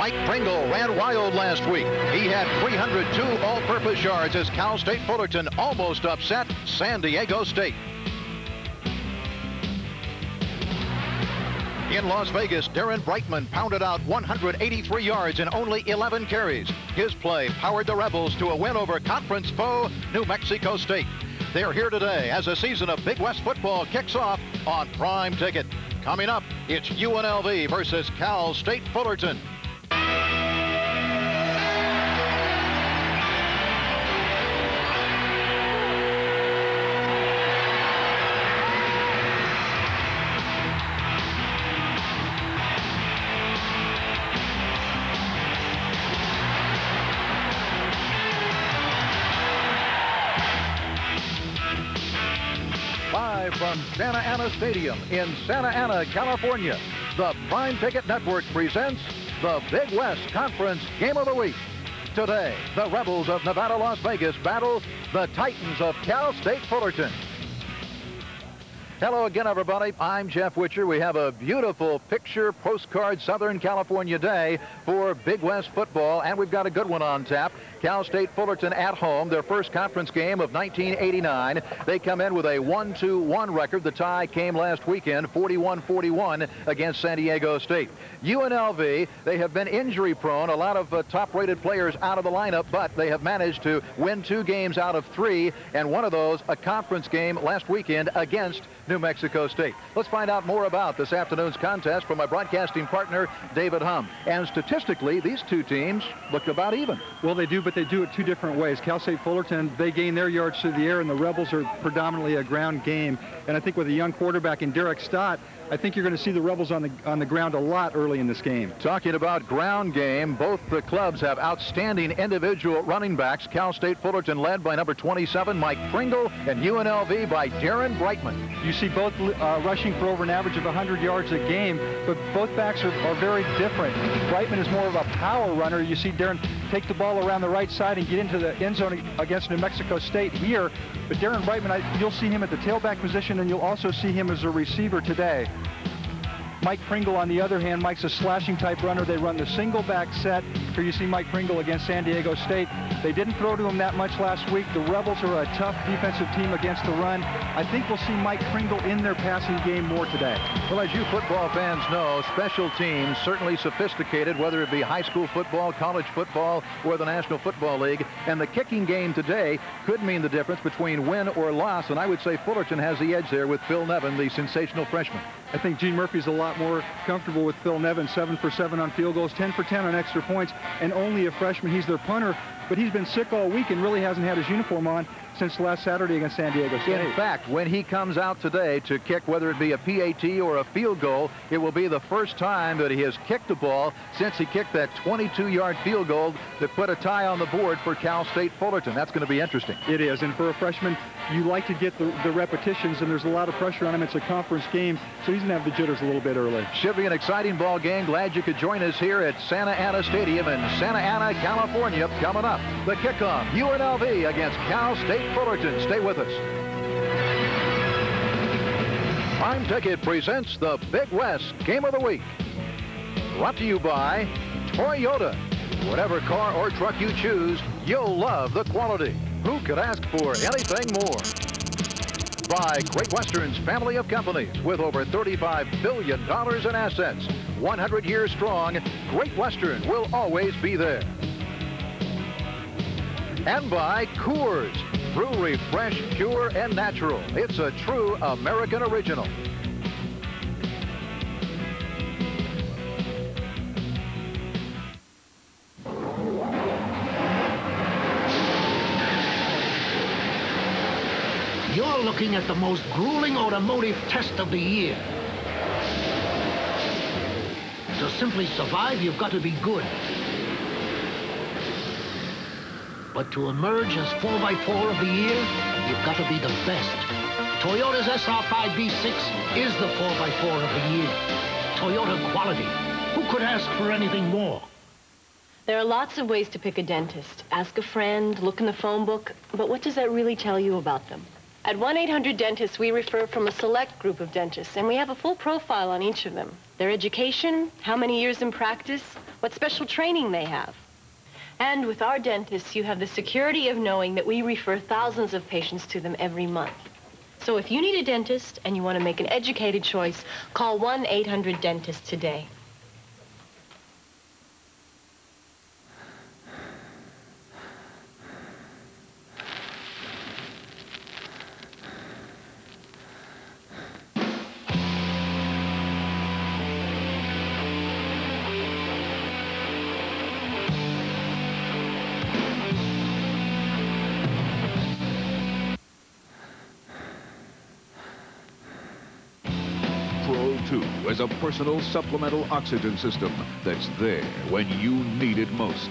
Mike Pringle ran wild last week. He had 302 all-purpose yards as Cal State Fullerton almost upset San Diego State. In Las Vegas, Darren Brightman pounded out 183 yards in only 11 carries. His play powered the Rebels to a win over conference foe New Mexico State. They're here today as a season of Big West football kicks off on Prime Ticket. Coming up, it's UNLV versus Cal State Fullerton. From Santa Ana Stadium in Santa Ana, California, the Prime Ticket Network presents the Big West Conference Game of the Week. Today, the Rebels of Nevada, Las Vegas battle the Titans of Cal State Fullerton. Hello again, everybody. I'm Jeff Witcher. We have a beautiful picture postcard Southern California day for Big West football, and we've got a good one on tap. Cal State Fullerton at home, their first conference game of 1989. They come in with a 1-2-1 record. The tie came last weekend, 41-41 against San Diego State. UNLV, they have been injury prone, a lot of top-rated players out of the lineup, but they have managed to win 2 games out of 3, and one of those a conference game last weekend against New Mexico State. Let's find out more about this afternoon's contest from my broadcasting partner, David Hum. And statistically, these two teams look about even. Well, they do, but they do it 2 different ways. Cal State Fullerton, they gain their yards through the air, and the Rebels are predominantly a ground game. And I think with a young quarterback in Derek Stott, I think you're going to see the Rebels on the ground a lot early in this game. Talking about ground game, both the clubs have outstanding individual running backs. Cal State Fullerton led by number 27, Mike Pringle, and UNLV by Darren Brightman. You see both rushing for over an average of 100 yards a game, but both backs are very different. Brightman is more of a power runner. You see Darren take the ball around the right side and get into the end zone against New Mexico State here. But Darren Brightman, you'll see him at the tailback position, and you'll also see him as a receiver today. Mike Pringle, on the other hand, Mike's a slashing type runner. They run the single back set. Here you see Mike Pringle against San Diego State. They didn't throw to him that much last week. The Rebels are a tough defensive team against the run. I think we'll see Mike Pringle in their passing game more today. Well, as you football fans know, special teams certainly sophisticated, whether it be high school football, college football, or the National Football League. And the kicking game today could mean the difference between win or loss. And I would say Fullerton has the edge there with Phil Nevin, the sensational freshman. I think Gene Murphy's a lot more comfortable with Phil Nevin, 7 for 7 on field goals, 10 for 10 on extra points, and only a freshman. He's their punter, but he's been sick all week and really hasn't had his uniform on since last Saturday against San Diego State. In fact, when he comes out today to kick, whether it be a PAT or a field goal, it will be the first time that he has kicked a ball since he kicked that 22-yard field goal that put a tie on the board for Cal State Fullerton. That's going to be interesting. It is, and for a freshman, you like to get the repetitions, and there's a lot of pressure on him. It's a conference game, so he's going to have the jitters a little bit early. Should be an exciting ball game. Glad you could join us here at Santa Ana Stadium in Santa Ana, California. Coming up, the kickoff, UNLV against Cal State Fullerton. Stay with us. Prime Ticket presents the Big West Game of the Week. Brought to you by Toyota. Whatever car or truck you choose, you'll love the quality. Who could ask for anything more? By Great Western's family of companies with over $35 billion in assets. 100 years strong, Great Western will always be there. And by Coors. Brewery, fresh, pure, and natural. It's a true American original. You're looking at the most grueling automotive test of the year. To simply survive, you've got to be good. But to emerge as 4x4 of the year, you've got to be the best. Toyota's SR5 B6 is the 4x4 of the year. Toyota quality. Who could ask for anything more? There are lots of ways to pick a dentist. Ask a friend, look in the phone book, but what does that really tell you about them? At 1-800-DENTIST, we refer from a select group of dentists, and we have a full profile on each of them. Their education, how many years in practice, what special training they have. And with our dentists, you have the security of knowing that we refer thousands of patients to them every month. So if you need a dentist and you want to make an educated choice, call 1-800-DENTIST today. As a personal supplemental oxygen system that's there when you need it most.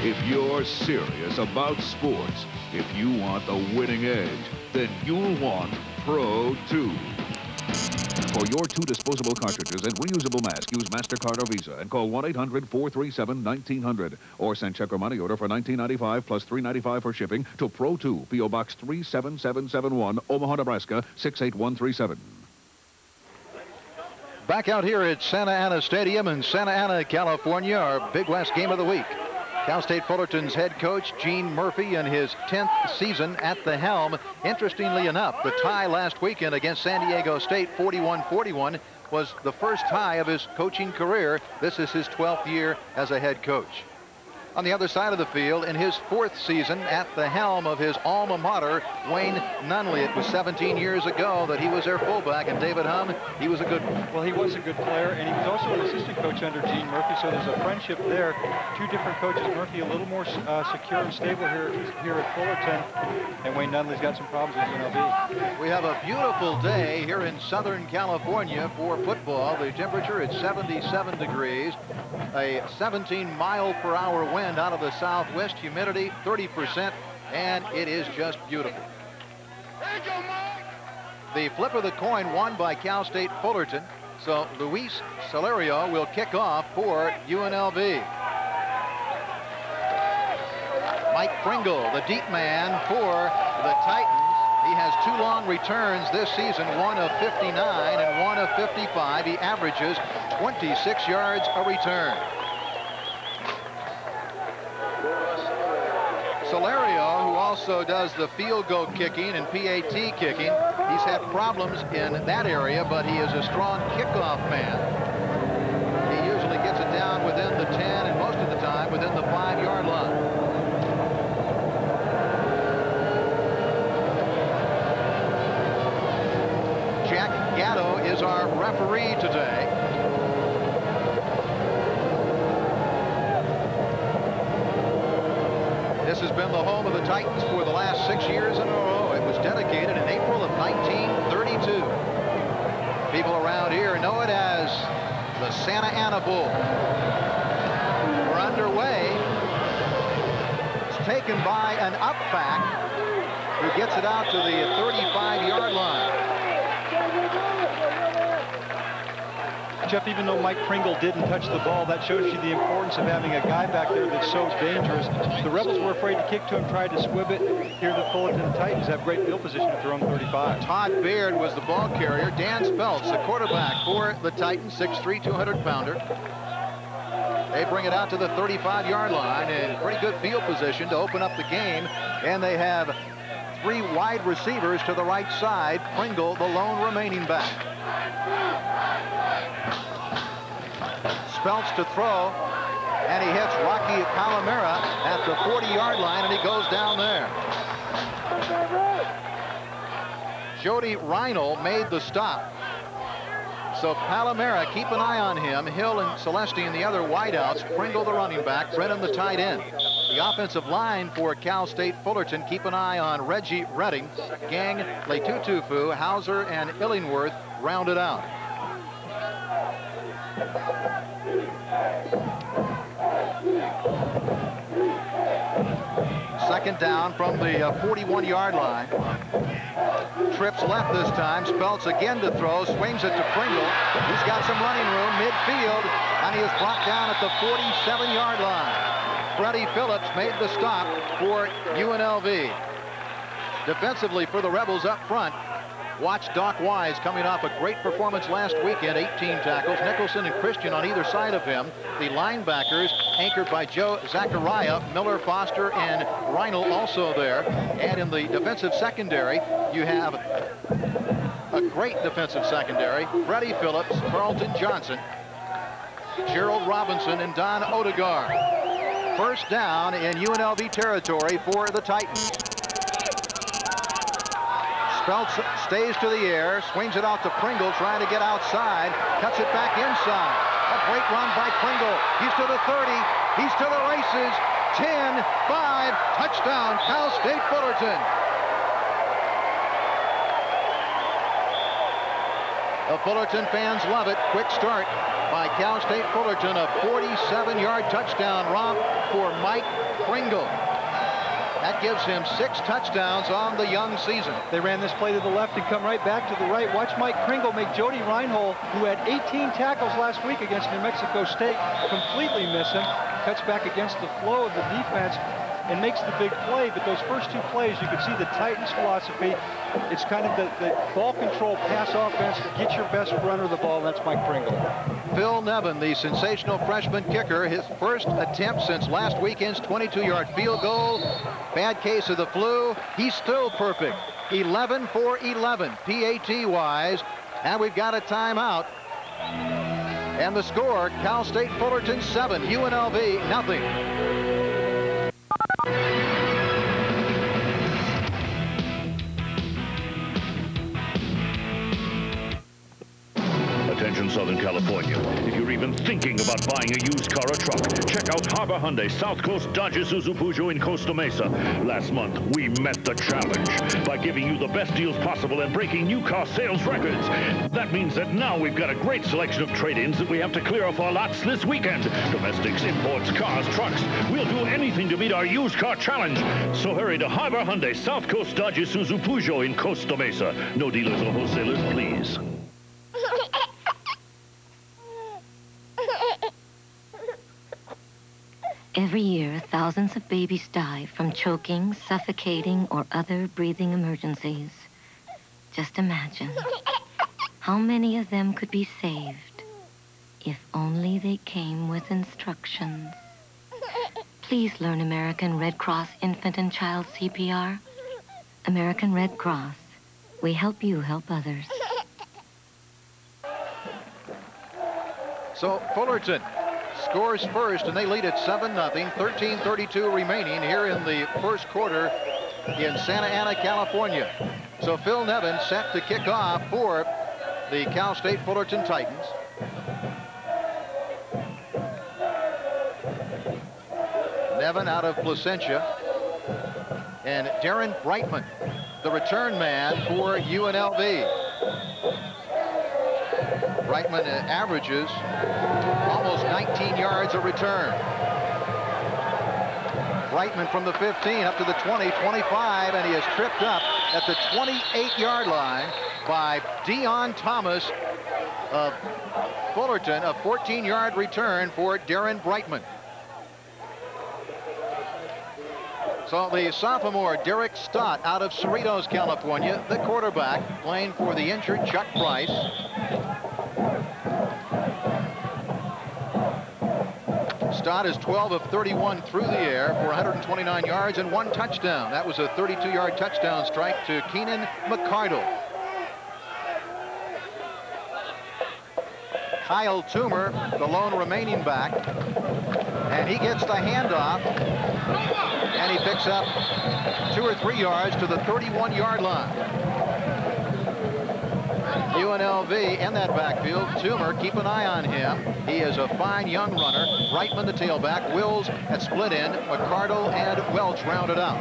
If you're serious about sports, if you want the winning edge, then you'll want Pro 2. For your 2 disposable cartridges and reusable mask, use MasterCard or Visa and call 1-800-437-1900 or send check or money order for $19.95 plus $3.95 for shipping to Pro 2, P.O. Box 37771, Omaha, Nebraska 68137. Back out here at Santa Ana Stadium in Santa Ana, California, our Big West game of the week. Cal State Fullerton's head coach, Gene Murphy, in his 10th season at the helm. Interestingly enough, the tie last weekend against San Diego State, 41-41, was the first tie of his coaching career. This is his 12th year as a head coach. On the other side of the field, in his 4th season at the helm of his alma mater, Wayne Nunley. It was 17 years ago that he was their fullback, and David Hum, he was a good one. Well, he was a good player, and he was also an assistant coach under Gene Murphy, so there's a friendship there. 2 different coaches. Murphy a little more secure and stable here at Fullerton, and Wayne Nunley's got some problems with UNLV. We have a beautiful day here in Southern California for football. The temperature is 77 degrees, a 17-mile-per-hour wind out of the southwest, humidity 30%, and it is just beautiful. The flip of the coin won by Cal State Fullerton, so Luis Celerio will kick off for UNLV. Mike Pringle, the deep man for the Titans. He has 2 long returns this season, one of 59 and one of 55. He averages 26 yards a return. Celerio, who also does the field goal kicking and PAT kicking, he's had problems in that area, but he is a strong kickoff man. He usually gets it down within the 10 and most of the time within the 5-yard line. Jack Gatto is our referee today. This has been the home of the Titans for the last 6 years in a row. It was dedicated in April of 1932. People around here know it as the Santa Ana Bowl. We're underway. It's taken by an up-back who gets it out to the 35-yard line. Jeff, even though Mike Pringle didn't touch the ball, that shows you the importance of having a guy back there that's so dangerous. The Rebels were afraid to kick to him, tried to squib it. Here the Fullerton Titans have great field position at their own 35. Todd Baird was the ball carrier. Dan Speltz, the quarterback for the Titans, 6'3", 200-pounder. They bring it out to the 35-yard line in pretty good field position to open up the game. And they have 3 wide receivers to the right side. Pringle, the lone remaining back. Speltz to throw, and he hits Rocky Palamara at the 40-yard line, and he goes down there. Jody Reinl made the stop. So Palamara, keep an eye on him. Hill and Celestine, the other wideouts. Pringle, the running back. Brennan, the tight end. The offensive line for Cal State Fullerton, keep an eye on Reggie Redding. Gang, Letutufu, Hauser, and Illingworth rounded out. Second down from the 41-yard line. Trips left this time. Speltz again to throw. Swings it to Pringle. He's got some running room midfield, and he is brought down at the 47-yard line. Freddie Phillips made the stop for UNLV. Defensively for the Rebels up front, Watch Doc Wise coming off a great performance last weekend, 18 tackles. Nicholson and Christian on either side of him. The linebackers anchored by Joe Zachariah, Miller, Foster, and Reinl also there. And in the defensive secondary, you have a great defensive secondary. Freddie Phillips, Carlton Johnson, Gerald Robinson, and Don Odegaard. First down in UNLV territory for the Titans. Speltz stays to the air, swings it out to Pringle, trying to get outside, cuts it back inside. A great run by Pringle. He's to the 30. He's to the races. 10, 5, touchdown, Cal State Fullerton. The Fullerton fans love it. Quick start by Cal State Fullerton. A 47-yard touchdown romp for Mike Pringle. That gives him 6 touchdowns on the young season. They ran this play to the left and come right back to the right. Watch Mike Pringle make Jody Reinhold, who had 18 tackles last week against New Mexico State, completely miss him. Cuts back against the flow of the defense and makes the big play. But those first 2 plays, you can see the Titans' philosophy. It's kind of the ball control pass offense. Get your best runner the ball. That's Mike Pringle. Phil Nevin, the sensational freshman kicker, his first attempt since last weekend's 22-yard field goal. Bad case of the flu. He's still perfect. 11 for 11 PAT-wise. And we've got a timeout. And the score, Cal State Fullerton 7, UNLV nothing. Attention Southern California. If you're even thinking about buying a used car or truck, check out Harbor Hyundai South Coast Dodge Isuzu Peugeot in Costa Mesa. Last month, we met the challenge by giving you the best deals possible and breaking new car sales records. That means that now we've got a great selection of trade-ins that we have to clear off our lots this weekend. Domestics, imports, cars, trucks. We'll do anything to meet our used car challenge. So hurry to Harbor Hyundai South Coast Dodge Isuzu Peugeot in Costa Mesa. No dealers or wholesalers, please. Every year, thousands of babies die from choking, suffocating, or other breathing emergencies. Just imagine how many of them could be saved if only they came with instructions. Please learn American Red Cross Infant and Child CPR. American Red Cross. We help you help others. So Fullerton scores first, and they lead at 7-0. 13:32 remaining here in the first quarter in Santa Ana, California. So Phil Nevin set to kick off for the Cal State Fullerton Titans. Nevin out of Placentia. And Darren Brightman, the return man for UNLV. Brightman averages almost 19 yards a return. Brightman from the 15 up to the 20, 25, and he is tripped up at the 28-yard line by Dion Thomas of Fullerton. A 14-yard return for Darren Brightman. So the sophomore Derek Stott out of Cerritos, California, the quarterback, playing for the injured Chuck Price. Stott is 12 of 31 through the air for 129 yards and 1 touchdown. That was a 32-yard touchdown strike to Keenan McCardle. Kyle Toomer, the lone remaining back, and he gets the handoff, and he picks up 2 or 3 yards to the 31-yard line. UNLV in that backfield. Toomer, keep an eye on him. He is a fine young runner. Brightman, the tailback. Wills at split end. McCardle and Welch rounded out.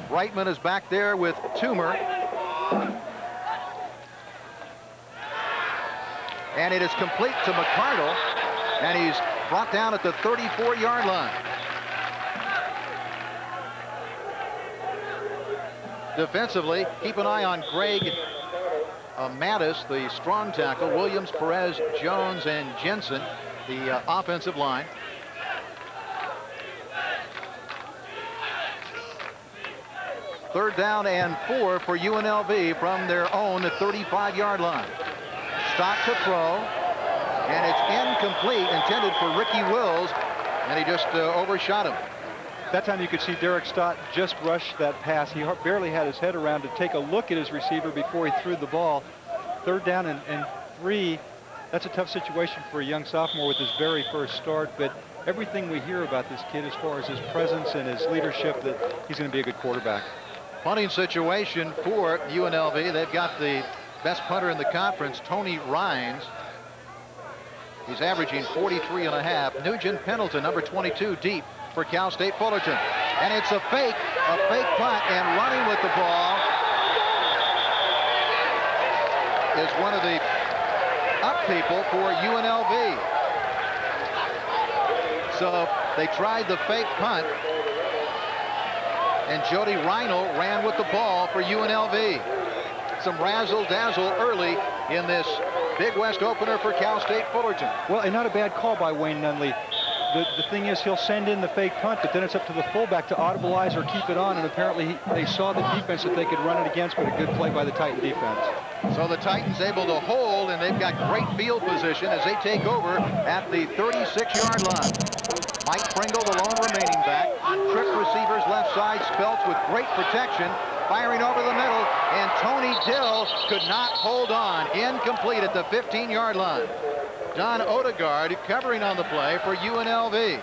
Brightman is back there with Toomer. And it is complete to McCardle, and he's brought down at the 34-yard line. Defensively, keep an eye on Greg Mattis, the strong tackle, Williams, Perez, Jones, and Jensen, the offensive line. 3rd down and 4 for UNLV from their own 35-yard line. Stott to throw, and it's incomplete, intended for Ricky Wills, and he just overshot him. That time you could see Derek Stott just rush that pass. He barely had his head around to take a look at his receiver before he threw the ball. 3rd down and 3. That's a tough situation for a young sophomore with his very first start, but everything we hear about this kid as far as his presence and his leadership, that he's going to be a good quarterback. Punting situation for UNLV. They've got the best punter in the conference, Tony Rhines. He's averaging 43.5. Nugent Pendleton, number 22, deep for Cal State Fullerton. And it's a fake punt, and running with the ball is one of the up people for UNLV. So they tried the fake punt, and Jody Reinl ran with the ball for UNLV. Some razzle-dazzle early in this Big West opener for Cal State Fullerton. Well, and not a bad call by Wayne Nunley. The thing is, he'll send in the fake punt, but then it's up to the fullback to audibilize or keep it on, and apparently they saw the defense that they could run it against, but a good play by the Titan defense. So the Titans able to hold, and they've got great field position as they take over at the 36-yard line. Mike Pringle, the lone remaining back. Trip receivers left side. Speltz with great protection, firing over the middle, and Tony Dill could not hold on. Incomplete at the 15-yard line. Don Odegaard covering on the play for UNLV.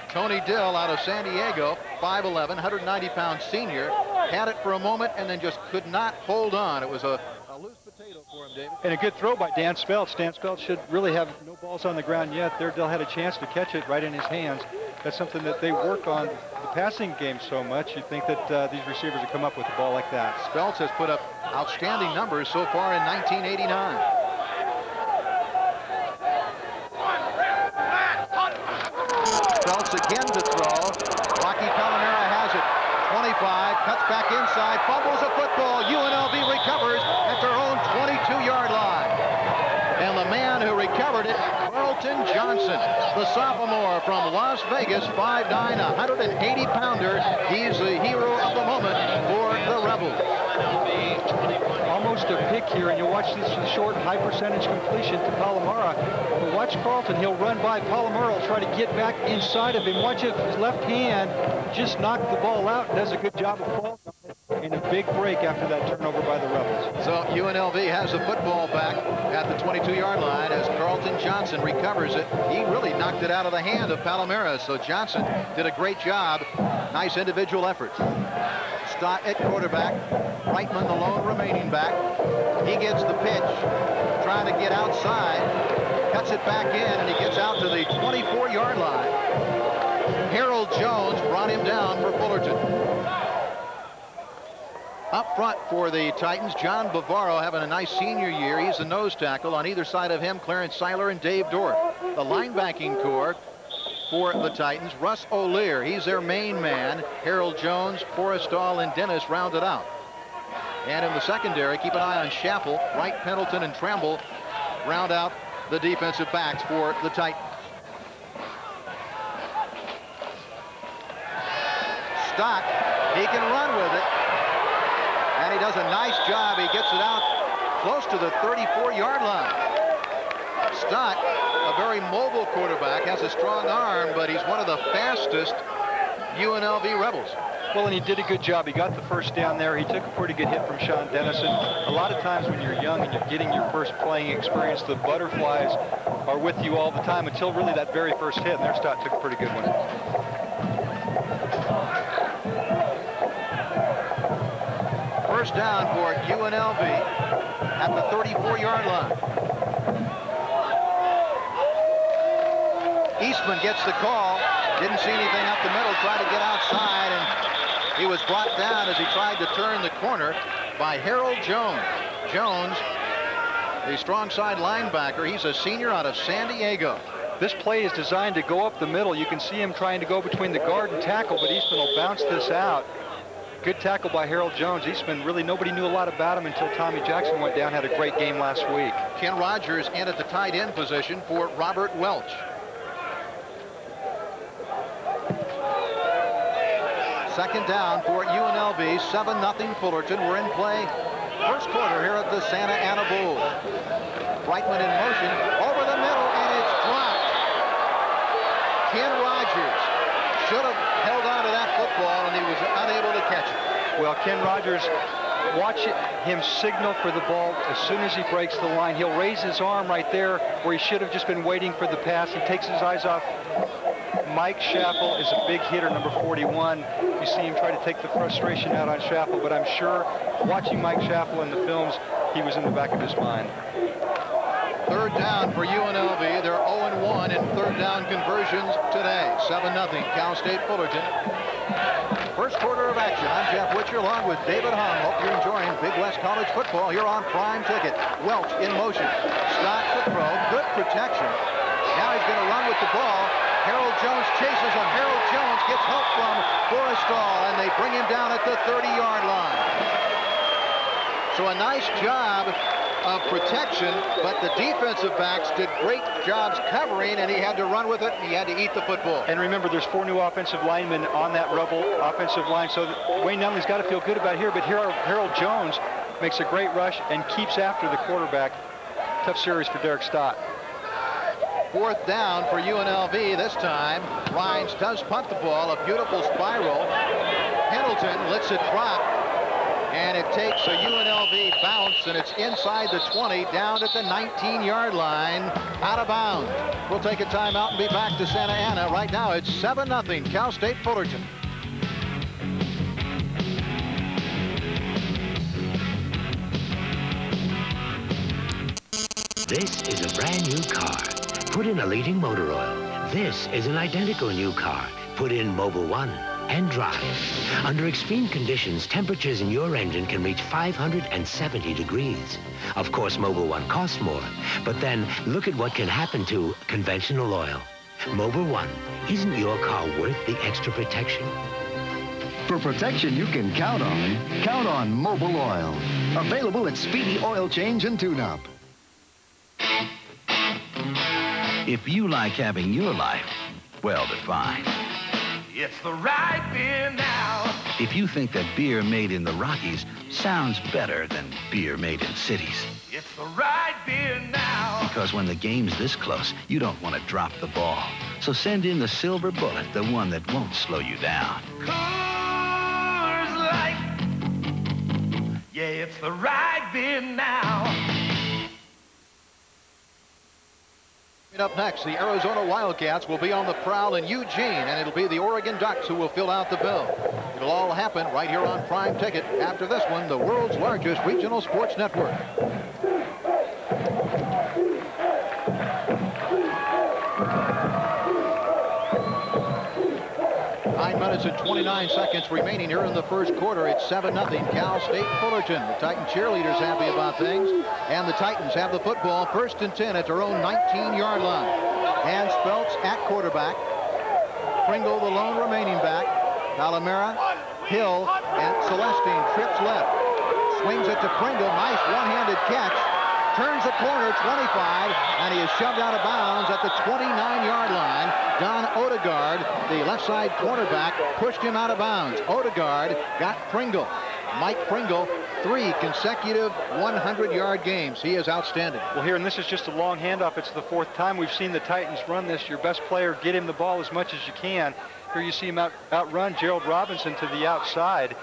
Tony Dill out of San Diego, 5'11", 190-pound senior, had it for a moment and then just could not hold on. It was a loose potato for him, David. And a good throw by Dan Speltz. Dan Speltz should really have no balls on the ground yet. There, Dill had a chance to catch it right in his hands. That's something that they work on the passing game so much. You'd think that these receivers would come up with the ball like that. Speltz has put up outstanding numbers so far in 1989. Speltz again to throw. Rocky Palamara has it. 25, cuts back inside, fumbles a football. UNLV recovers at their own 22-yard line. And the man who recovered it, Carlton Johnson, the sophomore from Las Vegas, 5'9", 180-pounder. He's the hero of the moment for the Rebels. Almost a pick here, and you'll watch this short, high-percentage completion to Palamara. But watch Carlton. He'll run by. Palamara will try to get back inside of him. Watch it. His left hand just knocked the ball out and does a good job of falling on it. And a big break after that turnover by the Rebels. So UNLV has the football back at the 22-yard line as Carlton Johnson recovers it. He really knocked it out of the hand of Palamara. So Johnson did a great job. Nice individual efforts. Stott at quarterback. Reitman, the lone remaining back. He gets the pitch, trying to get outside, cuts it back in, and he gets out to the 24-yard line. Harold Jones brought him down for Fullerton. Up front for the Titans, John Bavaro having a nice senior year. He's the nose tackle. On either side of him, Clarence Seiler and Dave Dorff. The linebacking core for the Titans, Russ O'Lear, he's their main man. Harold Jones, Forrestal, and Dennis rounded out. And in the secondary, keep an eye on Schaffel, Wright, Pendleton, and Tremble round out the defensive backs for the Titans. Stott, he can run with it, and he does a nice job. He gets it out close to the 34-yard line. Stott, a very mobile quarterback, has a strong arm, but he's one of the fastest UNLV Rebels. Well, and he did a good job. He got the first down there. He took a pretty good hit from Sean Dennison. A lot of times when you're young and you're getting your first playing experience, the butterflies are with you all the time until really that very first hit, and their Stott took a pretty good one. First down for UNLV at the 34-yard line. Eastman gets the call. Didn't see anything up the middle. Tried to get outside, and he was brought down as he tried to turn the corner by Harold Jones. Jones, the strong side linebacker. He's a senior out of San Diego. This play is designed to go up the middle. You can see him trying to go between the guard and tackle, but Eastman will bounce this out. Good tackle by Harold Jones. Eastman, really nobody knew a lot about him until Tommy Jackson went down, had a great game last week. Ken Rogers in at the tight end position for Robert Welch. Second down for UNLV. 7-0 Fullerton. We're in play. First quarter here at the Santa Ana Bowl. Brightman in motion over the middle, and it's dropped. Ken Rogers should have held on to that football, and he was unable to catch it. Well, Ken Rogers, watch him signal for the ball as soon as he breaks the line. He'll raise his arm right there where he should have just been waiting for the pass. He takes his eyes off. Mike Schaffel is a big hitter, number 41. You see him try to take the frustration out on Schaffel, but I'm sure watching Mike Schaffel in the films, he was in the back of his mind. Third down for UNLV. They're 0-1 in third down conversions today. 7-0 Cal State Fullerton. First quarter of action. I'm Jeff Witcher along with David Hung. Hope you're enjoying Big West College football here on Prime Ticket. Welch in motion. Stops the throw. Good protection. Now he's going to run with the ball. Harold Jones chases him. Harold Jones gets help from Forrestal, and they bring him down at the 30-yard line. So a nice job of protection, but the defensive backs did great jobs covering, and he had to run with it, and he had to eat the football. And remember, there's 4 new offensive linemen on that Rebel offensive line, so Wayne Nunnally's got to feel good about here, but here Harold Jones makes a great rush and keeps after the quarterback. Tough series for Derek Stott. Fourth down for UNLV this time. Rhines does punt the ball, a beautiful spiral. Pendleton lets it drop, and it takes a UNLV bounce, and it's inside the 20, down at the 19-yard line, out of bounds. We'll take a timeout and be back to Santa Ana. Right now, it's 7-0 Cal State Fullerton. This is a brand new car. Put in a leading motor oil. This is an identical new car. Put in Mobil 1 and drive. Under extreme conditions, temperatures in your engine can reach 570 degrees. Of course, Mobil 1 costs more, but then look at what can happen to conventional oil. Mobil 1, isn't your car worth the extra protection? For protection you can count on Mobil Oil. Available at Speedy Oil Change and Tune-Up. If you like having your life well-defined. It's the right beer now. If you think that beer made in the Rockies sounds better than beer made in cities. It's the right beer now. Because when the game's this close, you don't want to drop the ball. So send in the Silver Bullet, the one that won't slow you down. Coors Light. Yeah, it's the right beer now. Up next, the Arizona Wildcats will be on the prowl in Eugene, and it'll be the Oregon Ducks who will fill out the bill. It'll all happen right here on Prime Ticket. After this one, the world's largest regional sports network. 9 minutes and 29 seconds remaining here in the first quarter. It's 7-0 Cal State Fullerton. The Titan cheerleaders happy about things, and the Titans have the football first and 10 at their own 19-yard line. And Speltz at quarterback. Pringle, the lone remaining back. Palamara, Hill, and Celestine trips left. Swings it to Pringle. Nice one-handed catch. Turns the corner, 25, and he is shoved out of bounds at the 29-yard line. Don Odegaard, the left side cornerback, pushed him out of bounds. Odegaard got Pringle. Mike Pringle, 3 consecutive 100-yard games. He is outstanding. Well, here, and this is just a long handoff. It's the 4th time we've seen the Titans run this. Your best player, get him the ball as much as you can. Here you see him outrun Gerald Robinson to the outside.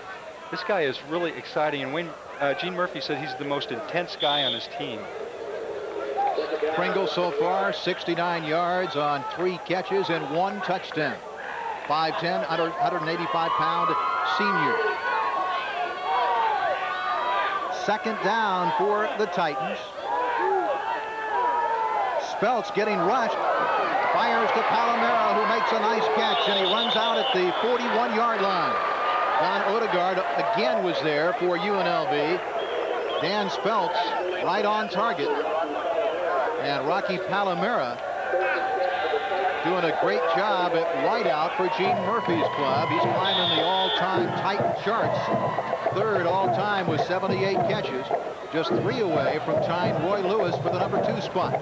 This guy is really exciting, and Gene Murphy said he's the most intense guy on his team. Pringle so far, 69 yards on 3 catches and 1 touchdown. 5'10", 185-pound senior. Second down for the Titans. Speltz getting rushed. Fires to Palamara, who makes a nice catch, and he runs out at the 41-yard line. Don Odegaard again was there for UNLV. Dan Speltz right on target. And Rocky Palamara doing a great job at wideout for Gene Murphy's club. He's climbing the all-time Titan charts. 3rd all-time with 78 catches. Just 3 away from tying Roy Lewis for the number 2 spot.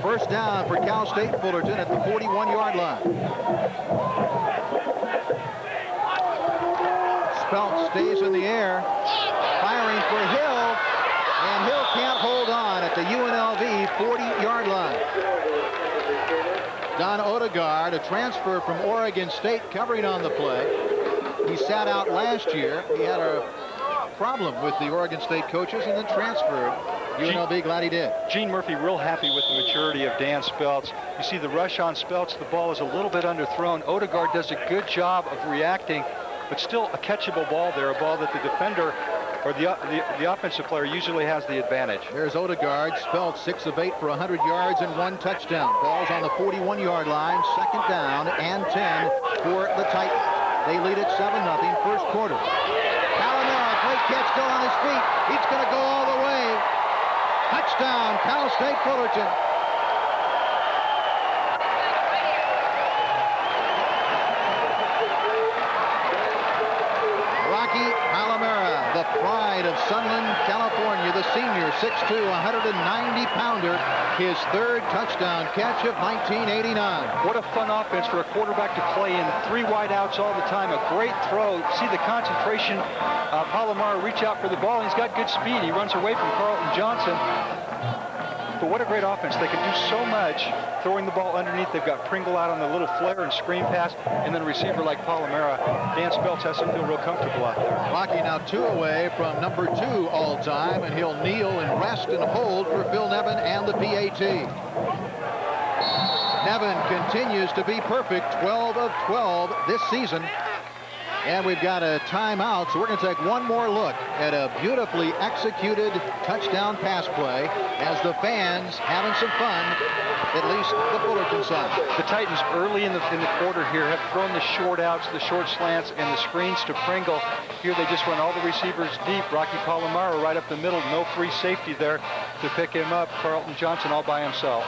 First down for Cal State Fullerton at the 41-yard line. Speltz stays in the air, firing for Hill, and Hill can't hold on at the UNLV 40-yard line. Don Odegaard, a transfer from Oregon State, covering on the play. He sat out last year. He had a problem with the Oregon State coaches and then transferred. UNLV, glad he did. Gene Murphy real happy with the maturity of Dan Speltz. You see the rush on Speltz, the ball is a little bit underthrown. Odegaard does a good job of reacting, but still a catchable ball there, a ball that the defender or the offensive player usually has the advantage. There's Odegaard. Speltz 6 of 8 for 100 yards and 1 touchdown. Ball's on the 41-yard line, second down and 10 for the Titans. They lead at 7-0, first quarter. Palamara, great catch, still on his feet. He's going to go all the way. Touchdown, Cal State Fullerton. Rocky Palamara, the pride of Sunland, California, the senior, 6'2", 190-pounder, his third touchdown catch of 1989. What a fun offense for a quarterback to play in. 3 wide outs all the time, a great throw. See the concentration. Palamara reach out for the ball, and he's got good speed. He runs away from Carlton Johnson. But what a great offense. They can do so much throwing the ball underneath. They've got Pringle out on the little flare and screen pass, and then a receiver like Palamara. Dan Speltz has to feel real comfortable out there. Rocky now 2 away from number 2 all time, and he'll kneel and rest and hold for Phil Nevin and the PAT. Nevin continues to be perfect, 12 of 12 this season. And we've got a timeout, so we're going to take one more look at a beautifully executed touchdown pass play as the fans having some fun, at least the Fullerton side. The Titans early in the quarter here have thrown the short outs, the short slants, and the screens to Pringle. Here they just run all the receivers deep. Rocky Palamara right up the middle, no free safety there to pick him up. Carlton Johnson all by himself.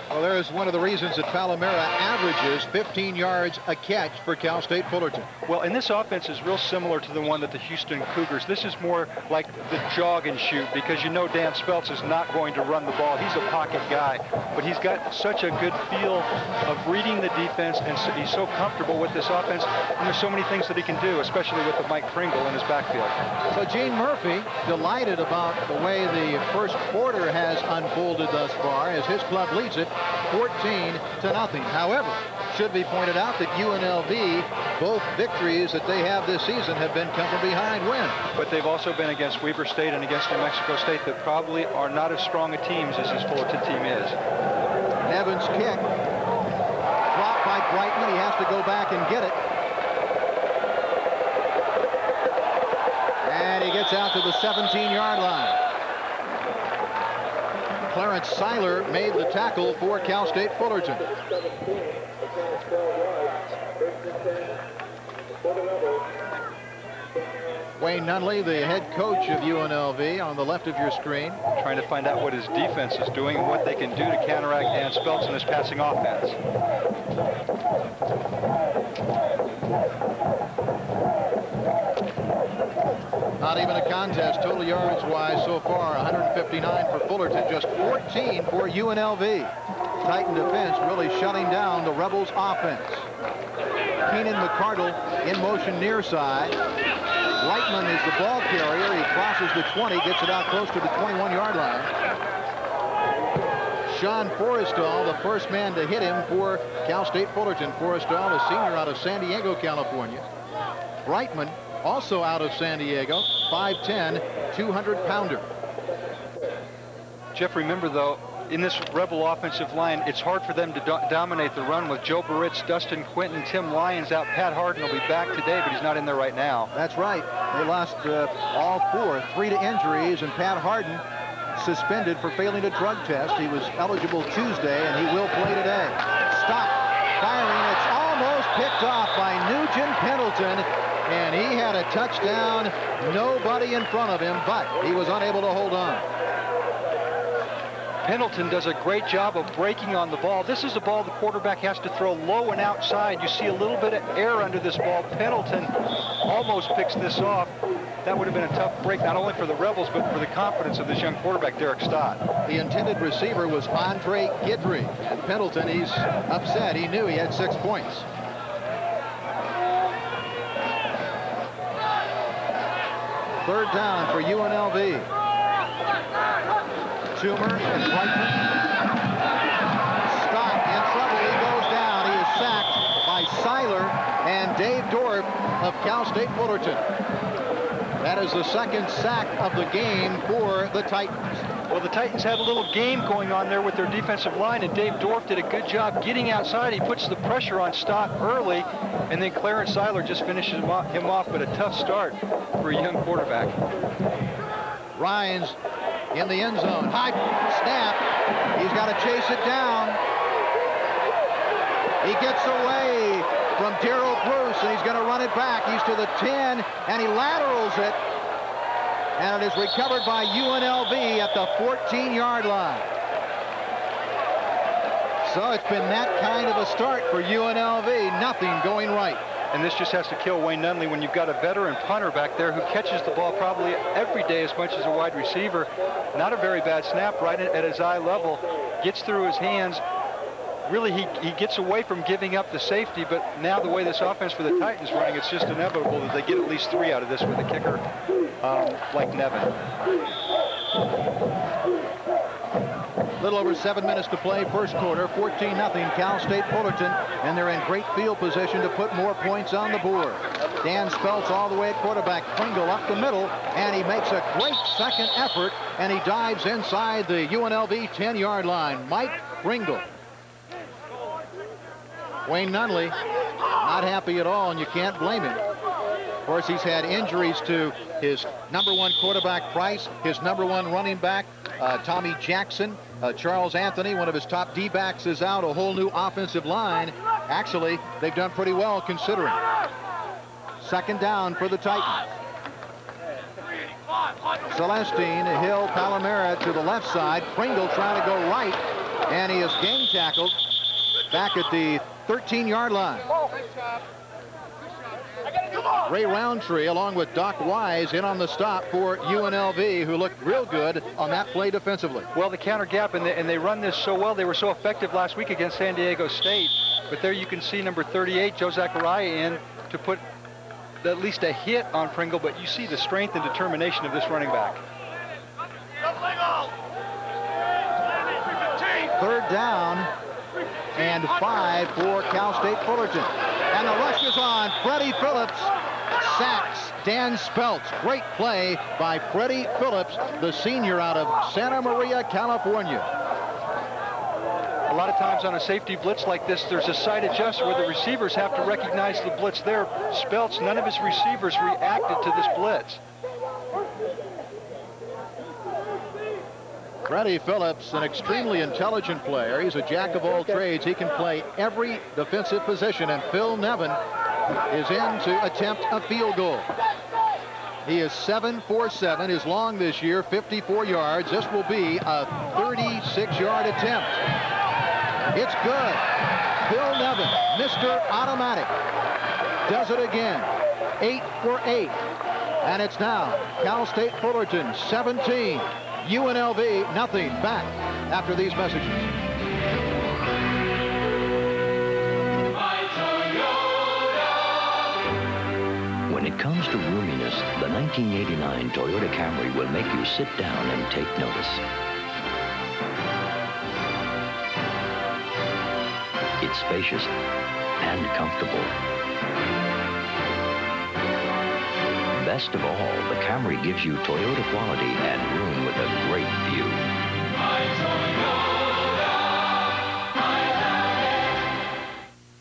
Well, there's one of the reasons that Palamara averages 15 yards a catch for Cal State Fullerton. Well, and this offense is real similar to the one that the Houston Cougars. This is more like the jog and shoot, because you know Dan Speltz is not going to run the ball. He's a pocket guy, but he's got such a good feel of reading the defense, and so he's so comfortable with this offense, and there's so many things that he can do, especially with the Mike Pringle in his backfield. So Gene Murphy delighted about the way the first quarter has unfolded thus far as his club leads it 14-0. However, should be pointed out that UNLV, both victories that they have this season have been come from behind wins. But they've also been against Weber State and against New Mexico State that probably are not as strong a teams as this Fullerton team is. Nevin's kick dropped by Brightman. He has to go back and get it. And he gets out to the 17-yard line. Clarence Seiler made the tackle for Cal State Fullerton. Wayne Nunley, the head coach of UNLV, on the left of your screen. Trying to find out what his defense is doing and what they can do to counteract Dan Speltz in his passing offense. Not even a contest, total yards-wise so far, 159 for Fullerton, just 14 for UNLV. Titan defense really shutting down the Rebels' offense. Keenan McCardle in motion near side. Lightman is the ball carrier. He crosses the 20, gets it out close to the 21-yard line. Sean Forrestal, the first man to hit him for Cal State Fullerton. Forrestal, a senior out of San Diego, California. Brightman, also out of San Diego, 5'10", 200-pounder. Jeff, remember, though, in this Rebel offensive line, it's hard for them to dominate the run with Joe Baritz, Dustin Quinton, Tim Lyons out. Pat Harden will be back today, but he's not in there right now. That's right. They lost all 4, 3 to injuries, and Pat Harden suspended for failing a drug test. He was eligible Tuesday, and he will play today. Stop. Firing. It's almost picked off by Nugent Pendleton, and he had a touchdown. Nobody in front of him, but he was unable to hold on. Pendleton does a great job of breaking on the ball. This is a ball the quarterback has to throw low and outside. You see a little bit of air under this ball. Pendleton almost picks this off. that would have been a tough break, not only for the Rebels, but for the confidence of this young quarterback, Derek Stott. The intended receiver was Andre Guidry. And Pendleton, he's upset. He knew he had 6 points. Third down for UNLV. Toomer and Brightman. Stott in trouble. He goes down. He is sacked by Seiler and Dave Dorff of Cal State Fullerton. That is the second sack of the game for the Titans. Well, the Titans had a little game going on there with their defensive line, and Dave Dorff did a good job getting outside. He puts the pressure on Stott early, and then Clarence Seiler just finishes him off, but a tough start for a young quarterback. Rhines in the end zone. High snap. He's got to chase it down. He gets away from Darrell Bruce, and he's going to run it back. He's to the 10, and he laterals it. And it is recovered by UNLV at the 14-yard line. So it's been that kind of a start for UNLV. Nothing going right. And this just has to kill Wayne Nunley when you've got a veteran punter back there who catches the ball probably every day as much as a wide receiver. Not a very bad snap, right at his eye level. Gets through his hands. Really, he gets away from giving up the safety, but now the way this offense for the Titans running, it's just inevitable that they get at least 3 out of this with a kicker like Nevin. A little over 7 minutes to play, first quarter, 14-0 Cal State Fullerton, and they're in great field position to put more points on the board. Dan Speltz all the way at quarterback, Pringle up the middle, and he makes a great second effort, and he dives inside the UNLV 10-yard line. Mike Pringle. Wayne Nunley not happy at all, and you can't blame him. Of course, he's had injuries to his #1 quarterback, Price, his #1 running back, Tommy Jackson, Charles Anthony, one of his top D-backs, is out. A whole new offensive line. Actually, they've done pretty well considering. Second down for the Titans. Celestine, Hill, Palamara to the left side. Pringle trying to go right, and he is gang tackled back at the 13-yard line. Ray Roundtree along with Doc Wise in on the stop for UNLV, who looked real good on that play defensively. Well, the counter gap, and they run this so well. They were so effective last week against San Diego State. But there you can see number 38, Joe Zachariah, in to put at least a hit on Pringle, but you see the strength and determination of this running back. Third down and 5 for Cal State Fullerton. And the rush is on. Freddie Phillips sacks Dan Speltz. Great play by Freddie Phillips, the senior out of Santa Maria, California. A lot of times on a safety blitz like this, there's a side adjuster where the receivers have to recognize the blitz there. Speltz, none of his receivers reacted to this blitz. Freddie Phillips, an extremely intelligent player. He's a jack of all trades. He can play every defensive position, and Phil Nevin is in to attempt a field goal. He is 7 for 7, is long this year, 54 yards. This will be a 36-yard attempt. It's good. Phil Nevin, Mr. Automatic, does it again. 8 for 8. And it's now Cal State Fullerton 17. UNLV nothing. Back after these messages. When it comes to roominess, the 1989 Toyota Camry will make you sit down and take notice. It's spacious and comfortable. Best of all, the Camry gives you Toyota quality and room with a great view.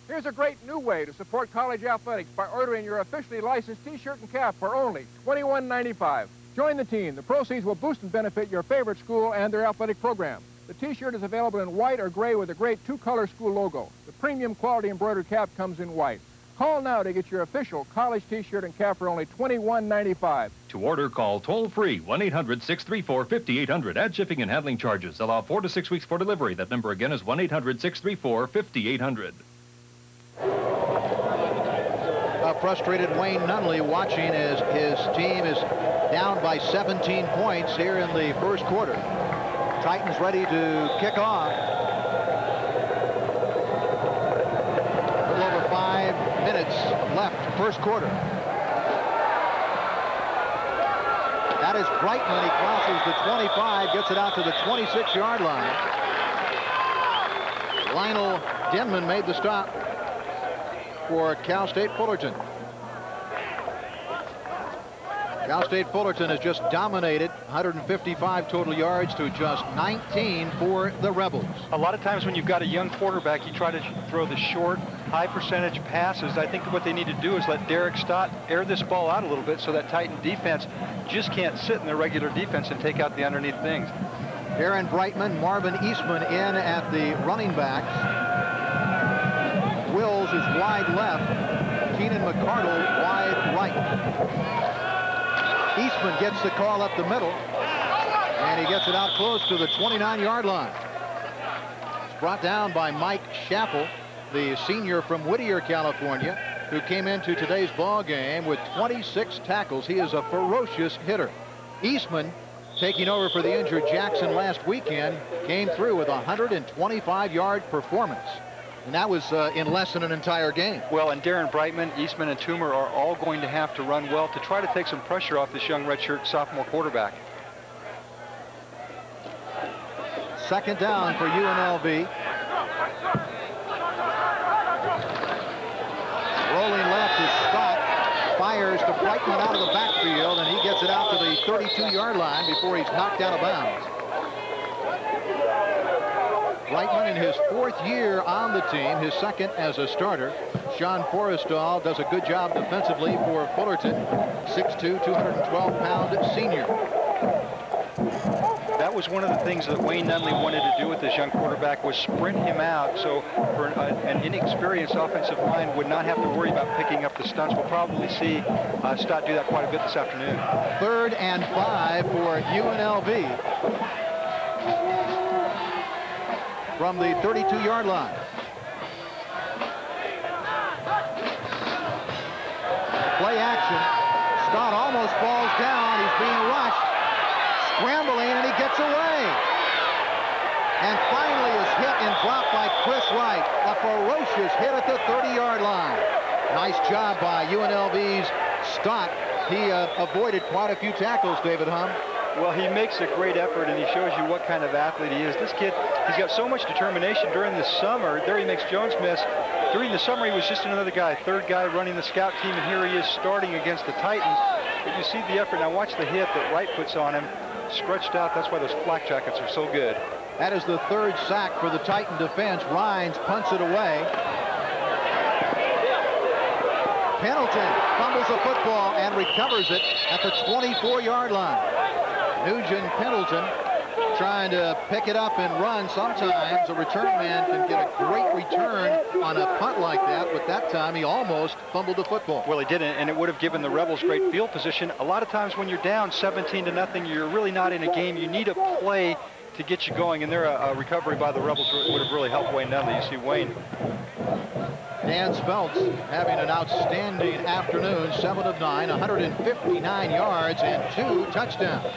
Here's a great new way to support college athletics by ordering your officially licensed T-shirt and cap for only $21.95. Join the team. The proceeds will boost and benefit your favorite school and their athletic program. The T-shirt is available in white or gray with a great two-color school logo. The premium quality embroidered cap comes in white. Call now to get your official college T-shirt and cap for only $21.95. To order, call toll-free 1-800-634-5800. Add shipping and handling charges. Allow 4 to 6 weeks for delivery. That number again is 1-800-634-5800. A frustrated Wayne Nunley watching as his team is down by 17 points here in the first quarter. Titans ready to kick off. A little over 5 minutes left, first quarter. That is Brightman. He crosses the 25, gets it out to the 26-yard line. Lionel Denman made the stop for Cal State Fullerton. Cal State Fullerton has just dominated, 155 total yards to just 19 for the Rebels. A lot of times when you've got a young quarterback, you try to throw the short, high percentage passes. I think what they need to do is let Derek Stott air this ball out a little bit so that Titan defense just can't sit in their regular defense and take out the underneath things. Aaron Brightman, Marvin Eastman in at the running backs. Wills is wide left. Keenan McCardle wide right. Eastman gets the call up the middle, and he gets it out close to the 29-yard line. It's brought down by Mike Schaffel, the senior from Whittier, California, who came into today's ball game with 26 tackles. He is a ferocious hitter. Eastman, taking over for the injured Jackson last weekend, came through with a 125-yard performance. And that was in less than an entire game. Well, and Darren Brightman, Eastman, and Toomer are all going to have to run well to try to take some pressure off this young redshirt sophomore quarterback. Second down for UNLV. Rolling left is Scott. Fires to Brightman out of the backfield, and he gets it out to the 32-yard line before he's knocked out of bounds. Brightman in his 4th year on the team, his 2nd as a starter. Sean Forrestal does a good job defensively for Fullerton, 6'2", 212-pound senior. That was one of the things that Wayne Nunley wanted to do with this young quarterback, was sprint him out so for an inexperienced offensive line would not have to worry about picking up the stunts. We'll probably see Stott do that quite a bit this afternoon. 3rd and 5 for UNLV. From the 32-yard line. Play action. Stott almost falls down. He's being rushed. Scrambling, and he gets away. And finally is hit and dropped by Chris Wright. A ferocious hit at the 30-yard line. Nice job by UNLV's Stott. He avoided quite a few tackles, David Hum. Well, he makes a great effort, and he shows you what kind of athlete he is. This kid, he's got so much determination during the summer. There he makes Jones miss. During the summer, he was just another guy, 3rd guy running the scout team, and here he is starting against the Titans. But you see the effort. Now watch the hit that Wright puts on him. Stretched out. That's why those flak jackets are so good. That is the 3rd sack for the Titan defense. Rhines punts it away. Pendleton fumbles the football and recovers it at the 24-yard line. Nugent Pendleton trying to pick it up and run. Sometimes a return man can get a great return on a punt like that, but that time he almost fumbled the football. Well, he didn't, and it would have given the Rebels great field position. A lot of times when you're down 17-0, you're really not in a game. You need a play to get you going, and there a recovery by the Rebels would have really helped Wayne Nunley. You see Wayne. Dan Speltz having an outstanding afternoon, 7 of 9, 159 yards and 2 touchdowns.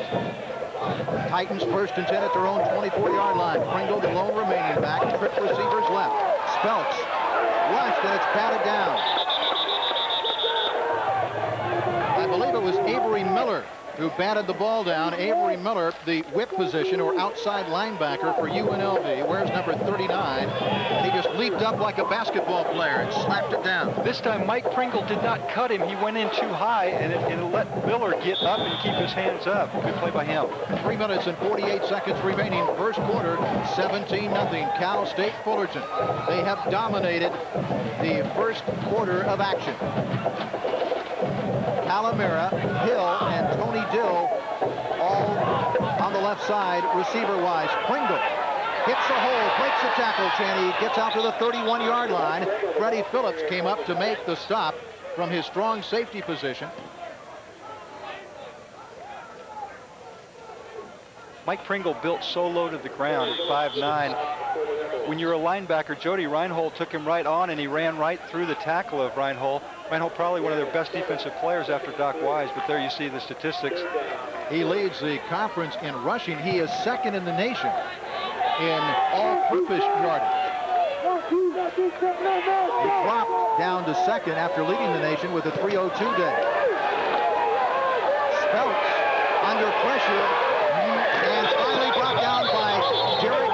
Titans first and 10 at their own 24-yard line. Pringle, the lone remaining back, trip receivers left. Speltz rushed, and it's batted down. I believe it was Avery Miller who batted the ball down. Avery Miller, the whip position or outside linebacker for UNLV, wears number 39. And he just leaped up like a basketball player and slapped it down. This time Mike Pringle did not cut him. He went in too high and it let Miller get up and keep his hands up. Good play by him. 3 minutes and 48 seconds remaining. First quarter, 17-0. Cal State Fullerton. They have dominated the first quarter of action. Palamara, Hill, and Tony Dill all on the left side, receiver-wise. Pringle hits the hole, breaks the tackle, Chaney gets out to the 31-yard line. Freddie Phillips came up to make the stop from his strong safety position. Mike Pringle built so low to the ground at 5'9". when you're a linebacker, Jody Reinhold took him right on, and he ran right through the tackle of Reinhold. Reinhold probably one of their best defensive players after Doc Wise, but there you see the statistics. He leads the conference in rushing. He is second in the nation in all-purpose yardage. He dropped down to second after leading the nation with a 3:02 day. Speltz under pressure and finally brought down by Derek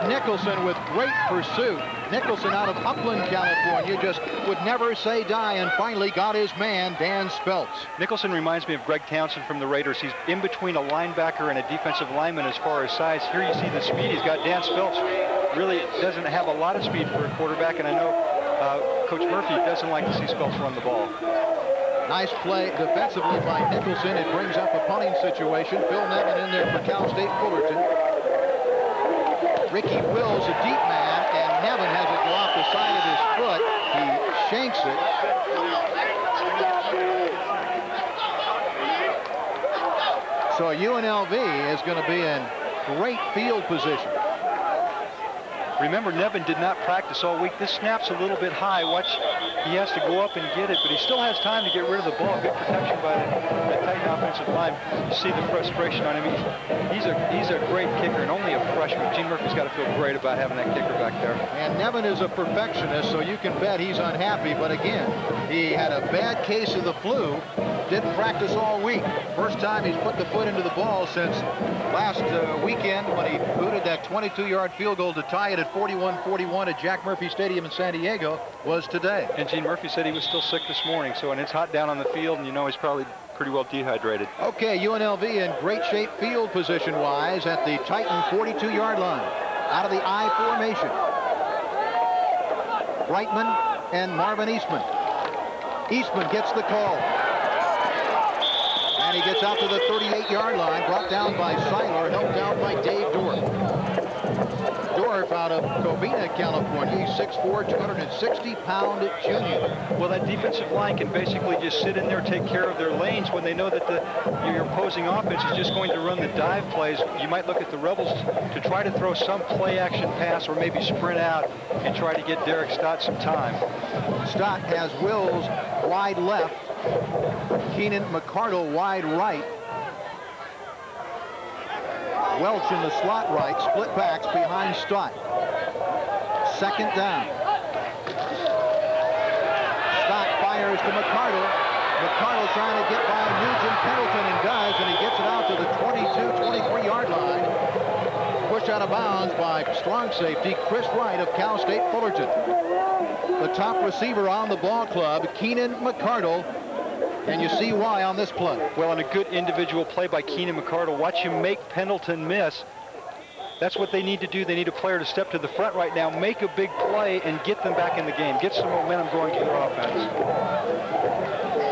Nicholson with great pursuit. Nicholson out of Upland, California, just would never say die and finally got his man, Dan Speltz. Nicholson reminds me of Greg Townsend from the Raiders. He's in between a linebacker and a defensive lineman as far as size. Here you see the speed. He's got Dan Speltz. Really doesn't have a lot of speed for a quarterback, and I know Coach Murphy doesn't like to see Speltz run the ball. Nice play defensively by Nicholson. It brings up a punting situation. Phil Nevin in there for Cal State Fullerton. Ricky Wills, a deep man, and Nevin has it go off the side of his foot. He shanks it. So UNLV is going to be in great field position. Remember, Nevin did not practice all week. This snap's a little bit high. Watch, he has to go up and get it, but he still has time to get rid of the ball. Good protection by the Titan offensive line. You see the frustration on him. He's a great kicker and only a freshman. Gene Murphy's got to feel great about having that kicker back there. And Nevin is a perfectionist, so you can bet he's unhappy. But again, he had a bad case of the flu. Didn't practice all week. First time he's put the foot into the ball since last weekend when he booted that 22-yard field goal to tie it at 41-41 at Jack Murphy Stadium in San Diego was today. And Gene Murphy said he was still sick this morning, so and it's hot down on the field, and you know he's probably pretty well dehydrated. Okay, UNLV in great shape field position-wise at the Titan 42-yard line. Out of the I formation. Brightman and Marvin Eastman. Eastman gets the call. And he gets out to the 38-yard line, brought down by Seiler, helped out by Dave Dorff. Dorff out of Covina, California. He's 6'4", 260-pound junior. Well, that defensive line can basically just sit in there, take care of their lanes when they know that your opposing offense is just going to run the dive plays. You might look at the Rebels to try to throw some play-action pass or maybe sprint out and try to get Derek Stott some time. Stott has Wills wide left, Keenan McCardle wide right. Welch in the slot right, split backs behind Stott. Second down. Stott fires to McCardle. McCardle trying to get by Nugent Pendleton and does, and he gets it out to the 22-23-yard line. Pushed out of bounds by strong safety Chris Wright of Cal State Fullerton. The top receiver on the ball club, Keenan McCardle. And you see why on this play. Well, and a good individual play by Keenan McCardle. Watch him make Pendleton miss. That's what they need to do. They need a player to step to the front right now, make a big play, and get them back in the game. Get some momentum going for their offense.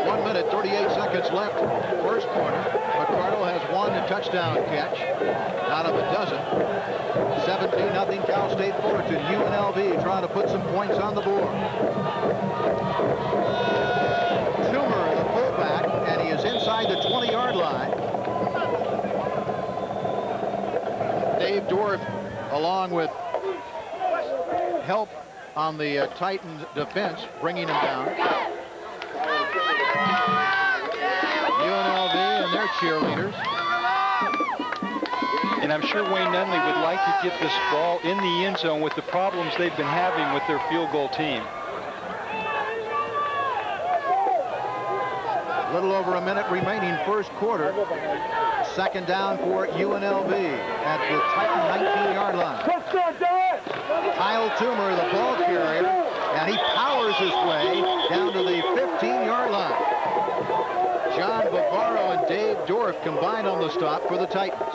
1 minute, 38 seconds left. First quarter. McCardle has one touchdown catch out of a dozen. 17-0 Cal State Fullerton. UNLV trying to put some points on the board. And he is inside the 20-yard line. Dave Dorff, along with help on the Titans defense, bringing him down. UNLV and their cheerleaders. And I'm sure Wayne Nunley would like to get this ball in the end zone with the problems they've been having with their field goal team. A little over a minute remaining first quarter. Second down for UNLV at the Titan 19-yard line. Kyle Toomer, the ball carrier, and he powers his way down to the 15-yard line. John Bavaro and Dave Dorff combined on the stop for the Titans.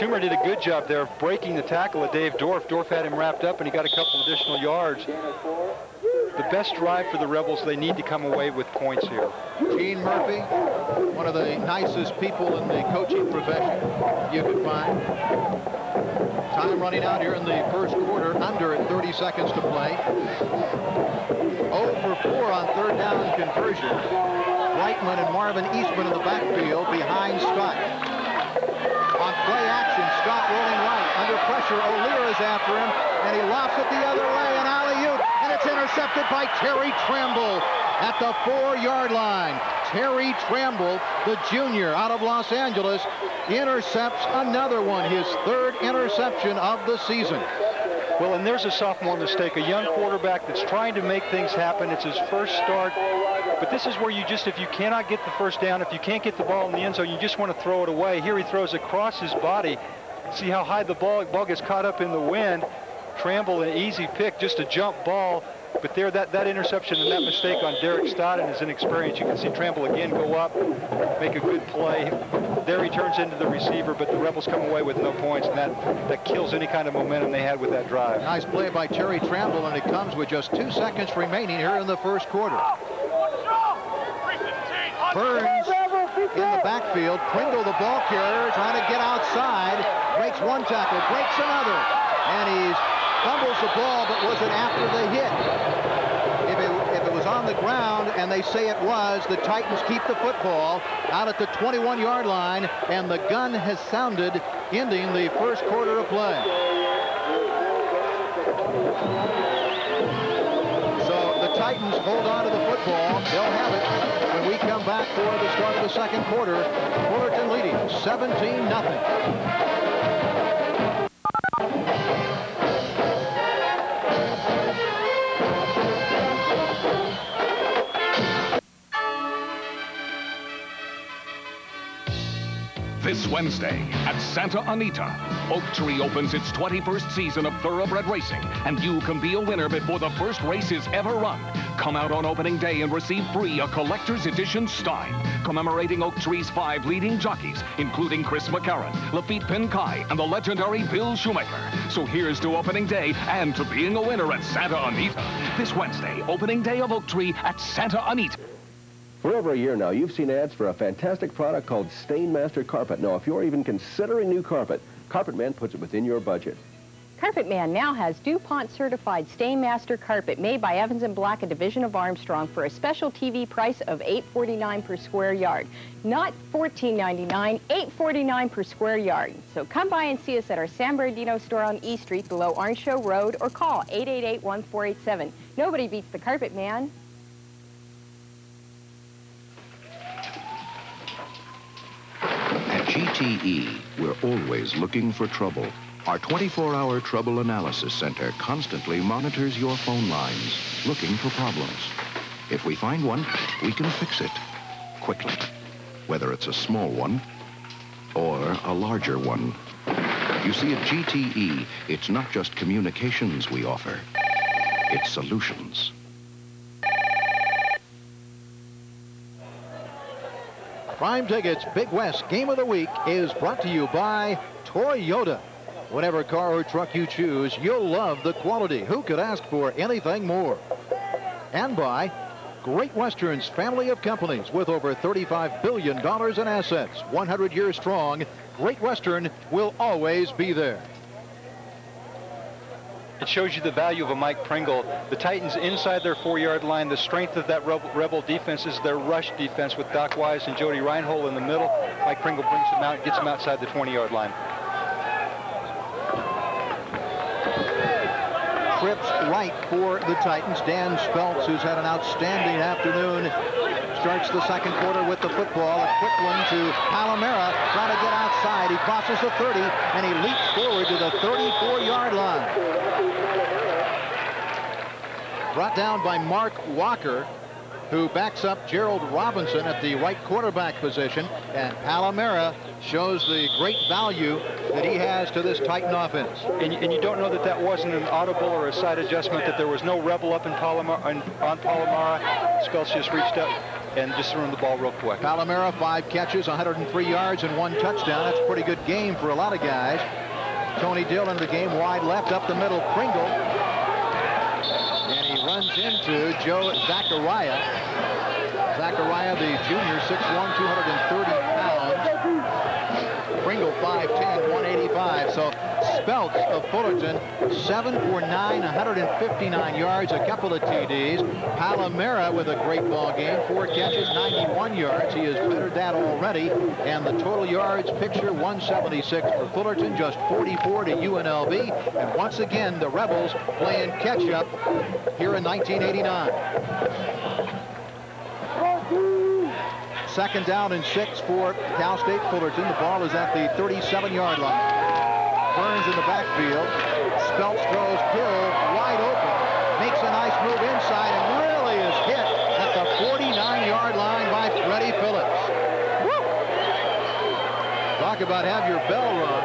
Toomer did a good job there of breaking the tackle of Dave Dorff. Dorff had him wrapped up, and he got a couple additional yards. The best drive for the Rebels, they need to come away with points here. Gene Murphy, one of the nicest people in the coaching profession you could find. Time running out here in the first quarter, under 30 seconds to play. 0 for 4 on third down conversion. Brightman and Marvin Eastman in the backfield behind Scott. On play action, Scott rolling right, under pressure. pressure. O'Lear is after him, and he lofts it the other way, an alley-oop, and it's intercepted by Terry Tremble at the 4-yard line. Terry Tremble, the junior out of Los Angeles, intercepts another one, his 3rd interception of the season. Well, and there's a sophomore mistake, a young quarterback that's trying to make things happen. It's his first start. But this is where you just, if you cannot get the first down, if you can't get the ball in the end zone, you just want to throw it away. Here he throws across his body. See how high the ball gets caught up in the wind. Tremble, an easy pick, just a jump ball. But there, that interception and that mistake on Derek Stott and his inexperience, you can see Tremble again go up, make a good play. There he turns into the receiver, but the Rebels come away with no points, and that kills any kind of momentum they had with that drive. Nice play by Terry Tremble, and it comes with just 2 seconds remaining here in the first quarter. Burns in the backfield. Pringle, the ball carrier, trying to get outside. Breaks one tackle, breaks another, and he fumbles the ball, but was it after the hit? If it was on the ground, and they say it was, the Titans keep the football out at the 21-yard line, and the gun has sounded, ending the first quarter of play. So the Titans hold on to the football. They'll have it when we come back for the start of the second quarter. Fullerton leading 17-0. This Wednesday at Santa Anita, Oak Tree opens its 21st season of thoroughbred racing, and you can be a winner before the first race is ever run. Come out on opening day and receive free a collector's edition Stein, commemorating Oak Tree's 5 leading jockeys, including Chris McCarron, Lafitte Pinkai, and the legendary Bill Shoemaker. So here's to opening day and to being a winner at Santa Anita. This Wednesday, opening day of Oak Tree at Santa Anita. For over a year now, you've seen ads for a fantastic product called Stainmaster Carpet. Now, if you're even considering new carpet, Carpet Man puts it within your budget. Carpet Man now has DuPont certified Stainmaster Carpet made by Evans & Black, a division of Armstrong, for a special TV price of $8.49 per square yard. Not $14.99, $8.49 per square yard. So come by and see us at our San Bernardino store on E Street below Orange Show Road, or call 888-1487. Nobody beats the Carpet Man. At GTE, we're always looking for trouble. Our 24-hour Trouble Analysis Center constantly monitors your phone lines, looking for problems. If we find one, we can fix it quickly, whether it's a small one or a larger one. You see, at GTE, it's not just communications we offer, it's solutions. Prime Tickets Big West Game of the Week is brought to you by Toyota. Whatever car or truck you choose, you'll love the quality. Who could ask for anything more? And by Great Western's family of companies with over $35 billion in assets. 100 years strong, Great Western will always be there. It shows you the value of a Mike Pringle. The Titans inside their 4-yard line. The strength of that Rebel defense is their rush defense with Doc Wise and Jody Reinhold in the middle. Mike Pringle brings them out, gets them outside the 20-yard line. Trips right for the Titans. Dan Speltz, who's had an outstanding afternoon, starts the second quarter with the football. A quick one to Palamara, trying to get outside. He crosses the 30, and he leaps forward to the 34-yard line. Brought down by Mark Walker, who backs up Gerald Robinson at the right quarterback position, and Palamara shows the great value that he has to this Titan offense. And you don't know that that wasn't an audible or a side adjustment, that there was no Rebel up in on Palamara. Speltz just reached up and just threw him the ball real quick. Palamara, 5 catches, 103 yards, and 1 touchdown. That's a pretty good game for a lot of guys. Tony Dillon in the game, wide left, up the middle, Pringle. And he runs into Joe Zachariah. Zachariah, the junior, 6'1", 230 pounds. Pringle, 5'10", 185. So Speltz of Fullerton, 7 for 9, 159 yards, a couple of TDs. Palamara with a great ball game, 4 catches, 91 yards. He has bettered that already. And the total yards picture, 176 for Fullerton, just 44 to UNLV. And once again, the Rebels playing catch-up here in 1989. Second down and 6 for Cal State Fullerton. The ball is at the 37-yard line. Burns in the backfield. Speltz throws Hill wide open. Makes a nice move inside and really is hit at the 49-yard line by Freddie Phillips. Woo! Talk about have your bell rung.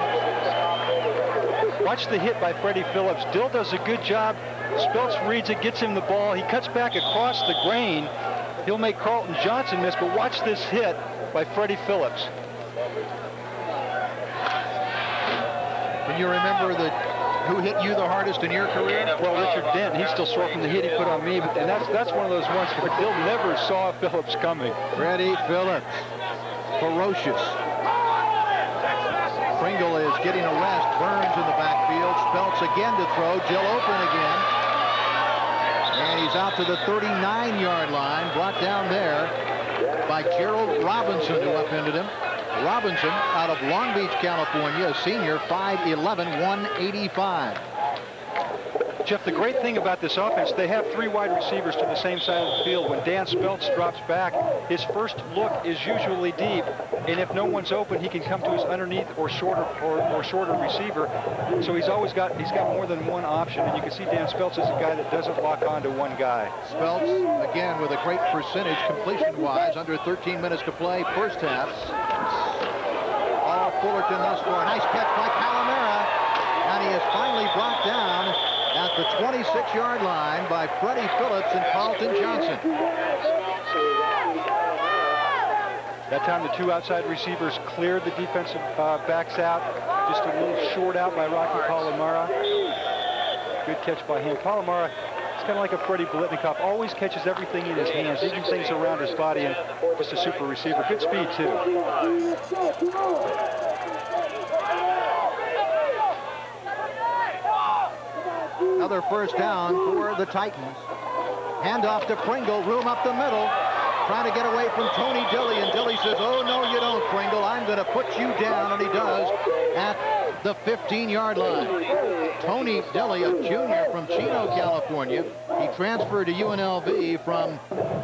Watch the hit by Freddie Phillips. Dill does a good job. Speltz reads it, gets him the ball. He cuts back across the grain. He'll make Carlton Johnson miss, but watch this hit by Freddie Phillips. Can you remember who hit you the hardest in your career? Well, Richard Dent. He's still sore from the hit he put on me, and that's one of those ones where Dill never saw Phillips coming. Freddie Phillips, ferocious. Pringle is getting a rest. Burns in the backfield. Speltz again to throw. Dill open again. And he's out to the 39-yard line, brought down there by Gerald Robinson, who upended him. Robinson out of Long Beach, California, a senior, 5'11", 185. Jeff, the great thing about this offense, they have 3 wide receivers to the same side of the field. When Dan Speltz drops back, his first look is usually deep, and if no one's open, he can come to his underneath or shorter receiver. So he's got more than one option, and you can see Dan Speltz is a guy that doesn't lock on to one guy. Speltz again with a great percentage completion-wise, under 13 minutes to play, first half. All Fullerton thus far. Nice catch by Palamara, and he is finally brought down at the 26-yard line by Freddie Phillips and Carlton Johnson. That time the 2 outside receivers cleared the defensive backs out. Just a little short out by Rocky Palamara. Good catch by him. Palamara, it's kind of like a Freddie Blitnikoff. Always catches everything in his hands, even things around his body, and just a super receiver. Good speed, too. Another first down for the Titans. Handoff to Pringle, room up the middle. Trying to get away from Tony Dilley, and Dilley says, oh, no, you don't, Pringle. I'm going to put you down, and he does at the 15-yard line. Tony Dilley, a junior from Chino, California. He transferred to UNLV from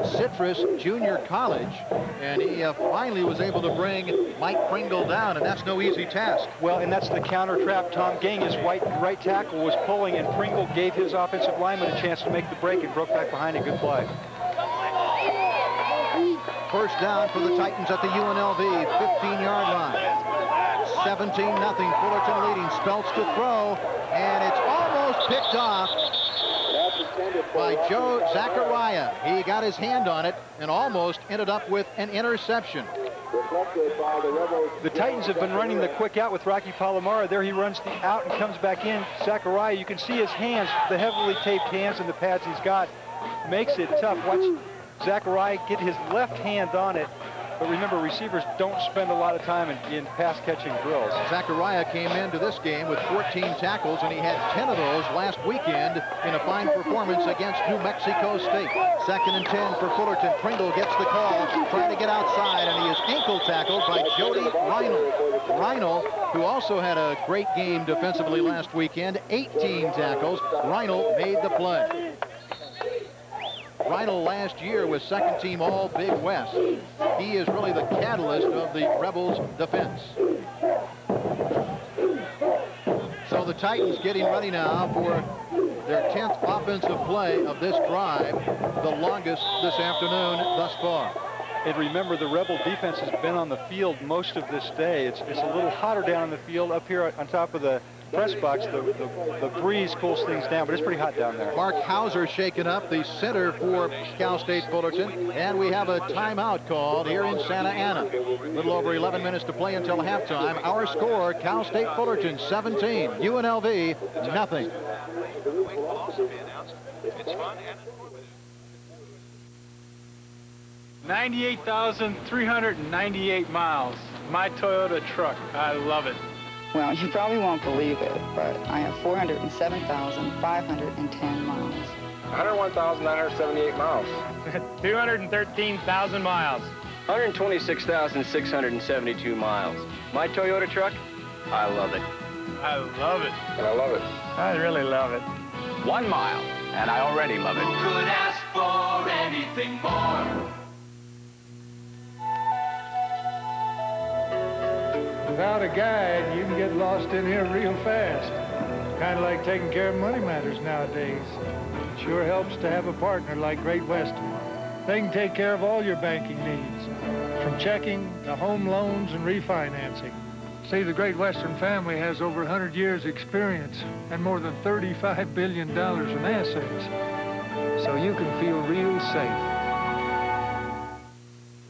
Citrus Junior College, and he finally was able to bring Mike Pringle down, and that's no easy task. Well, and that's the counter trap. Tom Gang, his right tackle, was pulling, and Pringle gave his offensive lineman a chance to make the break and broke back behind a good play. First down for the Titans at the UNLV 15-yard line. 17-0, Fullerton leading. Speltz to throw, and it's almost picked off by Joe Zachariah. He got his hand on it and almost ended up with an interception. The Titans have been running the quick out with Rocky Palamara. There he runs the out and comes back in. Zachariah, you can see his hands, the heavily taped hands and the pads he's got, makes it tough. Watch Zachariah get his left hand on it. But remember, receivers don't spend a lot of time in pass-catching drills. Zachariah came into this game with 14 tackles, and he had 10 of those last weekend in a fine performance against New Mexico State. 2nd and 10 for Fullerton. Pringle gets the call, trying to get outside, and he is ankle tackled by Jody Reinl. Reinl, who also had a great game defensively last weekend, 18 tackles. Reinl made the play. Reinl last year was 2nd team All Big West. He is really the catalyst of the Rebels' defense. So the Titans getting ready now for their 10th offensive play of this drive, the longest this afternoon thus far. And remember, the Rebel defense has been on the field most of this day. It's a little hotter down on the field. Up here on top of the press box, the breeze cools things down, but it's pretty hot down there. Mark Hauser shaken up, the center for Cal State Fullerton, and we have a timeout called here in Santa Ana. A little over 11 minutes to play until halftime. Our score, Cal State Fullerton 17, UNLV nothing. 98,398 miles. My Toyota truck. I love it. Well, you probably won't believe it, but I have 407,510 miles. 101,978 miles. 213,000 miles. 126,672 miles. My Toyota truck, I love it. I love it. And I love it. I really love it. 1 mile, and I already love it. Could ask for anything more. Without a guide, you can get lost in here real fast. Kind of like taking care of money matters nowadays. It sure helps to have a partner like Great Western. They can take care of all your banking needs, from checking to home loans and refinancing. See, the Great Western family has over 100 years experience and more than $35 billion in assets. So you can feel real safe.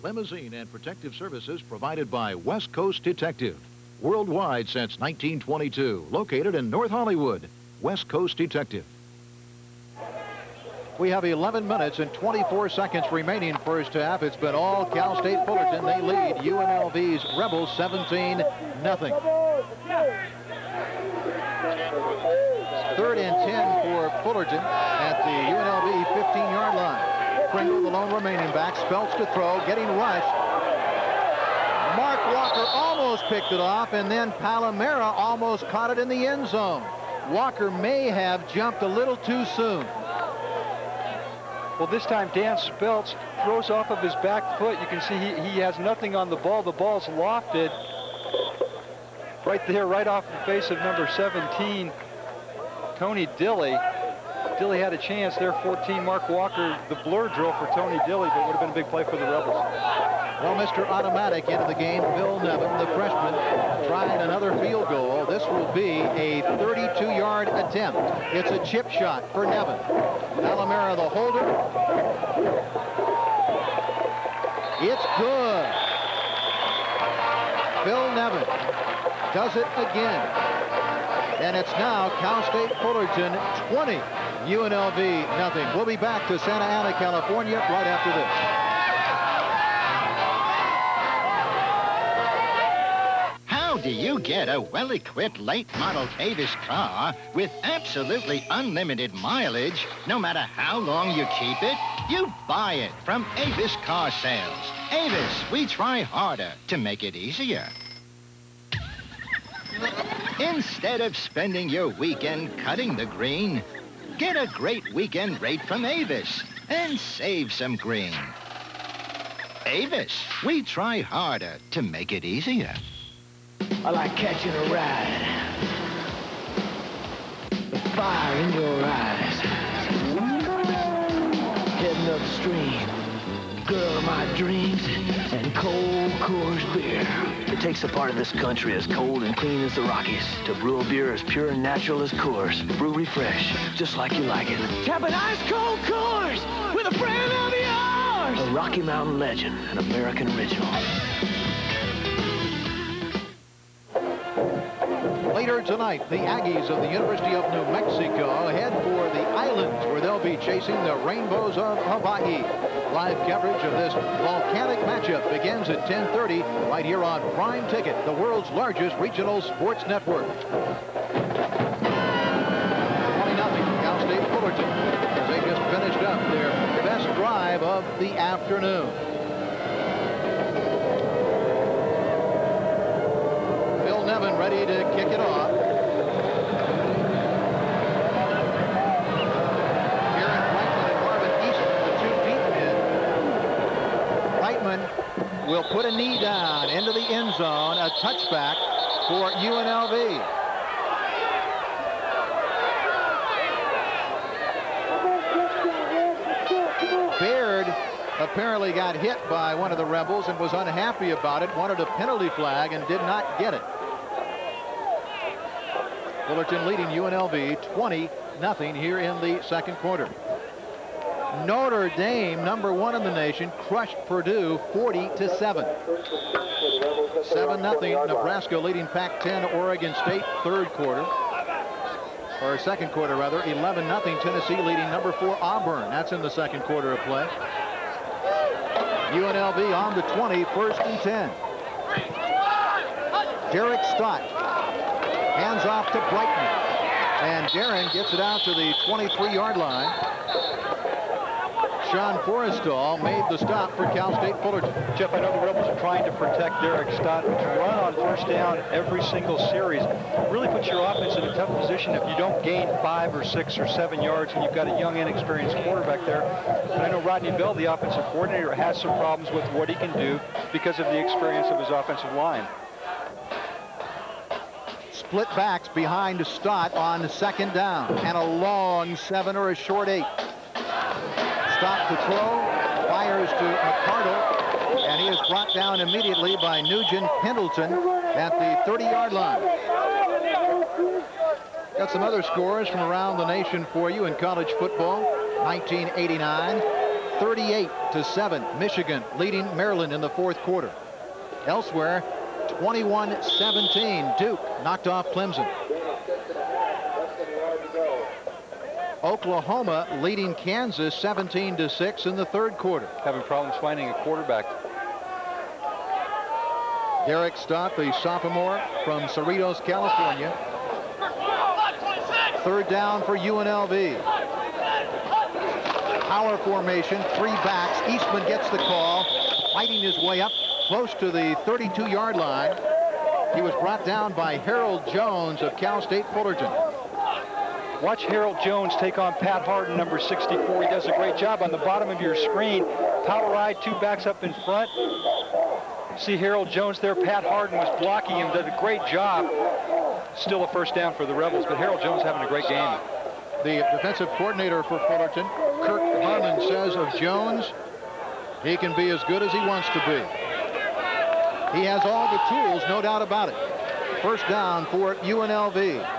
Limousine and protective services provided by West Coast Detective. Worldwide since 1922. Located in North Hollywood. West Coast Detective. We have 11 minutes and 24 seconds remaining first half. It's been all Cal State Fullerton. They lead UNLV's Rebels 17-0. 3rd and 10 for Fullerton at the UNLV 15-yard line. Pringle, the lone remaining back. Speltz to throw, getting rushed. Mark Walker almost picked it off, and then Palamara almost caught it in the end zone. Walker may have jumped a little too soon. Well, this time Dan Speltz throws off of his back foot. You can see he has nothing on the ball. The ball's lofted right there, right off the face of number 17, Tony Dilley. Dilley had a chance there, 14, Mark Walker, the blur drill for Tony Dilley, but would have been a big play for the Rebels. Well, Mr. Automatic into the game, Bill Nevin, the freshman, tried another field goal. This will be a 32-yard attempt. It's a chip shot for Nevin. Palamara, the holder. It's good. Bill Nevin does it again. And it's now Cal State Fullerton 20, UNLV nothing. We'll be back to Santa Ana, California right after this. How do you get a well-equipped late-model Avis car with absolutely unlimited mileage, no matter how long you keep it? You buy it from Avis Car Sales. Avis, we try harder to make it easier. Instead of spending your weekend cutting the green, get a great weekend rate from Avis and save some green. Avis, we try harder to make it easier. I like catching a ride. The fire in your eyes. Heading upstream. Girl of my dreams and cold Coors beer. It takes a part of this country as cold and clean as the Rockies to brew a beer as pure and natural as Coors. Brew refresh, just like you like it. Tap an ice cold Coors with a friend of yours. A Rocky Mountain legend, an American original. Later tonight, the Aggies of the University of New Mexico head for the islands where they'll be chasing the rainbows of Hawaii. Live coverage of this volcanic matchup begins at 10:30 right here on Prime Ticket, the world's largest regional sports network. 20-0, Cal State Fullerton, as they just finished up their best drive of the afternoon. Bill Nevin ready to kick it off. Will put a knee down into the end zone, a touchback for UNLV. Baird apparently got hit by one of the Rebels and was unhappy about it, wanted a penalty flag and did not get it. Fullerton leading UNLV 20-0 here in the second quarter. Notre Dame, #1 in the nation, crushed Purdue 40-7. 7-0, Nebraska leading Pac-10 Oregon State second quarter rather. 11-0 Tennessee leading #4 Auburn. That's in the second quarter of play. UNLV on the 20, 1st and 10. Derek Stott Hands off to Brightman. And Darren gets it out to the 23-yard line. Sean Forrestal made the stop for Cal State Fullerton. Jeff, I know the Rebels are trying to protect Derek Stott. To run on first down every single series really puts your offense in a tough position if you don't gain 5 or 6 or 7 yards and you've got a young, inexperienced quarterback there. And I know Rodney Bell, the offensive coordinator, has some problems with what he can do because of the experience of his offensive line. Split backs behind Stott on the second down. And a long 7 or a short 8. Stott to throw, fires to McCardle, and he is brought down immediately by Nugent Pendleton at the 30-yard line. Got some other scores from around the nation for you in college football. 1989, 38-7, Michigan leading Maryland in the fourth quarter. Elsewhere, 21-17, Duke knocked off Clemson. Oklahoma leading Kansas 17-6 in the third quarter. Having problems finding a quarterback. Derek Stott, the sophomore from Cerritos, California. Third down for UNLV. Power formation, 3 backs. Eastman gets the call, fighting his way up close to the 32-yard line. He was brought down by Harold Jones of Cal State Fullerton. Watch Harold Jones take on Pat Harden, number 64. He does a great job on the bottom of your screen. Power ride, 2 backs up in front. See Harold Jones there. Pat Harden was blocking him, did a great job. Still a first down for the Rebels, but Harold Jones having a great game. The defensive coordinator for Fullerton, Kirk Harmon, says of Jones, he can be as good as he wants to be. He has all the tools, no doubt about it. First down for UNLV.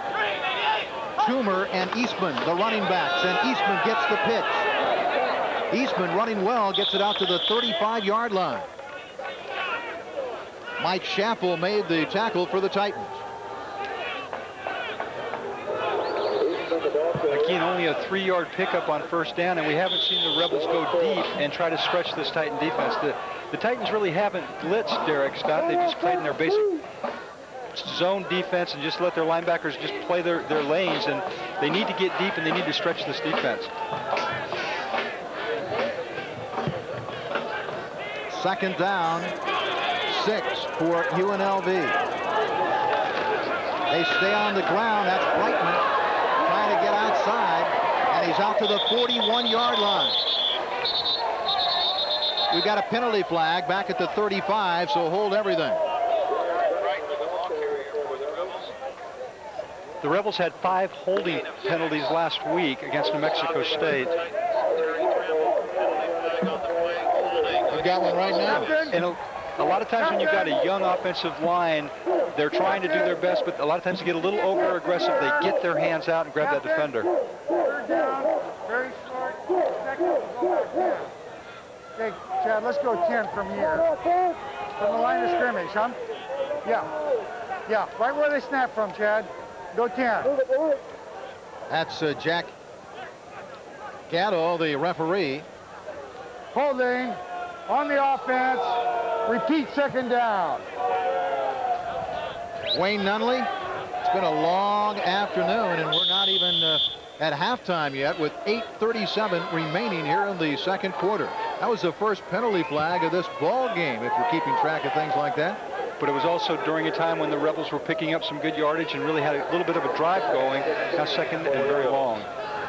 Toomer and Eastman, the running backs, and Eastman gets the pitch. Eastman running well, gets it out to the 35-yard line. Mike Schaffel made the tackle for the Titans. Again, only a 3-yard pickup on first down, and we haven't seen the Rebels go deep and try to stretch this Titan defense. The Titans really haven't blitzed Derek Stott. They've just played in their basic zone defense and just let their linebackers just play their lanes, and they need to get deep and they need to stretch this defense. Second down, 6 for UNLV. They stay on the ground. That's Brightman trying to get outside, and he's out to the 41-yard line. We've got a penalty flag back at the 35, so hold everything. The Rebels had 5 holding penalties last week against New Mexico State. We've got one right now. And a lot of times when you've got a young offensive line, they're trying to do their best, but a lot of times they get a little over-aggressive. They get their hands out and grab that defender. Third down, very short. Okay, Chad, let's go 10 from here. From the line of scrimmage, huh? Yeah, right where they snap from, Chad. Go 10. That's Jack Gatto, the referee. Holding on the offense. Repeat second down. Wayne Nunley, it's been a long afternoon, and we're not even at halftime yet with 8:37 remaining here in the second quarter. That was the first penalty flag of this ball game, if you're keeping track of things like that. But it was also during a time when the Rebels were picking up some good yardage and really had a little bit of a drive going. Now second and very long.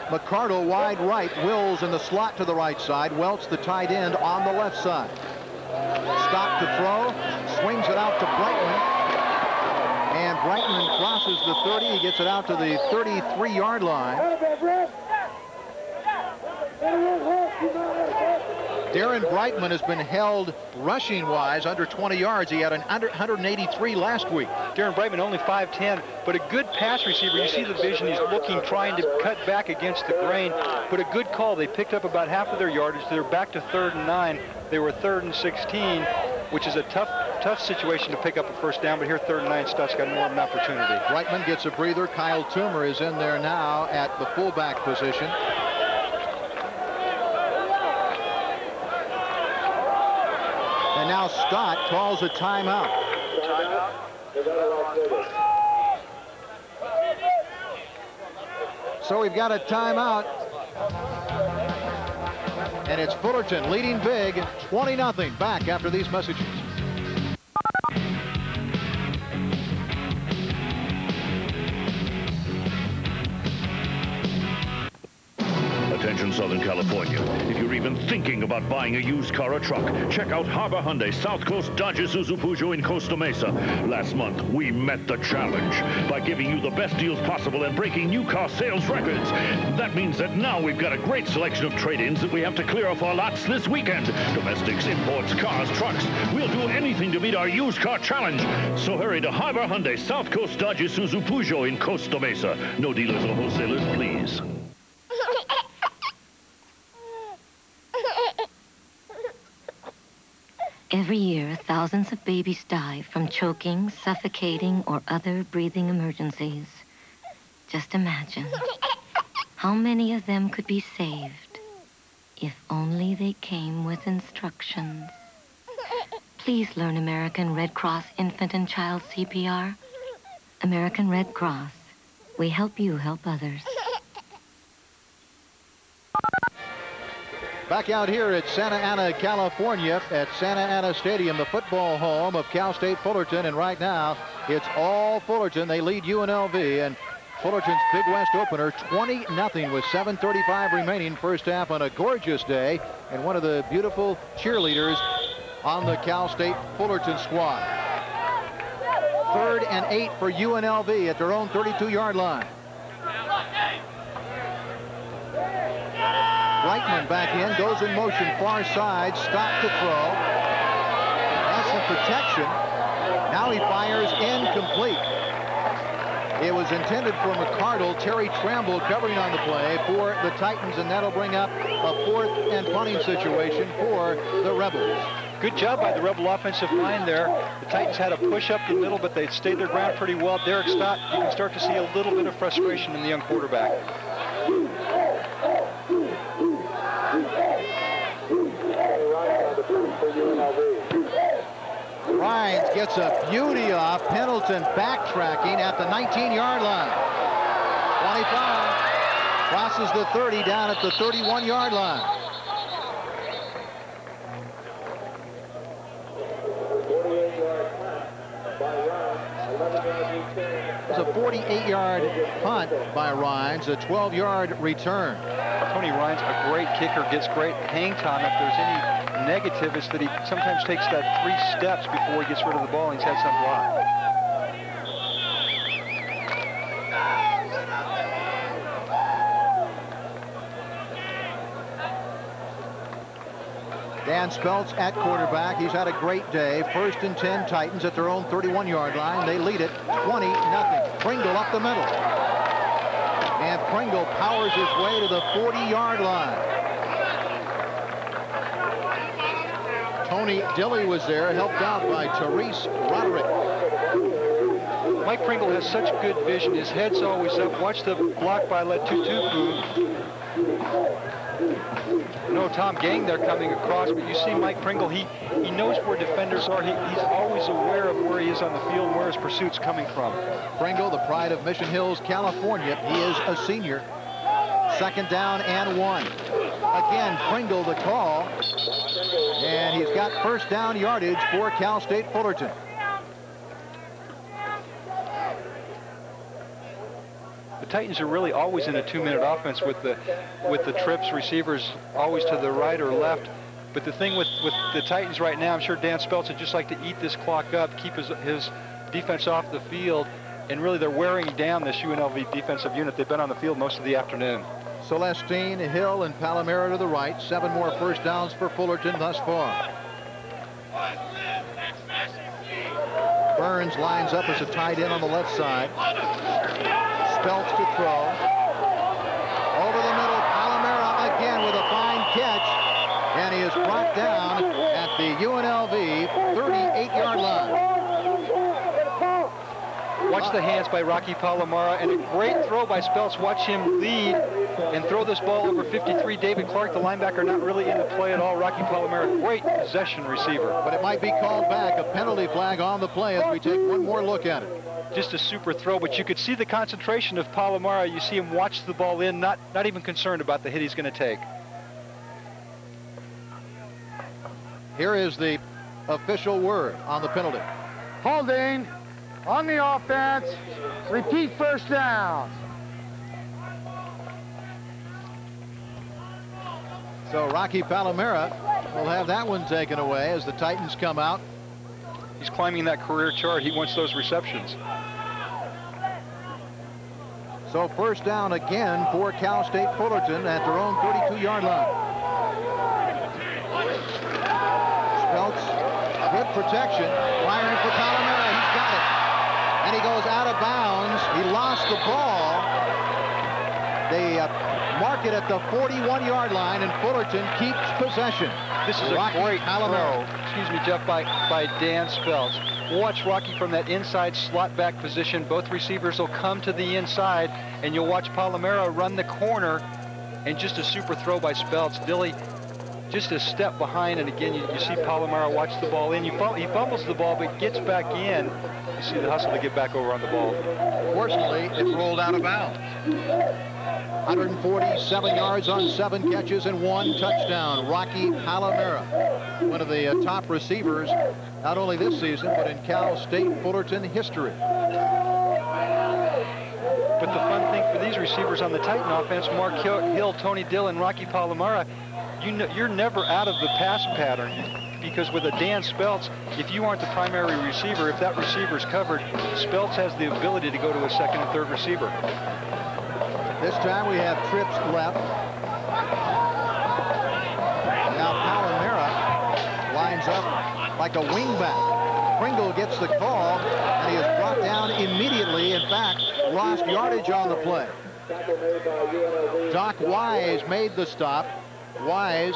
McCardle wide right, Wills in the slot to the right side, Welch the tight end on the left side. Stop to throw, swings it out to Brightman, and Brightman crosses the 30. He gets it out to the 33-yard line. Darren Brightman has been held rushing-wise under 20 yards. He had an under 183 last week. Darren Brightman only 5'10", but a good pass receiver. You see the vision. He's looking, trying to cut back against the grain, but a good call. They picked up about half of their yardage. They're back to 3rd and 9. They were 3rd and 16, which is a tough situation to pick up a first down, but here 3rd and 9, Stott's got more of an opportunity. Brightman gets a breather. Kyle Toomer is in there now at the fullback position. And now Stott calls a timeout. So we've got a timeout. And it's Fullerton leading big, 20-0 back after these messages. Attention Southern California. If you're even thinking about buying a used car or truck, check out Harbor Hyundai South Coast Dodge Isuzu Peugeot in Costa Mesa. Last month, we met the challenge by giving you the best deals possible and breaking new car sales records. That means that now we've got a great selection of trade-ins that we have to clear off our lots this weekend. Domestics, imports, cars, trucks. We'll do anything to meet our used car challenge. So hurry to Harbor Hyundai South Coast Dodge Isuzu Peugeot in Costa Mesa. No dealers or wholesalers, please. Every year, thousands of babies die from choking, suffocating, or other breathing emergencies. Just imagine how many of them could be saved if only they came with instructions. Please learn American Red Cross Infant and Child CPR. American Red Cross. We help you help others. Back out here at Santa Ana, California, at Santa Ana Stadium, the football home of Cal State Fullerton. And right now, it's all Fullerton. They lead UNLV. And Fullerton's Big West opener, 20-0 with 7:35 remaining first half on a gorgeous day. And one of the beautiful cheerleaders on the Cal State Fullerton squad. 3rd and 8 for UNLV at their own 32-yard line. Reitman back in, goes in motion, far side, stop to throw. Has some protection. Now he fires incomplete. It was intended for McCardle. Terry Tramble covering on the play for the Titans, and that'll bring up a 4th and punting situation for the Rebels. Good job by the Rebel offensive line there. The Titans had a push up the middle, but they stayed their ground pretty well. Derek Stott, you can start to see a little bit of frustration in the young quarterback. Rhines gets a beauty off. Pendleton backtracking at the 19-yard line. 25. Crosses the 30 down at the 31-yard line. It was a 48-yard punt by Rhines, a 12-yard return. Tony Rhines, a great kicker, gets great hang time. If there's any negative, is that he sometimes takes that 3 steps before he gets rid of the ball, and he's had some block. Dan Speltz at quarterback. He's had a great day. 1st and 10 Titans at their own 31-yard line. They lead it 20-0. Pringle up the middle. And Pringle powers his way to the 40-yard line. Tony Dilley was there, helped out by Therese Roderick. Mike Pringle has such good vision. His head's always up. Watch the block by Letutupu. No Tom Gang there coming across, but you see Mike Pringle, he knows where defenders are. He's always aware of where he is on the field and where his pursuit's coming from. Pringle, the pride of Mission Hills, California. He is a senior. 2nd down and 1. Again, Pringle the call. And he's got 1st down yardage for Cal State Fullerton. The Titans are really always in a 2-minute offense with the trips, receivers always to the right or left. But the thing with the Titans right now, I'm sure Dan Speltz would just like to eat this clock up, keep his defense off the field, and really they're wearing down this UNLV defensive unit. They've been on the field most of the afternoon. Celestine, Hill, and Palamara to the right. 7 more first downs for Fullerton thus far. Burns lines up as a tight end on the left side. Speltz to throw. Over the middle, Palamara again with a fine catch. And he is brought down at the UNLV 38-yard line. Watch the hands by Rocky Palamara, and a great throw by Speltz. Watch him lead and throw this ball over 53. David Clark, the linebacker, not really in the play at all. Rocky Palamara, great possession receiver. But it might be called back, a penalty flag on the play as we take one more look at it. just a super throw, but you could see the concentration of Palamara. You see him watch the ball in, not even concerned about the hit he's going to take. Here is the official word on the penalty. Holding on the offense. Repeat first down. So Rocky Palamara will have that one taken away as the Titans come out. He's climbing that career chart. He wants those receptions. So first down again for Cal State Fullerton at their own 32-yard line. Speltz, good protection, firing for Palamara. He's got it. And he goes out of bounds. He lost the ball. They mark it at the 41-yard line, and Fullerton keeps possession. This is Rocky a great Palamara. throw, excuse me, Jeff, by Dan Speltz. Watch Rocky from that inside slot back position. Both receivers will come to the inside, and you'll watch Palamara run the corner, and just a super throw by Speltz. Dilly just a step behind, and again, you see Palamara watch the ball in. He fumbles the ball, but gets back in. You see the hustle to get back over on the ball. Fortunately, it rolled out of bounds. 147 yards on 7 catches and 1 touchdown. Rocky Palamara, one of the top receivers, not only this season, but in Cal State Fullerton history. But the fun thing for these receivers on the Titan offense, Mark Hill, Tony Dillon, Rocky Palamara, you're never out of the pass pattern, because with a Dan Speltz, if you aren't the primary receiver, if that receiver's covered, Speltz has the ability to go to a second and third receiver. This time we have trips left. Now Palamara lines up like a wingback. Pringle gets the call, and he is brought down immediately. In fact, lost yardage on the play. Doc Wise made the stop. Wise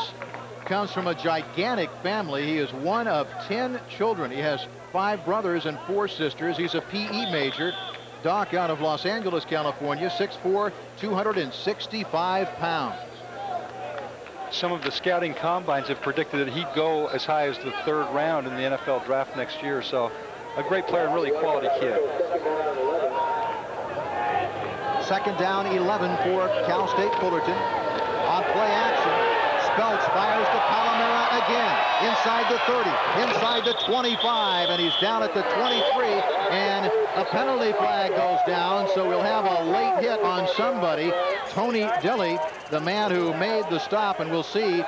comes from a gigantic family. He is one of 10 children. He has 5 brothers and 4 sisters. He's a PE major. Doc out of Los Angeles, California, 6'4", 265 pounds. Some of the scouting combines have predicted that he'd go as high as the 3rd round in the NFL draft next year. So a great player, really quality kid. Second down, 11 for Cal State Fullerton. On play action, Speltz fires to Palamara again. Inside the 30, inside the 25, and he's down at the 23, and a penalty flag goes down, so we'll have a late hit on somebody. Tony Dilly, the man who made the stop, and we'll see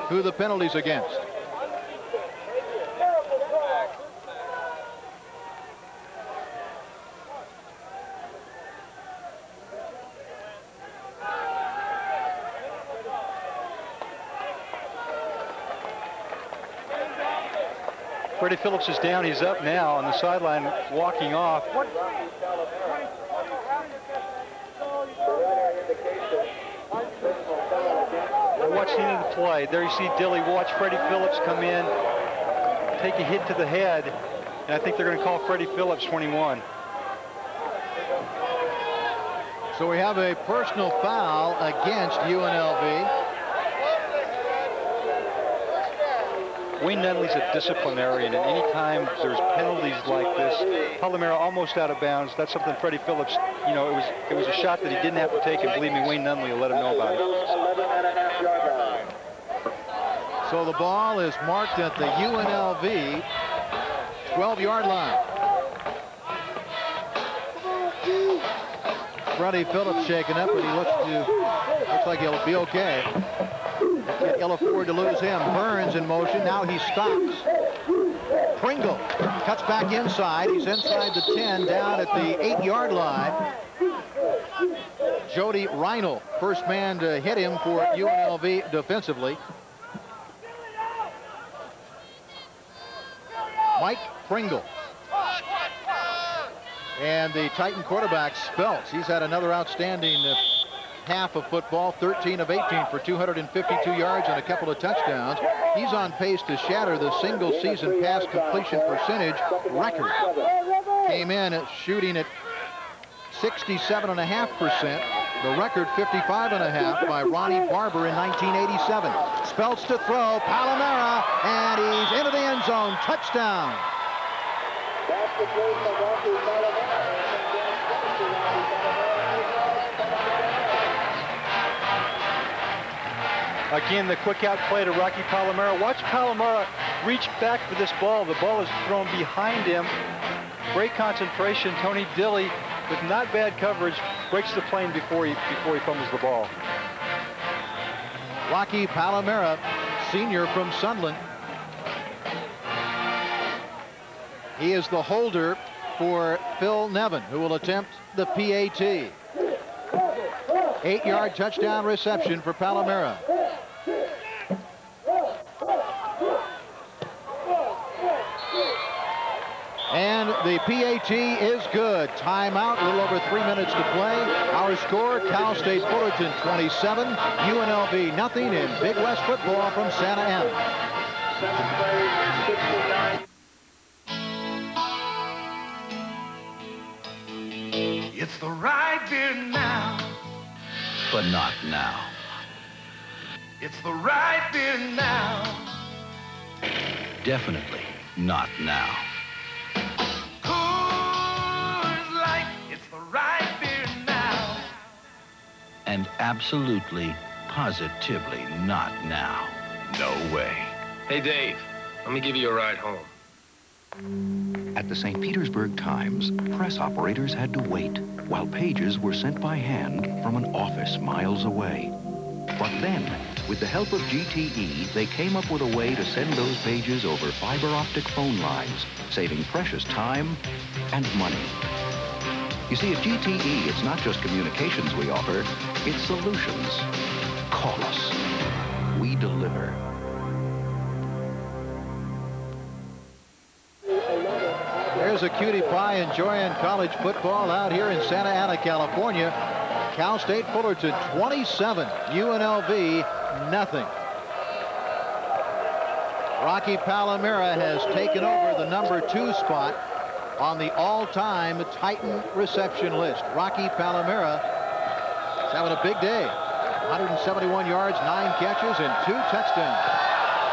who the penalty's against. Freddie Phillips is down. He's up now on the sideline, walking off. Watch the end of the play. There you see Dilly. Watch Freddie Phillips come in, take a hit to the head, and I think they're going to call Freddie Phillips 21. So we have a personal foul against UNLV. Wayne Nunley's a disciplinarian, and anytime there's penalties like this, Palamara almost out of bounds. That's something Freddie Phillips, you know, it was a shot that he didn't have to take, and believe me, Wayne Nunley will let him know about it. So the ball is marked at the UNLV 12-yard line. Freddie Phillips shaken up, but he looks like he'll be okay. Can't ill afford to lose him. Burns in motion. Now he stops. Pringle cuts back inside. He's inside the 10, down at the 8-yard line. Jody Reinl, first man to hit him for UNLV defensively. Mike Pringle. And the Titan quarterback, Speltz. He's had another outstanding half of football, 13 of 18 for 252 yards and a couple of touchdowns. He's on pace to shatter the single-season pass completion percentage record. Came in at shooting at 67.5%. The record 55.5% by Ronnie Barber in 1987. Speltz to throw, Palamara, and he's into the end zone. Touchdown. Again, the quick out play to Rocky Palamara. Watch Palamara reach back for this ball. The ball is thrown behind him. Great concentration. Tony Dilly, with not bad coverage, breaks the plane before he fumbles the ball. Rocky Palamara, senior from Sunderland. He is the holder for Phil Nevin, who will attempt the PAT. 8-yard touchdown reception for Palamara. And the PAT is good. Timeout, a little over 3 minutes to play. Our score, Cal State Fullerton 27, UNLV nothing in Big West football from Santa Ana. It's the right beer now, But not now. it's the right beer now. Definitely not now. Coors Light, it's the right beer now. And absolutely, positively not now. No way. Hey, Dave, let me give you a ride home. At the St. Petersburg Times, press operators had to wait while pages were sent by hand from an office miles away. But then, with the help of GTE, they came up with a way to send those pages over fiber optic phone lines, saving precious time and money. You see, at GTE, it's not just communications we offer, it's solutions. Call us. We deliver. There's a cutie pie enjoying college football out here in Santa Ana, California. Cal State Fullerton 27, UNLV nothing. Rocky Palamara has taken over the #2 spot on the all-time Titan reception list. Rocky Palamara is having a big day. 171 yards, 9 catches, and 2 touchdowns.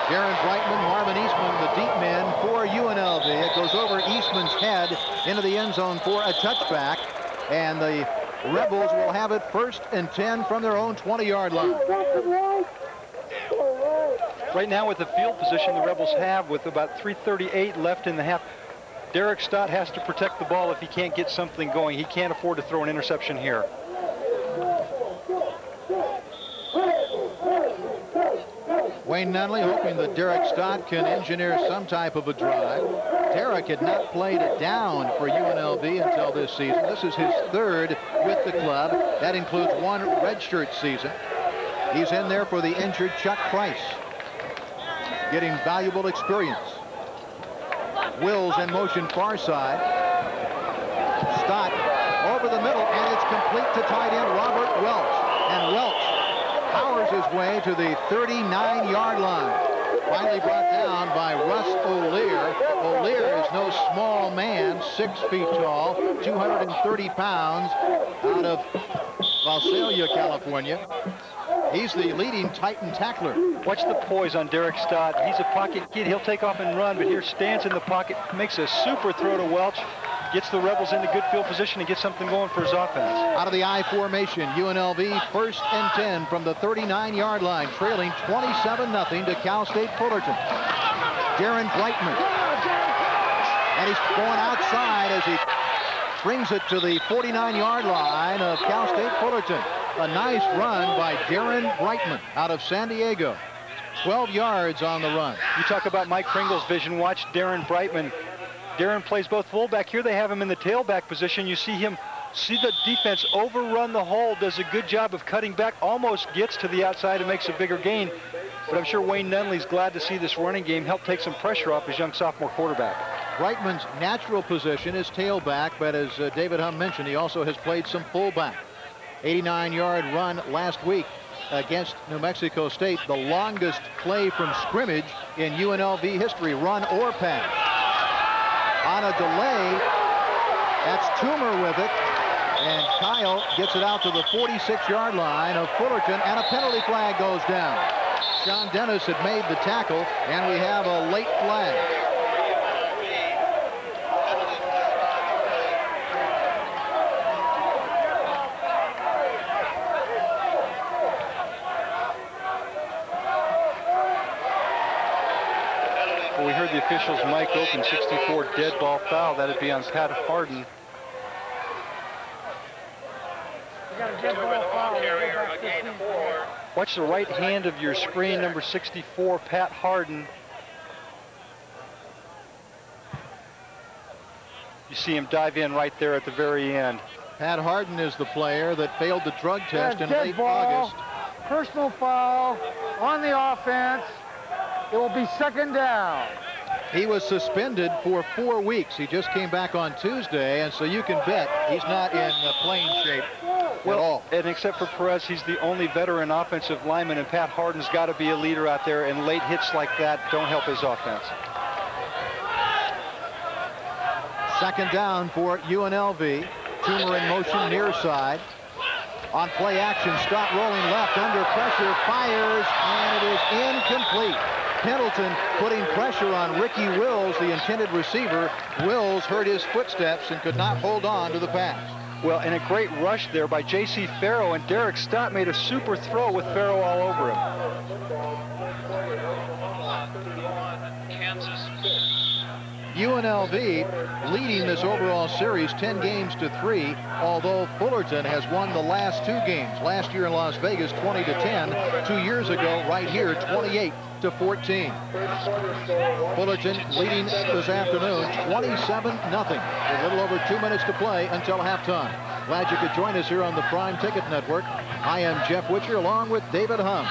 Darren Brightman, Marvin Eastman, the deep men for UNLV. It goes over Eastman's head into the end zone for a touchback, and the Rebels will have it 1st and 10 from their own 20-yard line. Right now with the field position the Rebels have with about 3:38 left in the half, Derek Stott has to protect the ball if he can't get something going. He can't afford to throw an interception here. Wayne Nunley hoping that Derek Stott can engineer some type of a drive. Derek had not played it down for UNLV until this season. This is his 3rd with the club. That includes 1 redshirt season. He's in there for the injured Chuck Price, getting valuable experience. Wills in motion far side. Stott over the middle, and it's complete to tight end Robert Welch. And Welch powers his way to the 39-yard line. Finally brought down by Russ O'Lear. O'Lear is no small man, 6 feet tall, 230 pounds, out of Visalia, California. He's the leading Titan tackler. Watch the poise on Derek Stott. He's a pocket kid. He'll take off and run, but here stands in the pocket, makes a super throw to Welch, gets the Rebels into good field position and gets something going for his offense. Out of the I formation, UNLV 1st and 10 from the 39-yard line, trailing 27-0 to Cal State Fullerton. Darren Brightman. And he's going outside as he brings it to the 49-yard line of Cal State Fullerton. A nice run by Darren Brightman out of San Diego. 12 yards on the run. You talk about Mike Pringle's vision. Watch Darren Brightman. Darren plays both fullback. Here they have him in the tailback position. You see the defense overrun the hole, does a good job of cutting back, almost gets to the outside and makes a bigger gain. But I'm sure Wayne Nunley's glad to see this running game help take some pressure off his young sophomore quarterback. Brightman's natural position is tailback, but as David Humm mentioned, he also has played some fullback. 89-yard run last week against New Mexico State, the longest play from scrimmage in UNLV history, run or pass. On a delay, that's Toomer with it, and Kyle gets it out to the 46-yard line of Fullerton, and a penalty flag goes down. Sean Dennis had made the tackle, and we have a late flag. heard the official's mic open. 64 dead ball foul. That'd be on Pat Harden. Watch the right hand of your screen, number 64, Pat Harden. You see him dive in right there at the very end. Pat Harden is the player that failed the drug test in late ball, August. Personal foul on the offense. It will be second down. He was suspended for 4 weeks. He just came back on Tuesday, and so you can bet he's not in playing shape at all. And except for Perez, he's the only veteran offensive lineman, and Pat Harden's got to be a leader out there, and late hits like that don't help his offense. Second down for UNLV. Toomer in motion near side. On play action, Scott rolling left under pressure, fires, and it is incomplete. Pendleton putting pressure on Ricky Wills, the intended receiver. Wills hurt his footsteps and could not hold on to the pass. Well, and a great rush there by J.C. Farrow, and Derek Stott made a super throw with Farrow all over him. UNLV leading this overall series 10 games to 3, although Fullerton has won the last 2 games. Last year in Las Vegas, 20-10. 2 years ago, right here, 28-14. Fullerton leading this afternoon, 27-0. A little over 2 minutes to play until halftime. Glad you could join us here on the Prime Ticket Network. I am Jeff Witcher along with David Hum.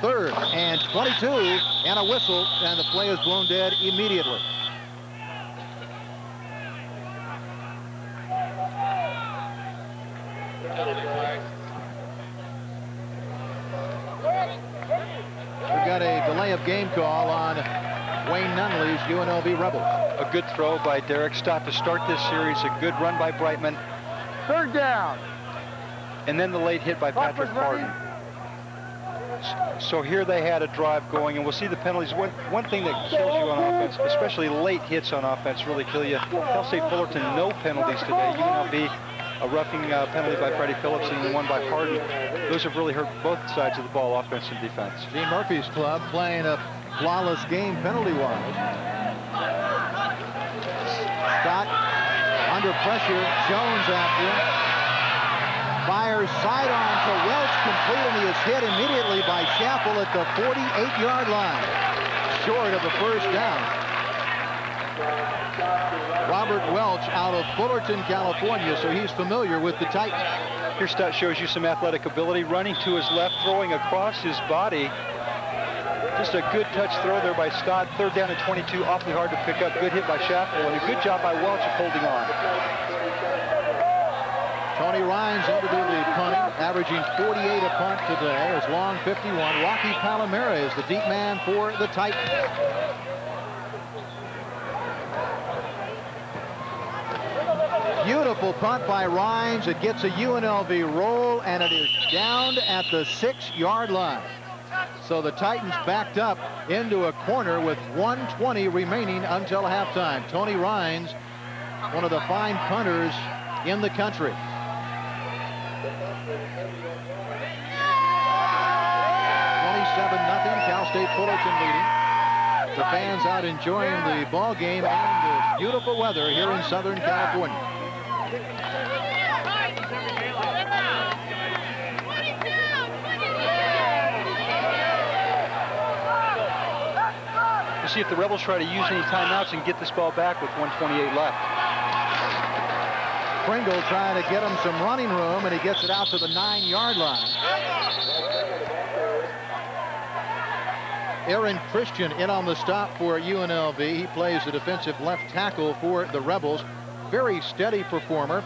3rd and 22, and a whistle, and the play is blown dead immediately. We've got a delay of game call on Wayne Nunley's UNLV Rebels. A good throw by Derek Stott to start this series. A good run by Brightman. 3rd down. And then the late hit by Patrick Harden. So here they had a drive going, and we'll see the penalties. One thing that kills you on offense, especially late hits on offense, really kill you. Cal State Fullerton, no penalties today. UNLV, a roughing penalty by Freddie Phillips and one by Harden. Those have really hurt both sides of the ball, offense and defense. Gene Murphy's club playing a flawless game penalty-wise. Scott under pressure, Jones after him. Fires sidearm to Welch, complete, and he is hit immediately by Chappell at the 48-yard line. Short of the first down. Robert Welch out of Fullerton, California, so he's familiar with the Titans. Here Stott shows you some athletic ability, running to his left, throwing across his body. Just a good touch throw there by Stott. 3rd down and 22, awfully hard to pick up. Good hit by Chappell, and a good job by Welch of holding on. Tony Rhines in to do the punting, averaging 48 a punt today. His long 51. Rocky Palamara is the deep man for the Titans. Beautiful punt by Rhines. It gets a UNLV roll, and it is down at the 6-yard line. So the Titans backed up into a corner with 1:20 remaining until halftime. Tony Rhines, one of the fine punters in the country. 27-0, Cal State Fullerton leading. The fans out enjoying the ball game and the beautiful weather here in Southern California. We'll see if the Rebels try to use any timeouts and get this ball back with 1:28 left. Pringle trying to get him some running room, and he gets it out to the 9-yard line. Aaron Christian in on the stop for UNLV. He plays the defensive left tackle for the Rebels. Very steady performer.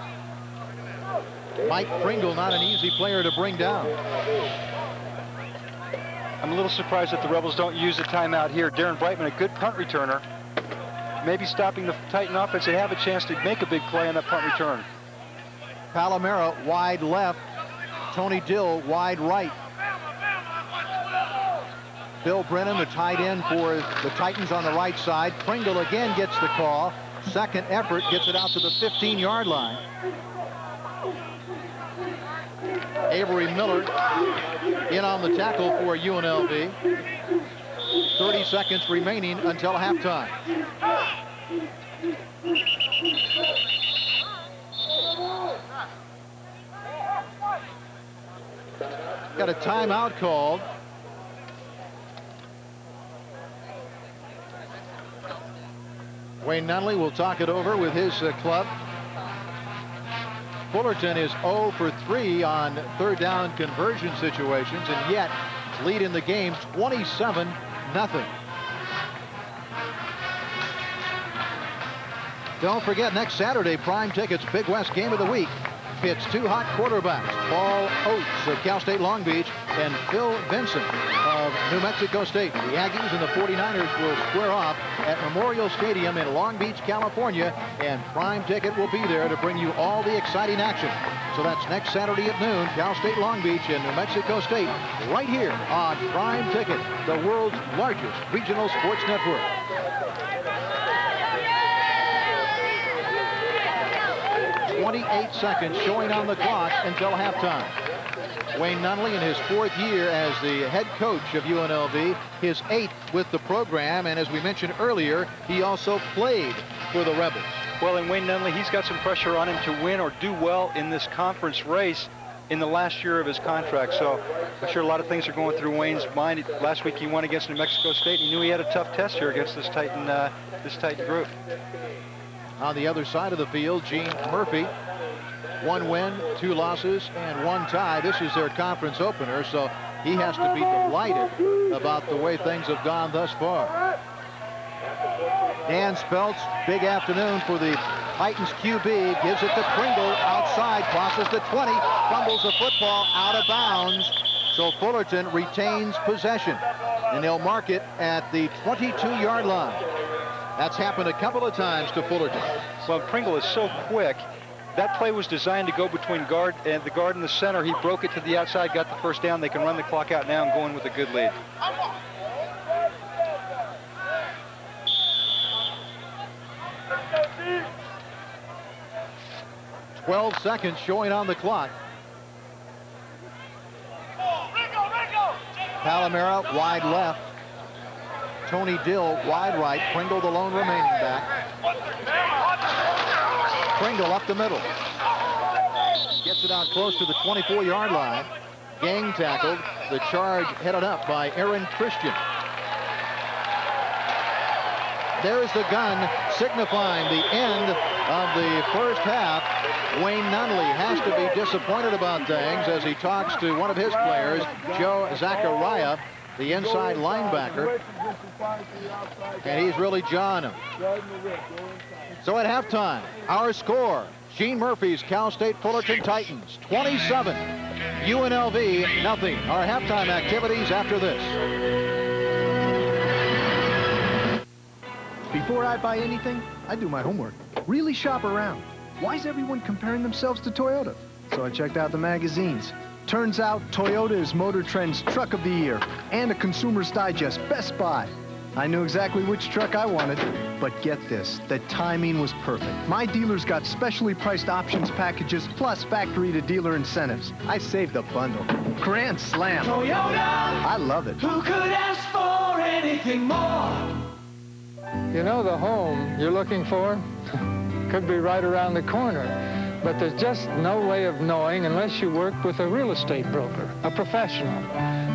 Mike Pringle, not an easy player to bring down. I'm a little surprised that the Rebels don't use a timeout here. Darren Brightman, a good punt returner. Maybe stopping the Titan offense. They have a chance to make a big play on that punt return. Palamara wide left. Tony Dill wide right. Bill Brennan, the tight end for the Titans on the right side. Pringle again gets the call. Second effort, gets it out to the 15-yard line. Avery Miller in on the tackle for UNLV. 30 seconds remaining until halftime. Got a timeout called. Wayne Nunley will talk it over with his club. Fullerton is 0 for 3 on third down conversion situations, and yet lead in the game 27-0. Don't forget, next Saturday, Prime Tickets Big West Game of the Week pits two hot quarterbacks, Paul Oates of Cal State Long Beach and Phil Vincent of New Mexico State. The Aggies and the 49ers will square off at Memorial Stadium in Long Beach, California, and Prime Ticket will be there to bring you all the exciting action. So that's next Saturday at noon, Cal State Long Beach and New Mexico State, right here on Prime Ticket, the world's largest regional sports network. 28 seconds showing on the clock until halftime. Wayne Nunley in his 4th year as the head coach of UNLV, his 8th with the program, and as we mentioned earlier, he also played for the Rebels. Well, and Wayne Nunley, he's got some pressure on him to win or do well in this conference race in the last year of his contract. So I'm sure a lot of things are going through Wayne's mind. Last week he won against New Mexico State. He knew he had a tough test here against this Titan group. On the other side of the field, Gene Murphy, 1 win, 2 losses, and 1 tie. This is their conference opener, so he has to be delighted about the way things have gone thus far. Dan Speltz, big afternoon for the Titans QB, gives it to Pringle, outside, crosses the 20, fumbles the football out of bounds. So Fullerton retains possession, and they'll mark it at the 22-yard line. That's happened a couple of times to Fullerton. Well, Pringle is so quick. That play was designed to go between the guard and the center. He broke it to the outside, got the first down. They can run the clock out now and go in with a good lead. "12 seconds showing on the clock. Palamara wide left. Tony Dill wide right. Pringle the lone remaining back. Pringle up the middle. Gets it out close to the 24-yard line. Gang tackled. The charge headed up by Aaron Christian. There's the gun signifying the end of the first half. Wayne Nunley has to be disappointed about things as he talks to one of his players, Joe Zachariah, the inside linebacker, and he's really jawing him. So at halftime, our score, Gene Murphy's Cal State Fullerton Titans, 27, UNLV, nothing. Our halftime activities after this. Before I buy anything, I do my homework. Really shop around. Why is everyone comparing themselves to Toyota? So I checked out the magazines. Turns out Toyota is Motor Trend's Truck of the Year and a Consumer's Digest Best Buy. I knew exactly which truck I wanted, but get this, the timing was perfect. My dealers got specially priced options packages plus factory-to-dealer incentives. I saved a bundle. Grand slam. Toyota! I love it. Who could ask for anything more? You know, the home you're looking for could be right around the corner. But there's just no way of knowing unless you work with a real estate broker, a professional,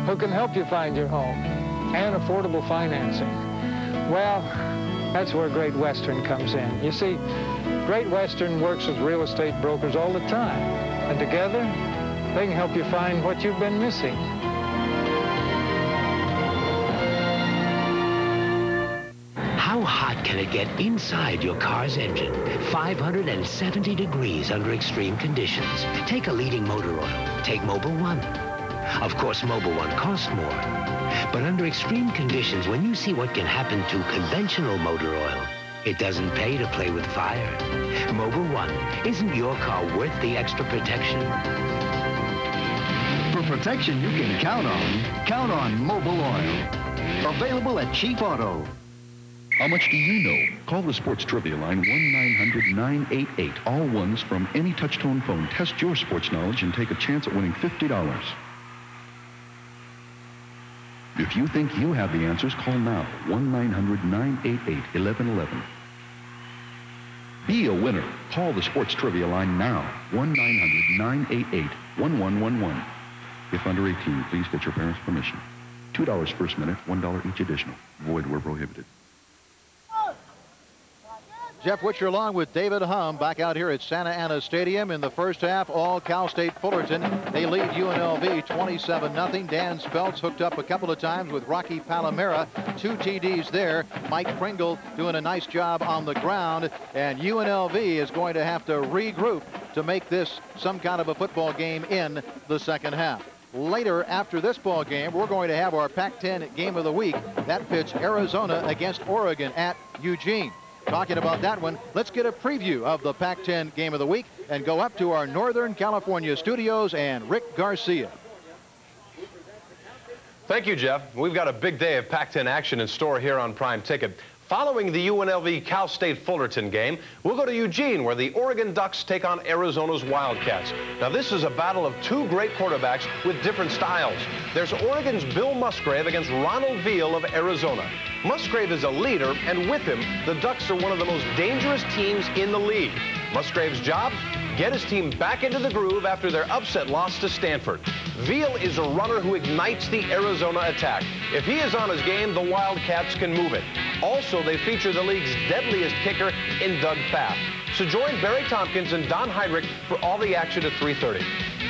who can help you find your home and affordable financing. Well, that's where Great Western comes in. You see, Great Western works with real estate brokers all the time, and together, they can help you find what you've been missing. How hot can it get inside your car's engine? 570 degrees under extreme conditions. Take a leading motor oil. Take Mobil 1. Of course, Mobil 1 costs more. But under extreme conditions, when you see what can happen to conventional motor oil, it doesn't pay to play with fire. Mobil 1, isn't your car worth the extra protection? For protection you can count on Mobil Oil. Available at Chief Auto. How much do you know? Call the Sports Trivia line 1-900-988. All ones from any touch-tone phone. Test your sports knowledge and take a chance at winning $50. If you think you have the answers, call now, 1-900-988-1111. Be a winner. Call the Sports Trivia line now, 1-900-988-1111. If under 18, please get your parents' permission. $2 first minute, $1 each additional. Void where prohibited. Jeff Witcher along with David Hum back out here at Santa Ana Stadium in the first half. All Cal State Fullerton. They lead UNLV 27-0. Dan Speltz hooked up a couple of times with Rocky Palamara. 2 TDs there. Mike Pringle doing a nice job on the ground. And UNLV is going to have to regroup to make this some kind of a football game in the second half. Later, after this ball game, we're going to have our Pac-10 game of the week. That pits Arizona against Oregon at Eugene. Talking about that one, let's get a preview of the Pac-10 game of the week and go up to our Northern California studios and Rick Garcia. Thank you, Jeff. We've got a big day of Pac-10 action in store here on Prime Ticket. Following the UNLV Cal State Fullerton game, we'll go to Eugene, where the Oregon Ducks take on Arizona's Wildcats. Now, this is a battle of 2 great quarterbacks with different styles. There's Oregon's Bill Musgrave against Ronald Veal of Arizona. Musgrave is a leader, and with him, the Ducks are one of the most dangerous teams in the league. Musgrave's job? Get his team back into the groove after their upset loss to Stanford. Veal is a runner who ignites the Arizona attack. If he is on his game, the Wildcats can move it. Also, they feature the league's deadliest kicker in Doug Pfaff. So join Barry Tompkins and Don Heinrich for all the action at 3:30.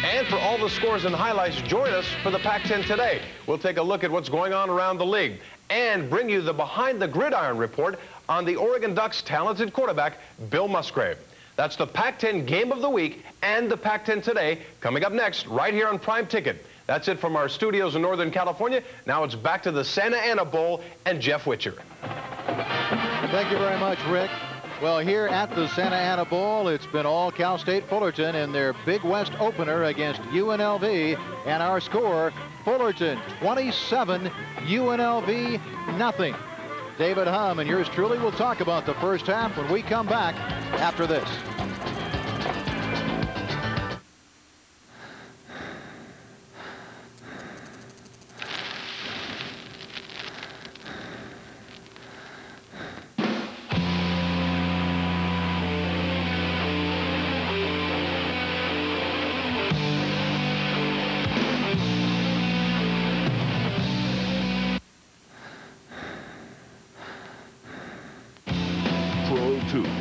And for all the scores and highlights, join us for the Pac-10 Today. We'll take a look at what's going on around the league and bring you the Behind the Gridiron report on the Oregon Ducks' talented quarterback, Bill Musgrave. That's the Pac-10 Game of the Week and the Pac-10 Today coming up next right here on Prime Ticket. That's it from our studios in Northern California. Now it's back to the Santa Ana Bowl and Jeff Witcher. Thank you very much, Rick. Well, here at the Santa Ana Bowl, it's been all Cal State Fullerton in their Big West opener against UNLV. And our score, Fullerton 27, UNLV nothing. David Hum and yours truly will talk about the first half when we come back after this.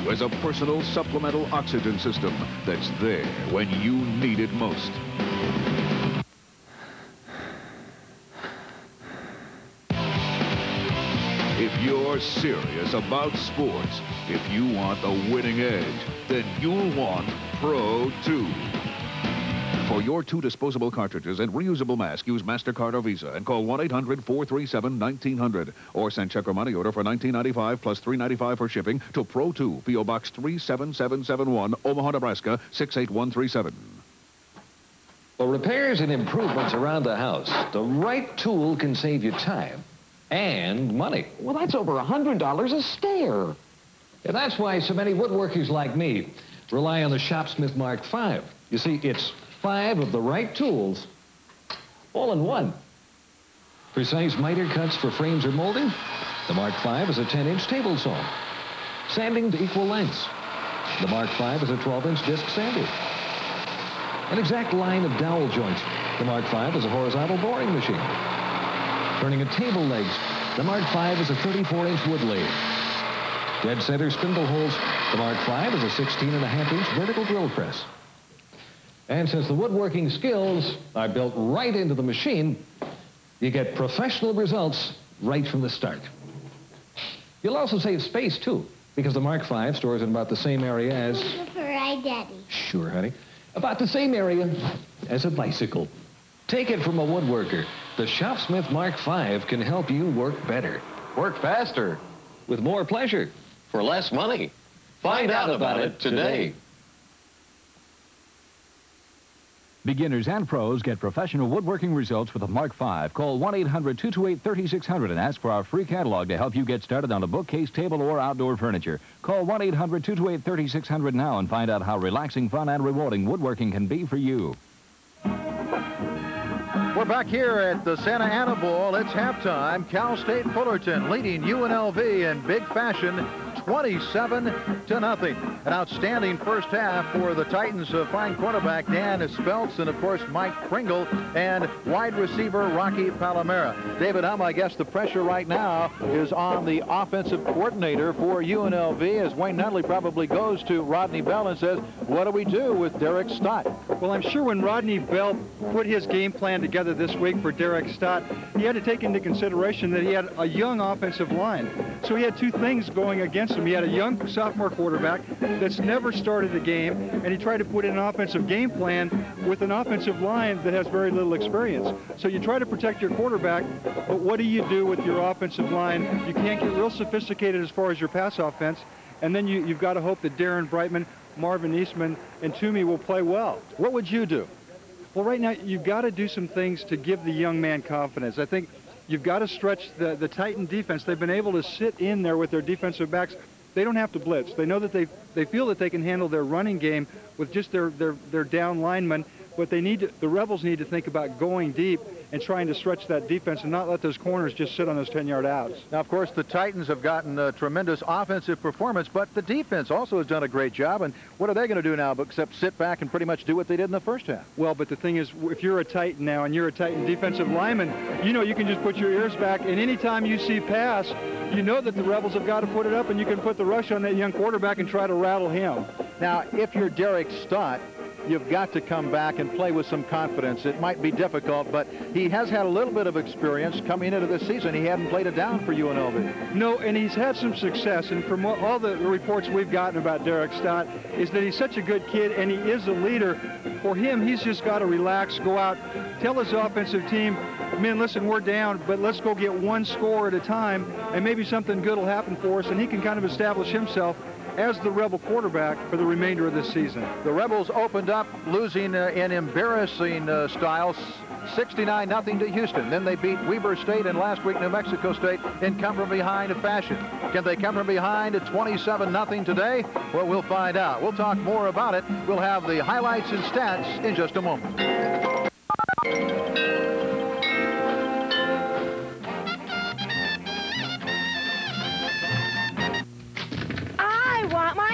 As a personal supplemental oxygen system that's there when you need it most. If you're serious about sports, if you want the winning edge, then you'll want Pro 2. For your 2 disposable cartridges and reusable mask, use MasterCard or Visa and call 1-800-437-1900 or send check or money order for $19.95 plus $3.95 for shipping to Pro 2, P.O. Box 37771, Omaha, Nebraska 68137. For repairs and improvements around the house, the right tool can save you time and money. Well, that's over $100 a stair. And that's why so many woodworkers like me rely on the Shopsmith Mark V. You see, it's 5 of the right tools, all in one. Precise miter cuts for frames or molding. The Mark V is a 10-inch table saw. Sanding to equal lengths. The Mark V is a 12-inch disc sander. An exact line of dowel joints. The Mark V is a horizontal boring machine. Turning of table legs. The Mark V is a 34-inch wood lathe. Dead center spindle holes. The Mark V is a 16.5-inch vertical drill press. And since the woodworking skills are built right into the machine, you get professional results right from the start. You'll also save space, too, because the Mark V stores in about the same area as... Right, Daddy. Sure, honey. About the same area as a bicycle. Take it from a woodworker. The Shopsmith Mark V can help you work better. Work faster. With more pleasure. For less money. Find out about it today. Beginners and pros get professional woodworking results with a Mark V. Call 1-800-228-3600 and ask for our free catalog to help you get started on a bookcase, table, or outdoor furniture. Call 1-800-228-3600 now and find out how relaxing, fun, and rewarding woodworking can be for you. We're back here at the Santa Ana Bowl. It's halftime. Cal State Fullerton leading UNLV in big fashion, 27-0. An outstanding first half for the Titans. Fine quarterback Dan Speltz, and of course Mike Pringle, and wide receiver Rocky Palamara. David Hum, I guess the pressure right now is on the offensive coordinator for UNLV, as Wayne Nutley probably goes to Rodney Bell and says, what do we do with Derek Stott? Well, I'm sure when Rodney Bell put his game plan together this week for Derek Stott, he had to take into consideration that he had a young offensive line. So he had two things going against him. He had a young sophomore quarterback that's never started a game, and he tried to put in an offensive game plan with an offensive line that has very little experience. So you try to protect your quarterback, but what do you do with your offensive line? You can't get real sophisticated as far as your pass offense, and then you've got to hope that Darren Brightman, Marvin Eastman, and Toomey will play well. What would you do? Well, right now, you've got to do some things to give the young man confidence. I think you've got to stretch the Titan defense. They've been able to sit in there with their defensive backs. They don't have to blitz. They know that they feel that they can handle their running game with just their down linemen, but the Rebels need to think about going deep and trying to stretch that defense and not let those corners just sit on those 10-yard outs. Now, of course, the Titans have gotten a tremendous offensive performance, but the defense also has done a great job. And what are they going to do now except sit back and pretty much do what they did in the first half? Well, but the thing is, if you're a Titan now and you're a Titan defensive lineman, you know you can just put your ears back, and anytime you see pass, you know that the Rebels have got to put it up, and you can put the rush on that young quarterback and try to rattle him. Now, if you're Derek Stott, you've got to come back and play with some confidence. It might be difficult, but he has had a little bit of experience coming into this season. He hadn't played it down for UNLV. No, and he's had some success, and from all the reports we've gotten about Derek Stott is that he's such a good kid, and he is a leader. For him, he's just got to relax, go out, tell his offensive team, men, listen, we're down, but let's go get one score at a time, and maybe something good will happen for us, and he can kind of establish himself as the Rebel quarterback for the remainder of this season. The Rebels opened up losing in embarrassing style, 69-0 to Houston. Then they beat Weber State and last week New Mexico State in come-from-behind fashion. Can they come from behind at 27-0 today? Well, we'll find out. We'll talk more about it. We'll have the highlights and stats in just a moment.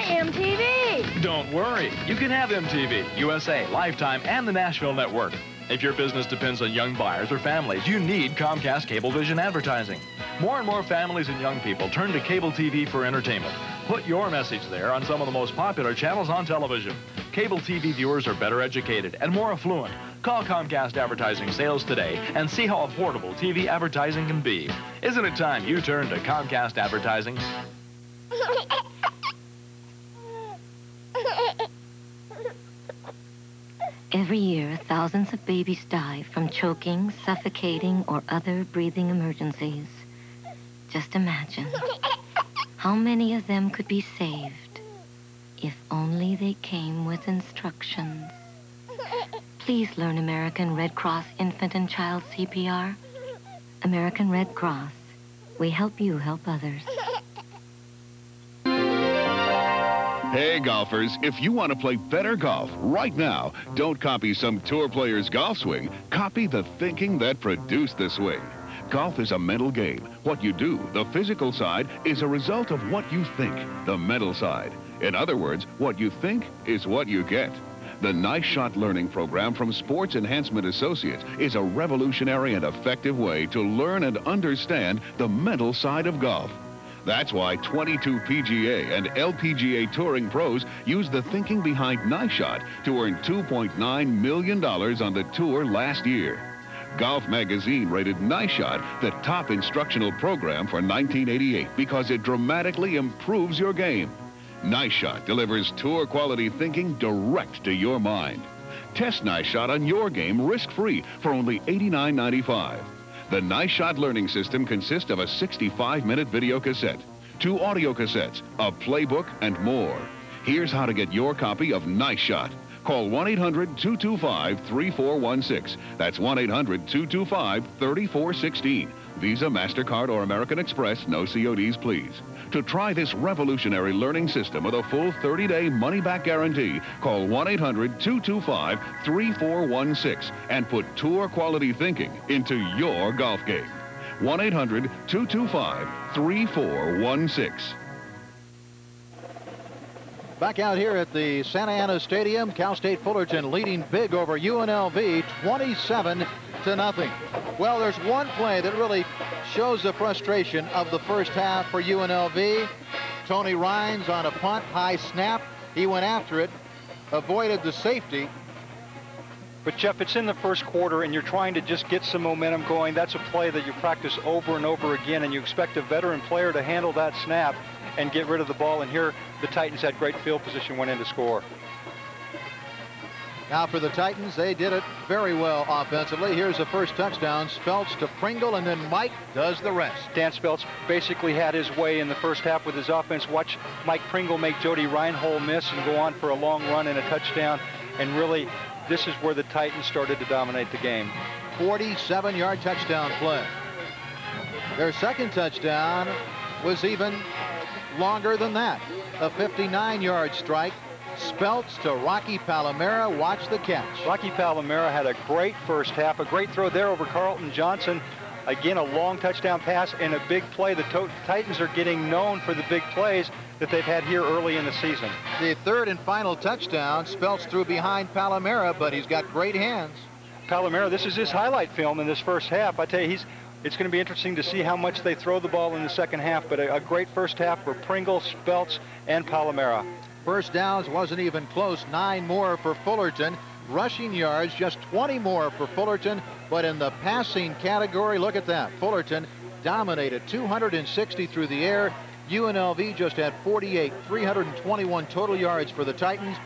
MTV. Don't worry. You can have MTV, USA, Lifetime, and the Nashville Network. If your business depends on young buyers or families, you need Comcast Cablevision advertising. More and more families and young people turn to cable TV for entertainment. Put your message there on some of the most popular channels on television. Cable TV viewers are better educated and more affluent. Call Comcast Advertising Sales today and see how affordable TV advertising can be. Isn't it time you turn to Comcast Advertising? Every year, thousands of babies die from choking, suffocating, or other breathing emergencies. Just imagine how many of them could be saved if only they came with instructions. Please learn American Red Cross Infant and Child CPR. American Red Cross. We help you help others. Hey, golfers, if you want to play better golf right now, don't copy some tour player's golf swing. Copy the thinking that produced the swing. Golf is a mental game. What you do, the physical side, is a result of what you think, the mental side. In other words, what you think is what you get. The Nice Shot Learning Program from Sports Enhancement Associates is a revolutionary and effective way to learn and understand the mental side of golf. That's why 22 PGA and LPGA touring pros use the thinking behind Nice Shot to earn $2.9 million on the tour last year. Golf Magazine rated Nice Shot the top instructional program for 1988 because it dramatically improves your game. Nice Shot delivers tour quality thinking direct to your mind. Test Nice Shot on your game risk-free for only $89.95. The Nice Shot Learning System consists of a 65-minute video cassette, 2 audio cassettes, a playbook, and more. Here's how to get your copy of Nice Shot. Call 1-800-225-3416. That's 1-800-225-3416. Visa, MasterCard, or American Express, no CODs, please. To try this revolutionary learning system with a full 30-day money-back guarantee, call 1-800-225-3416 and put tour-quality thinking into your golf game. 1-800-225-3416. Back out here at the Santa Ana Stadium, Cal State Fullerton leading big over UNLV, 27-0. Well, there's one play that really shows the frustration of the first half for UNLV. Tony Rines on a punt, high snap. He went after it, avoided the safety. But, Jeff, it's in the first quarter, and you're trying to just get some momentum going. That's a play that you practice over and over again, and you expect a veteran player to handle that snap and get rid of the ball. And here, the Titans had great field position, went in to score. Now for the Titans, they did it very well offensively. Here's the first touchdown. Speltz to Pringle, and then Mike does the rest. Dan Speltz basically had his way in the first half with his offense. Watch Mike Pringle make Jody Reinhold miss and go on for a long run and a touchdown. And really, this is where the Titans started to dominate the game. 47-yard touchdown play. Their second touchdown was even longer than that. A 59-yard strike. Speltz to Rocky Palamara. Watch the catch. Rocky Palamara had a great first half, a great throw there over Carlton Johnson. Again, a long touchdown pass and a big play. The Titans are getting known for the big plays that they've had here early in the season. The third and final touchdown, Speltz threw behind Palamara, but he's got great hands. Palamara, this is his highlight film in this first half. I tell you, it's going to be interesting to see how much they throw the ball in the second half, but a great first half for Pringle, Speltz, and Palamara. First downs wasn't even close. 9 more for Fullerton. Rushing yards, just 20 more for Fullerton. But in the passing category, look at that. Fullerton dominated, 260 through the air. UNLV just had 48, 321 total yards for the Titans.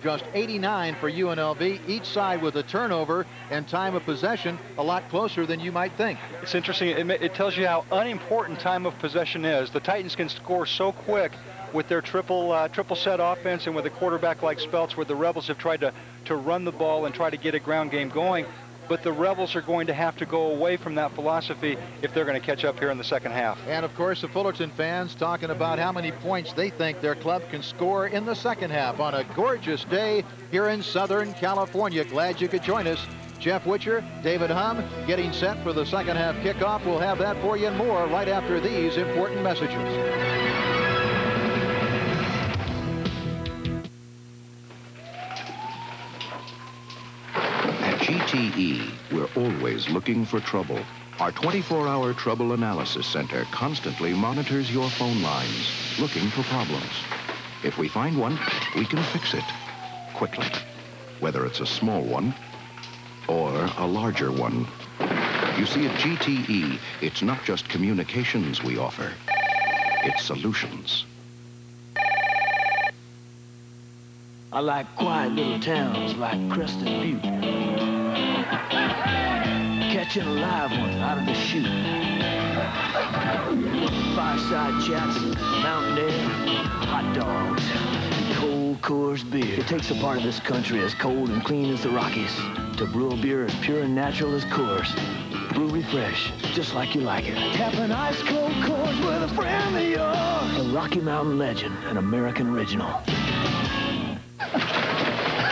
Just 89 for UNLV, each side with a turnover and time of possession a lot closer than you might think. It's interesting. It tells you how unimportant time of possession is. The Titans can score so quick with their triple set offense and with a quarterback like Speltz, where the Rebels have tried to run the ball and try to get a ground game going. But the Rebels are going to have to go away from that philosophy if they're going to catch up here in the second half. And, of course, the Fullerton fans talking about how many points they think their club can score in the second half on a gorgeous day here in Southern California. Glad you could join us. Jeff Witcher, David Hum, getting set for the second half kickoff. We'll have that for you and more right after these important messages. GTE, we're always looking for trouble. Our 24-hour trouble analysis center constantly monitors your phone lines, looking for problems. If we find one, we can fix it quickly, whether it's a small one or a larger one. You see, at GTE, it's not just communications we offer, it's solutions. I like quiet little towns like Crested Butte. Catching a live one out of the chute. Fireside chats, mountain air, hot dogs, cold Coors beer. It takes a part of this country as cold and clean as the Rockies to brew a beer as pure and natural as Coors. Brewery fresh, just like you like it. Tap an ice cold Coors with a friend of yours. A Rocky Mountain legend, an American original.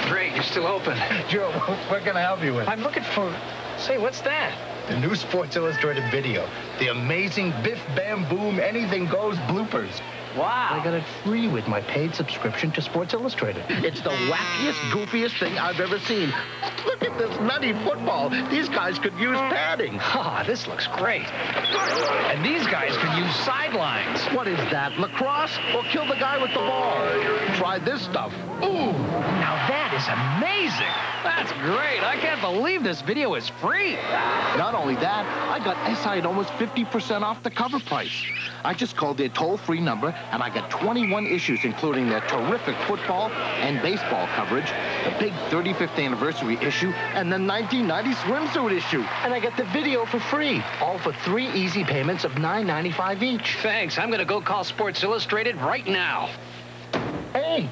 Great, you're still open. Joe, what can I help you with? I'm looking for... Say, what's that? The new Sports Illustrated video. The amazing Biff Bam Boom Anything Goes bloopers. Wow. I got it free with my paid subscription to Sports Illustrated. It's the wackiest, goofiest thing I've ever seen. Look at this nutty football. These guys could use padding. Ah, this looks great. And these guys could use sidelines. What is that, lacrosse? Or kill the guy with the ball? Try this stuff. Ooh, now that is amazing. That's great. I can't believe this video is free. Not only that, I got SI at almost 50% off the cover price. I just called their toll-free number, and I got 21 issues, including their terrific football and baseball coverage, the big 35th anniversary issue, and the 1990 swimsuit issue. And I got the video for free, all for 3 easy payments of $9.95 each. Thanks. I'm going to go call Sports Illustrated right now. Hey!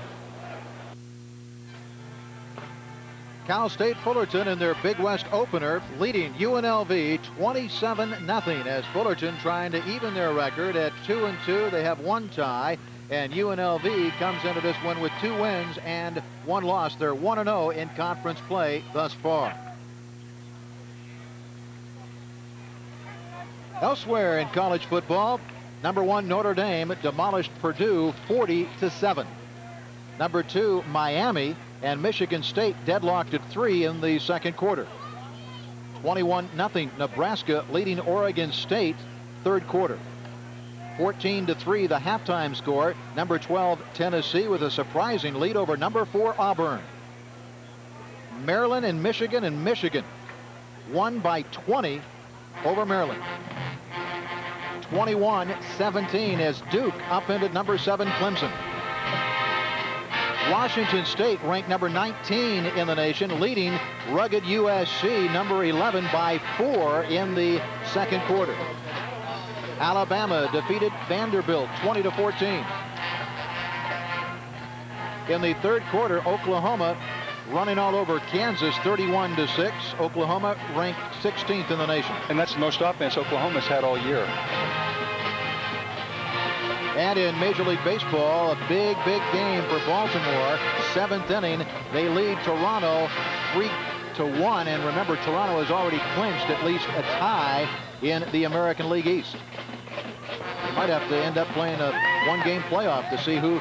Cal State Fullerton in their Big West opener, leading UNLV 27-0 as Fullerton trying to even their record at 2-2. They have one tie, and UNLV comes into this one with 2 wins and 1 loss. They're 1-0 in conference play thus far. Elsewhere in college football, number 1 Notre Dame demolished Purdue 40-7. Number 2 Miami and Michigan State deadlocked at 3 in the second quarter. 21-0 Nebraska leading Oregon State third quarter. 14-3 the halftime score. Number 12 Tennessee with a surprising lead over number 4 Auburn. Maryland and Michigan won by 20 over Maryland. 21-17 as Duke upended number 7 Clemson. Washington State ranked number 19 in the nation, leading rugged USC number 11 by 4 in the second quarter. Alabama defeated Vanderbilt 20-14. In the third quarter, Oklahoma running all over Kansas 31-6. Oklahoma ranked 16th in the nation. And that's the most offense Oklahoma's had all year. And in Major League Baseball, a big game for Baltimore. 7th inning, they lead Toronto 3-1. And remember, Toronto has already clinched at least a tie in the American League East. They might have to end up playing a 1-game playoff to see who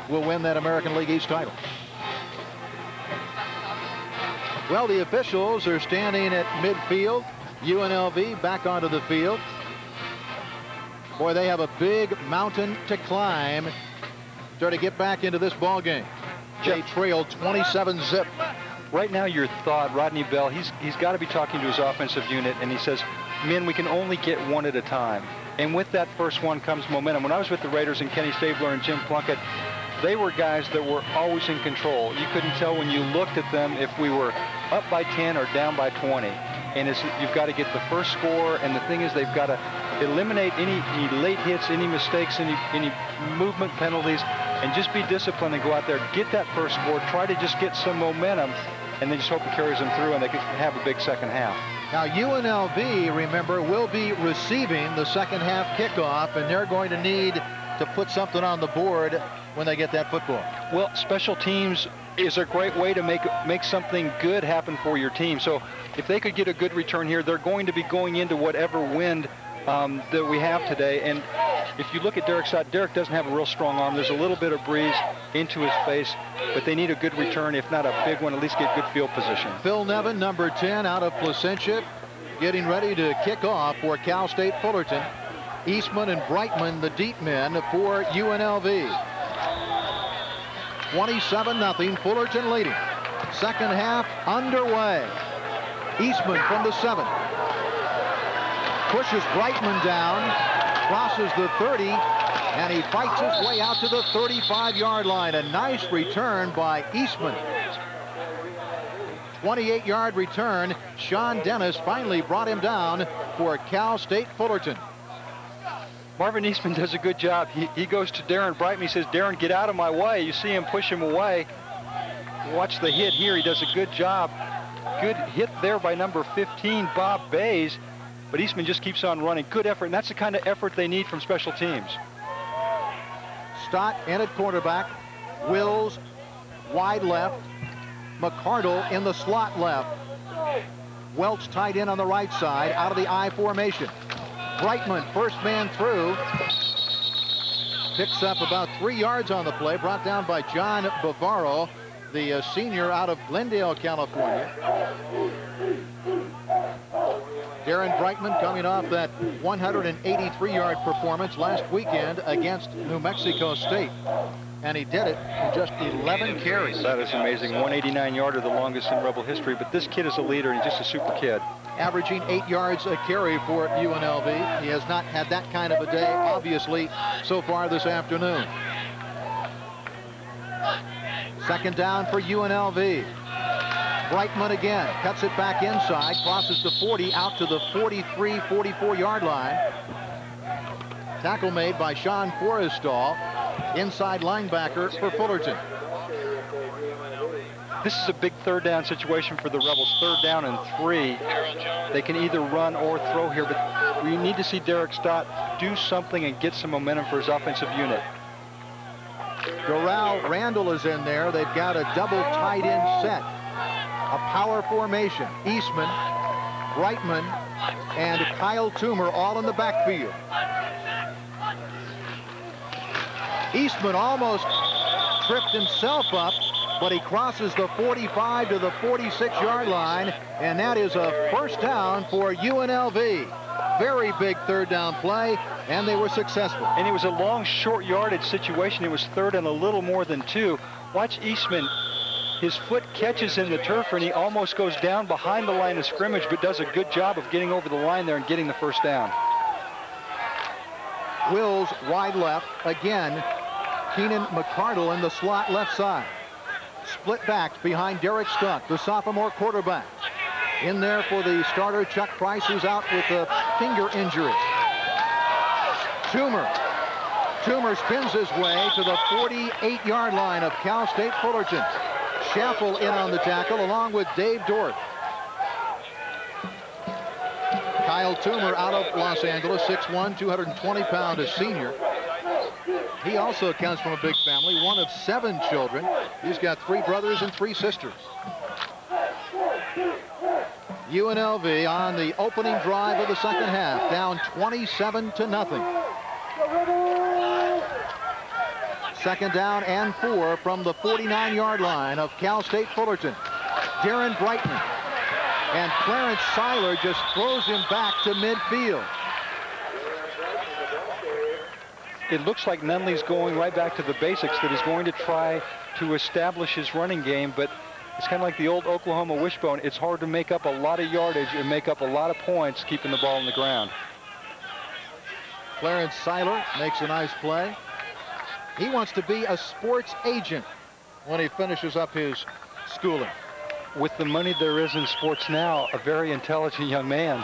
will win that American League East title. Well, the officials are standing at midfield. UNLV back onto the field. Boy, they have a big mountain to climb to get back into this ball game. They trail 27-zip. Right now, your thought, Rodney Bell, he's got to be talking to his offensive unit, and he says, men, we can only get one at a time. And with that first one comes momentum. When I was with the Raiders and Kenny Stabler and Jim Plunkett, they were guys that were always in control. You couldn't tell when you looked at them if we were up by 10 or down by 20. And you've got to get the first score, and the thing is they've got to eliminate any late hits, any mistakes, any movement penalties, and just be disciplined and go out there, get that first score, try to just get some momentum, and then just hope it carries them through and they can have a big second half. Now, UNLV, remember, will be receiving the second half kickoff, and they're going to need to put something on the board when they get that football. Well, special teams is a great way to make something good happen for your team. So if they could get a good return here, they're going to be going into whatever wind that we have today. And if you look at Derek's side, Derek doesn't have a real strong arm. There's a little bit of breeze into his face, but they need a good return, if not a big one, at least get good field position. Phil Nevin, number 10, out of Placentia, getting ready to kick off for Cal State Fullerton. Eastman and Brightman, the deep men for UNLV. 27-0, Fullerton leading. Second half underway. Eastman from the 7. Pushes Brightman down, crosses the 30, and he fights his way out to the 35-yard line. A nice return by Eastman. 28-yard return. Sean Dennis finally brought him down for Cal State Fullerton. Marvin Eastman does a good job. He goes to Darren Brightman. He says, Darren, get out of my way. You see him push him away. Watch the hit here. He does a good job. Good hit there by number 15, Bob Baiz. But Eastman just keeps on running. Good effort, and that's the kind of effort they need from special teams. Stott in at quarterback. Wills wide left. McCardle in the slot left. Welch tight end on the right side out of the I formation. Brightman, first man through. Picks up about 3 yards on the play. Brought down by John Bavaro, the senior out of Glendale, California. Darren Brightman coming off that 183-yard performance last weekend against New Mexico State. And he did it in just 11 carries. That is amazing. 189-yarder, the longest in Rebel history. But this kid is a leader, and he's just a super kid. Averaging 8 yards a carry for UNLV. He has not had that kind of a day, obviously, so far this afternoon. Second down for UNLV. Brightman again, cuts it back inside, crosses the 40 out to the 43, 44-yard line. Tackle made by Sean Forrestal, inside linebacker for Fullerton. This is a big third down situation for the Rebels. 3rd down and 3. They can either run or throw here, but we need to see Derek Stott do something and get some momentum for his offensive unit. Doral Randall is in there. They've got a double tight end set. A power formation. Eastman, Brightman, and Kyle Toomer all in the backfield. Eastman almost tripped himself up, but he crosses the 45 to the 46-yard line, and that is a first down for UNLV. Very big 3rd down play, and they were successful. And it was a long, short yardage situation. It was 3rd and a little more than 2. Watch Eastman. His foot catches in the turf, and he almost goes down behind the line of scrimmage, but does a good job of getting over the line there and getting the first down. Wills wide left. Again, Keenan McCardle in the slot left side. Split backs behind Derek Stott, the sophomore quarterback. In there for the starter, Chuck Price, who's out with a finger injury. Toomer spins his way to the 48-yard line of Cal State Fullerton. Schaffel in on the tackle, along with Dave Dorff. Kyle Toomer out of Los Angeles, 6'1", 220-pound, a senior. He also comes from a big family, one of 7 children. He's got 3 brothers and 3 sisters. UNLV on the opening drive of the second half, down 27-0. 2nd down and 4 from the 49-yard line of Cal State Fullerton. Darren Brightman. And Clarence Seiler just throws him back to midfield. It looks like Nunley's going right back to the basics, that he's going to try to establish his running game, but it's kind of like the old Oklahoma wishbone. It's hard to make up a lot of yardage and make up a lot of points keeping the ball on the ground. Clarence Seiler makes a nice play. He wants to be a sports agent when he finishes up his schooling. With the money there is in sports now, a very intelligent young man.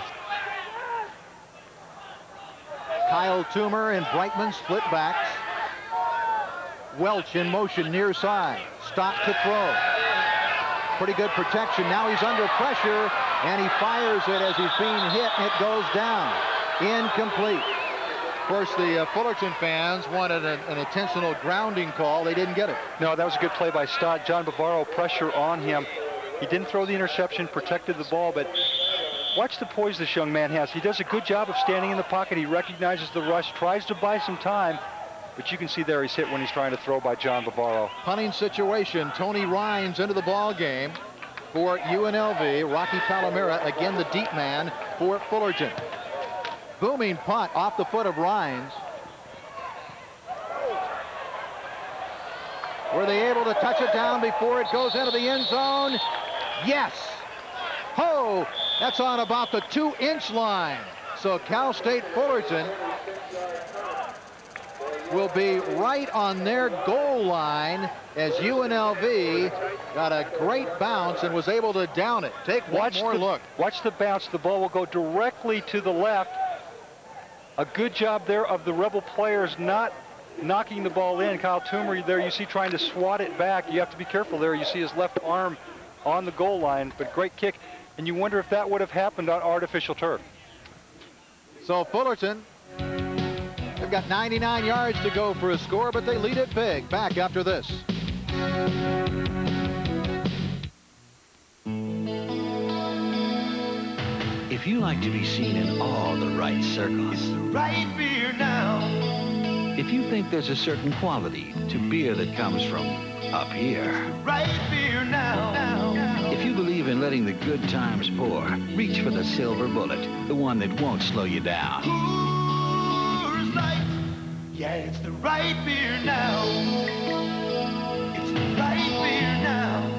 Kyle Toomer and Brightman split backs. Welch in motion near side. Stott to throw. Pretty good protection. Now he's under pressure, and he fires it as he's being hit, and it goes down. Incomplete. Of course, the Fullerton fans wanted an intentional grounding call. They didn't get it. No, that was a good play by Stott. John Bavaro, pressure on him. He didn't throw the interception, protected the ball, but watch the poise this young man has. He does a good job of standing in the pocket. He recognizes the rush, tries to buy some time, but you can see there he's hit when he's trying to throw by John Bavaro. Punting situation. Tony Rhines into the ball game for UNLV. Rocky Palamara, again the deep man for Fullerton. Booming punt off the foot of Rhines. Were they able to touch it down before it goes into the end zone? Yes. Ho! That's on about the 2-inch line. So Cal State Fullerton will be right on their goal line as UNLV got a great bounce and was able to down it. Take one more look. Watch the bounce. The ball will go directly to the left. A good job there of the Rebel players not knocking the ball in. Kyle Toomer there, you see trying to swat it back. You have to be careful there. You see his left arm on the goal line, but great kick. And you wonder if that would have happened on artificial turf. So Fullerton, they've got 99 yards to go for a score, but they lead it big. Back after this. If you like to be seen in all the right circles, It's the right beer now. if you think there's a certain quality to beer that comes from up here, Right beer now. if you believe in letting the good times pour, reach for the silver bullet, the one that won't slow you down. Coors Light. Yeah, it's the right beer now. It's the right beer now.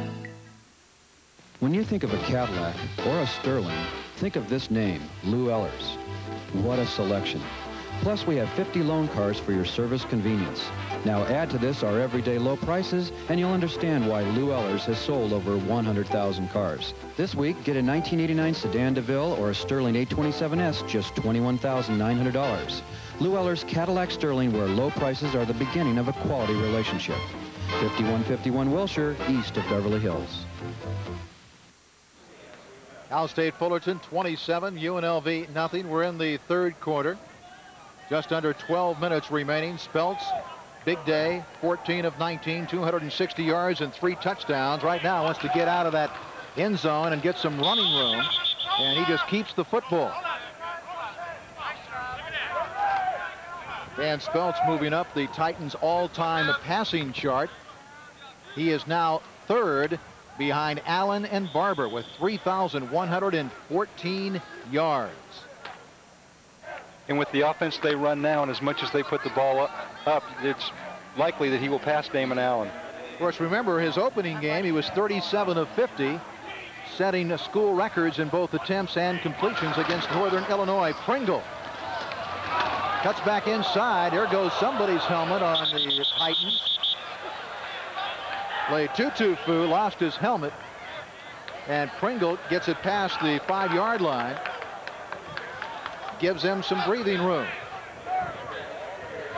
When you think of a Cadillac or a Sterling, think of this name, Lou Ehlers. What a selection. Plus, we have 50 loan cars for your service convenience. Now add to this our everyday low prices, and you'll understand why Lou Ehlers has sold over 100,000 cars. This week, get a 1989 Sedan DeVille or a Sterling 827S, just $21,900. Lou Ehlers Cadillac Sterling, where low prices are the beginning of a quality relationship. 5151 Wilshire, east of Beverly Hills. Cal State Fullerton 27, UNLV nothing. We're in the third quarter. Just under 12 minutes remaining. Speltz, big day, 14 of 19, 260 yards and 3 touchdowns. Right now wants to get out of that end zone and get some running room, and he just keeps the football. And Speltz moving up the Titans' all-time passing chart. He is now third behind Allen and Barber with 3,114 yards. And with the offense they run now, and as much as they put the ball up, it's likely that he will pass Damon Allen. Of course, remember his opening game, he was 37 of 50, setting school records in both attempts and completions against Northern Illinois. Pringle cuts back inside. There goes somebody's helmet on the Titans. Tutufu lost his helmet, and Pringle gets it past the 5-yard line. Gives them some breathing room.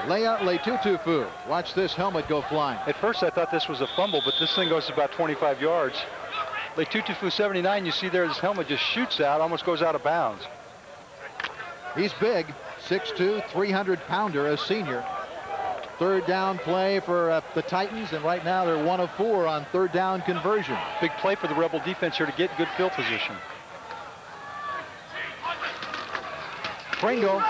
Tutufu. Watch this helmet go flying. At first I thought this was a fumble, but this thing goes about 25 yards. Tutufu 79, you see there his helmet just shoots out, almost goes out of bounds. He's big, 6'2", 300-pounder, a senior. Third down play for the Titans, and right now they're 1 of 4 on third down conversion. Big play for the Rebel defense here to get good field position. Pringle,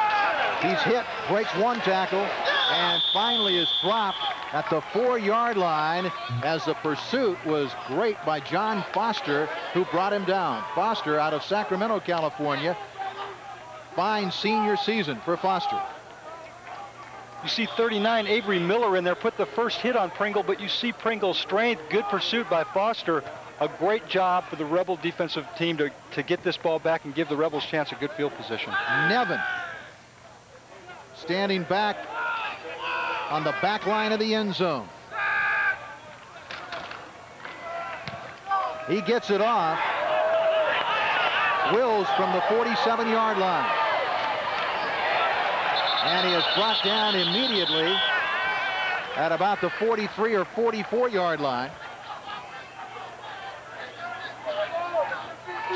he's hit, breaks one tackle, and finally is dropped at the 4-yard line as the pursuit was great by John Foster, who brought him down. Foster out of Sacramento, California. Fine senior season for Foster. You see 39, Avery Miller in there, put the first hit on Pringle, but you see Pringle's strength, good pursuit by Foster. A great job for the Rebel defensive team to get this ball back and give the Rebels a chance at good field position. Nevin standing back on the back line of the end zone. He gets it off. Wills from the 47-yard line. And he is brought down immediately at about the 43 or 44-yard line.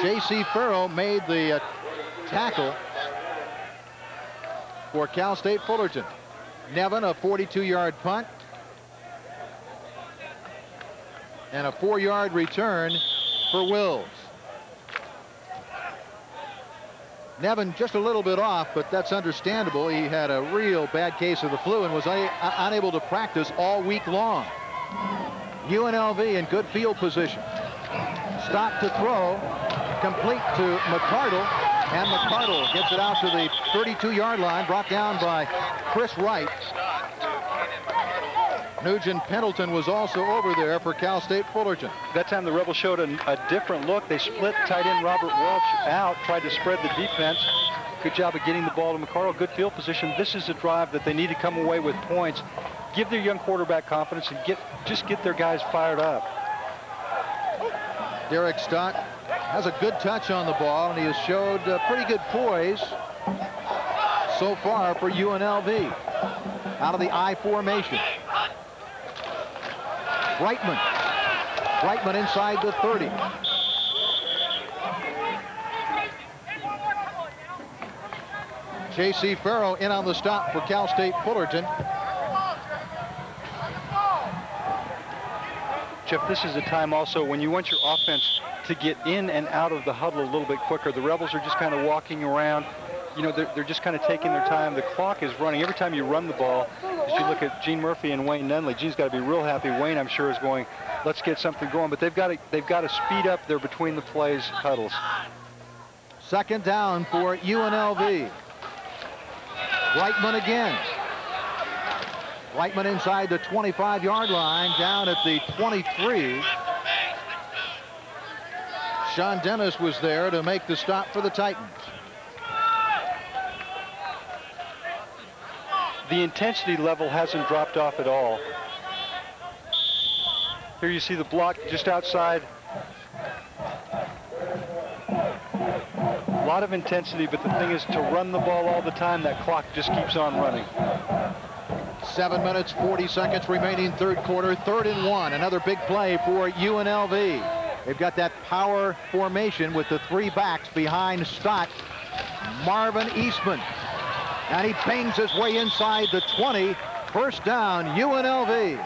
J.C. Farrow made the tackle for Cal State Fullerton. Nevin, a 42-yard punt. And a 4-yard return for Wills. Nevin just a little bit off, but that's understandable. He had a real bad case of the flu and was unable to practice all week long. UNLV in good field position. Stop to throw, complete to McCardle, and McCardle gets it out to the 32-yard line, brought down by Chris Wright. Nugent Pendleton was also over there for Cal State Fullerton. That time the Rebels showed a different look. They split tight end Robert Welch out, tried to spread the defense. Good job of getting the ball to McCardle. Good field position. This is a drive that they need to come away with points. Give their young quarterback confidence and just get their guys fired up. Derek Stott has a good touch on the ball, and he has showed pretty good poise so far for UNLV. Out of the I formation. Brightman inside the 30. J.C. Farrow in on the stop for Cal State Fullerton. Jeff, this is a time also when you want your offense to get in and out of the huddle a little bit quicker. The Rebels are just kind of walking around. You know, they're just kind of taking their time. The clock is running. Every time you run the ball, as you look at Gene Murphy and Wayne Nunley, Gene's got to be real happy. Wayne, I'm sure, is going, let's get something going. But they've got to speed up their between the plays huddles. Second down for UNLV. Brightman again. Brightman inside the 25-yard line, down at the 23. Sean Dennis was there to make the stop for the Titans. The intensity level hasn't dropped off at all. Here you see the block just outside. A lot of intensity, but the thing is to run the ball all the time, that clock just keeps on running. 7 minutes, 40 seconds remaining, third quarter, 3rd and 1. Another big play for UNLV. They've got that power formation with the 3 backs behind Stott. Marvin Eastman. And he bangs his way inside the 20. First down, UNLV.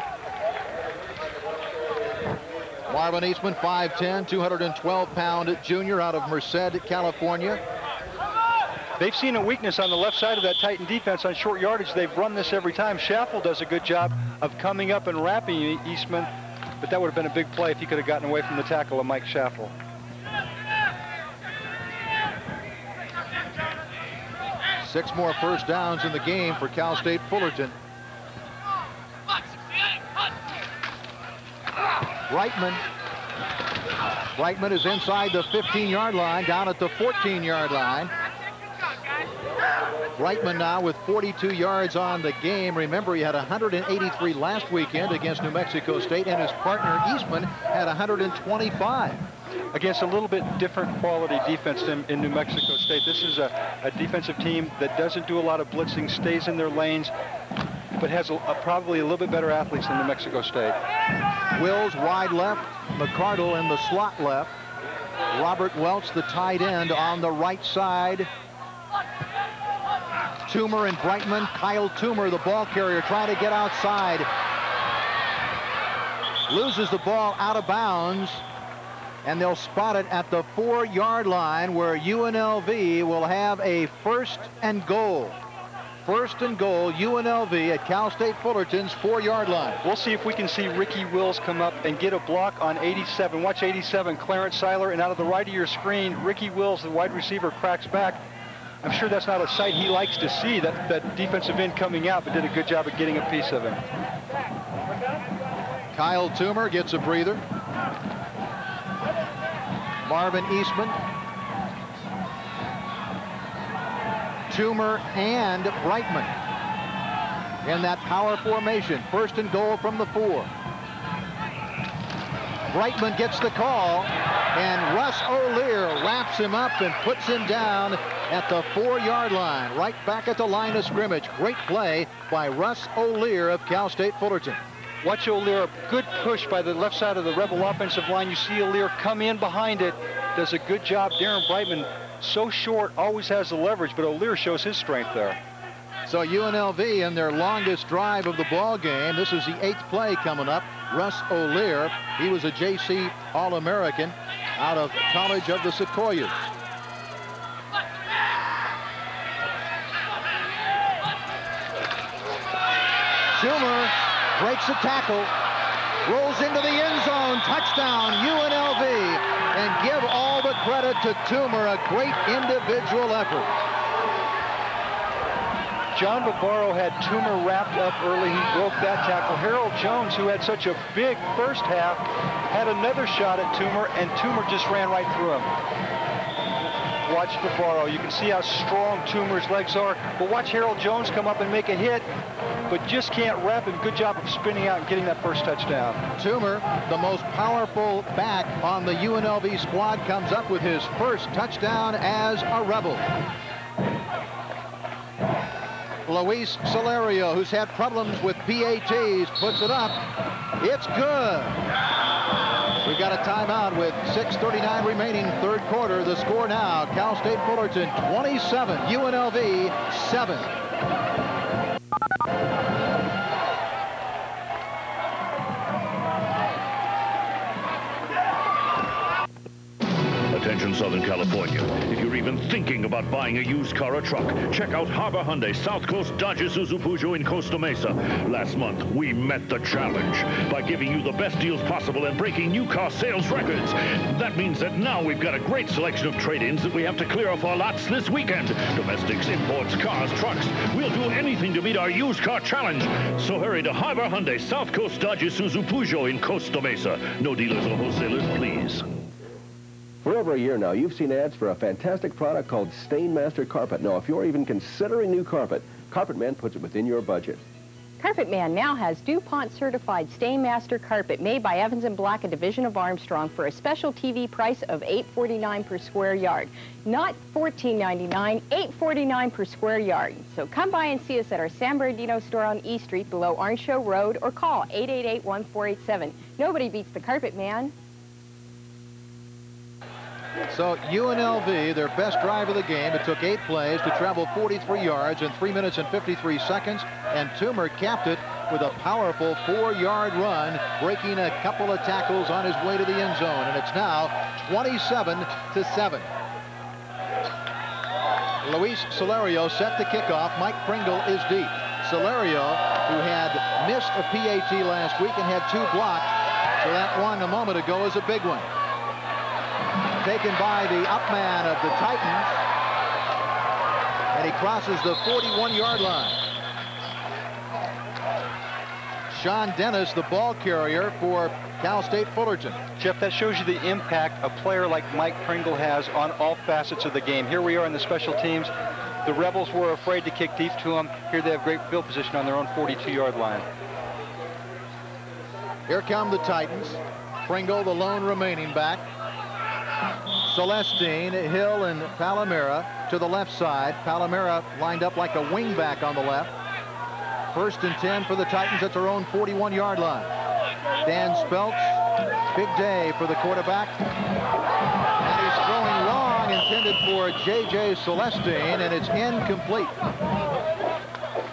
Marvin Eastman, 5'10", 212-pound junior out of Merced, California. They've seen a weakness on the left side of that Titan defense on short yardage. They've run this every time. Schaffel does a good job of coming up and wrapping Eastman, but that would have been a big play if he could have gotten away from the tackle of Mike Schaffel. Six more first downs in the game for Cal State Fullerton. Brightman is inside the 15-yard line, down at the 14-yard line. Brightman now with 42 yards on the game. Remember, he had 183 last weekend against New Mexico State, and his partner Eastman had 125. Against a little bit different quality defense in New Mexico State. This is a defensive team that doesn't do a lot of blitzing, stays in their lanes, but has probably a little bit better athletes than New Mexico State. Wills wide left, McCardle in the slot left. Robert Welch, the tight end, on the right side. Toomer and Brightman. Kyle Toomer, the ball carrier, trying to get outside. Loses the ball out of bounds, and they'll spot it at the 4-yard line, where UNLV will have a 1st and goal. 1st and goal, UNLV at Cal State Fullerton's 4-yard line. We'll see if we can see Ricky Wills come up and get a block on 87. Watch 87, Clarence Seiler, and out of the right of your screen, Ricky Wills, the wide receiver, cracks back. I'm sure that's not a sight he likes to see, that defensive end coming out, but did a good job of getting a piece of him. Kyle Toomer gets a breather. Marvin Eastman. Toomer and Brightman in that power formation. 1st and goal from the 4. Brightman gets the call, and Russ O'Lear wraps him up and puts him down at the 4-yard line, right back at the line of scrimmage. Great play by Russ O'Lear of Cal State Fullerton. Watch O'Lear, a good push by the left side of the Rebel offensive line. You see O'Lear come in behind it, does a good job. Darren Brightman, so short, always has the leverage, but O'Lear shows his strength there. So UNLV in their longest drive of the ball game. This is the 8th play coming up. Russ O'Lear, he was a JC All-American out of College of the Sequoias. Toomer breaks a tackle, rolls into the end zone, touchdown UNLV, and give all the credit to Toomer, a great individual effort. John Bavaro had Toomer wrapped up early. He broke that tackle. Harold Jones, who had such a big first half, had another shot at Toomer, and Toomer just ran right through him. Watch Bavaro. You can see how strong Toomer's legs are, but watch Harold Jones come up and make a hit, but just can't wrap him. Good job of spinning out and getting that first touchdown. Toomer, the most powerful back on the UNLV squad, comes up with his first touchdown as a Rebel. Luis Solario, who's had problems with PATs, puts it up. It's good. We've got a timeout with 6:39 remaining, third quarter. The score now, Cal State Fullerton 27, UNLV 7. Attention Southern California. If you're even thinking about buying a used car or truck, check out Harbor Hyundai South Coast Dodge Isuzu Peugeot in Costa Mesa. Last month, we met the challenge by giving you the best deals possible and breaking new car sales records. That means that now we've got a great selection of trade-ins that we have to clear off our lots this weekend. Domestics, imports, cars, trucks. We'll do anything to meet our used car challenge. So hurry to Harbor Hyundai South Coast Dodge Isuzu Peugeot in Costa Mesa. No dealers or wholesalers, please. For over a year now, you've seen ads for a fantastic product called Stainmaster Carpet. Now, if you're even considering new carpet, Carpet Man puts it within your budget. Carpet Man now has DuPont certified Stainmaster carpet made by Evans & Black, a division of Armstrong, for a special TV price of $8.49 per square yard. Not $14.99, $8.49 per square yard. So come by and see us at our San Bernardino store on E Street below Orange Show Road, or call 888-1487. Nobody beats the Carpet Man. So UNLV, their best drive of the game, it took 8 plays to travel 43 yards in 3 minutes and 53 seconds, and Toomer capped it with a powerful 4-yard run, breaking a couple of tackles on his way to the end zone, and it's now 27-7. Luis Solario set the kickoff. Mike Pringle is deep. Solario, who had missed a PAT last week and had 2 blocks, so that one a moment ago is a big one. Taken by the up man of the Titans, and he crosses the 41-yard line. Sean Dennis, the ball carrier for Cal State Fullerton. Jeff, that shows you the impact a player like Mike Pringle has on all facets of the game. Here we are in the special teams. The Rebels were afraid to kick deep to them. Here they have great field position on their own 42-yard line. Here come the Titans. Pringle, the lone remaining back. Celestine, Hill, and Palamara to the left side. Palamara lined up like a wingback on the left. 1st and 10 for the Titans at their own 41-yard line. Dan Speltz, big day for the quarterback. And he's throwing long, intended for J.J. Celestine, and it's incomplete.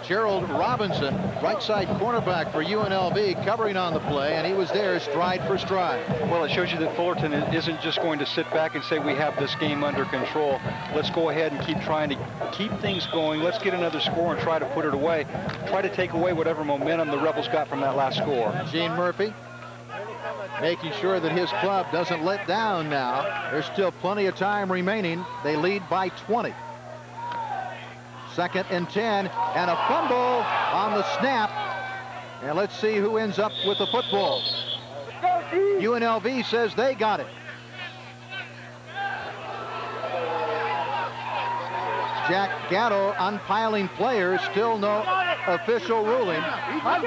Gerald Robinson, right side cornerback for UNLV, covering on the play, and he was there stride for stride. Well, it shows you that Fullerton isn't just going to sit back and say we have this game under control. Let's go ahead and keep trying to keep things going. Let's get another score and try to put it away. Try to take away whatever momentum the Rebels got from that last score. Gene Murphy making sure that his club doesn't let down now. There's still plenty of time remaining. They lead by 20. 2nd and 10, and a fumble on the snap. And let's see who ends up with the football. UNLV says they got it. Jack Gatto unpiling players, still no official ruling. I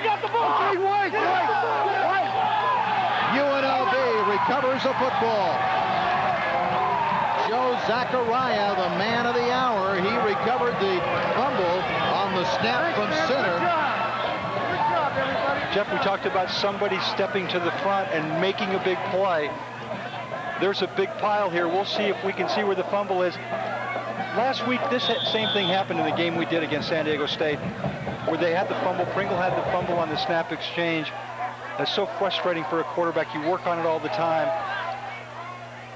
got the ball. UNLV recovers the football. Joe Zachariah, the man of the hour, he recovered the fumble on the snap from center. Jeff, we talked about somebody stepping to the front and making a big play. There's a big pile here. We'll see if we can see where the fumble is. Last week, this same thing happened in the game we did against San Diego State, where they had the fumble. Pringle had the fumble on the snap exchange. That's so frustrating for a quarterback. You work on it all the time.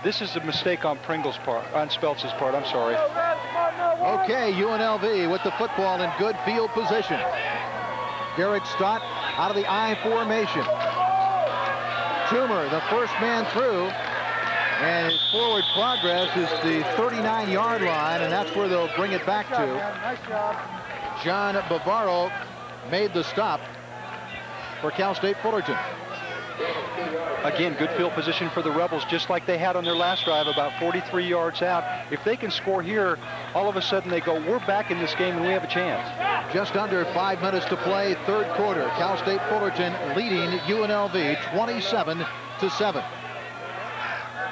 This is a mistake on Pringle's part, on Speltz's part. I'm sorry. Okay, UNLV with the football in good field position. Derek Stott out of the I formation. Toomer, the first man through, and his forward progress is the 39-yard line, and that's where they'll bring it back to. Nice job. John Bavaro made the stop for Cal State Fullerton. Again, good field position for the Rebels, just like they had on their last drive, about 43 yards out. If they can score here, all of a sudden they go, we're back in this game and we have a chance. Just under 5 minutes to play, 3rd quarter. Cal State Fullerton leading UNLV 27-7.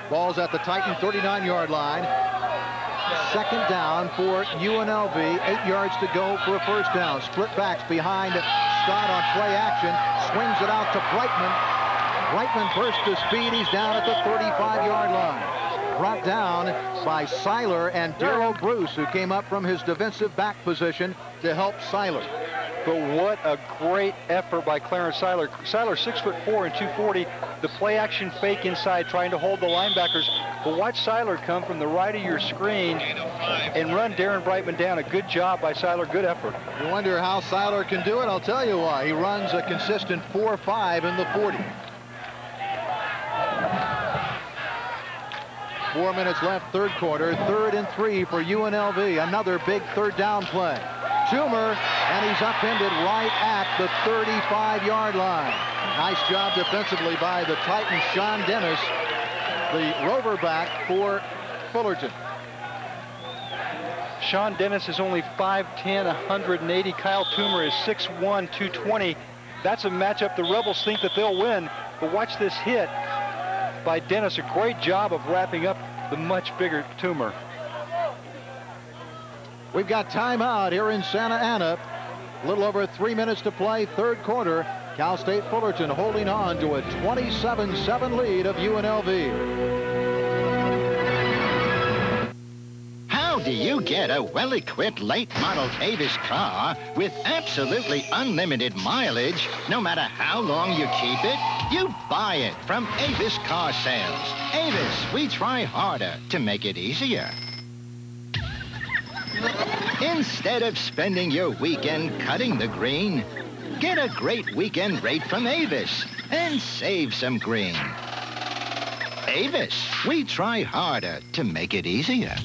Ball's at the Titan 39-yard line. 2nd down for UNLV. 8 yards to go for a first down. Split backs behind Stott on play action. Swings it out to Brightman. Brightman burst to speed. He's down at the 35-yard line. Brought down by Seiler and Darrell Bruce, who came up from his defensive back position to help Seiler. But what a great effort by Clarence Seiler. Seiler 6'4" and 240. The play action fake inside, trying to hold the linebackers. But watch Seiler come from the right of your screen and run Darren Brightman down. A good job by Seiler. Good effort. You wonder how Seiler can do it? I'll tell you why. He runs a consistent 4.5 in the 40. 4 minutes left, 3rd quarter. 3rd and 3 for UNLV. Another big 3rd down play. Toomer, and he's upended right at the 35-yard line. Nice job defensively by the Titans. Sean Dennis, the rover back for Fullerton. Sean Dennis is only 5'10", 180. Kyle Toomer is 6'1", 220. That's a matchup the Rebels think that they'll win. But watch this hit by Dennis. A great job of wrapping up the much bigger Toomer. We've got timeout here in Santa Ana. A little over 3 minutes to play, third quarter. Cal State Fullerton holding on to a 27-7 lead of UNLV. How do you get a well-equipped late model Avis car with absolutely unlimited mileage? No matter how long you keep it, you buy it from Avis Car Sales. Avis, we try harder to make it easier. Instead of spending your weekend cutting the green, get a great weekend rate from Avis and save some green. Avis, we try harder to make it easier.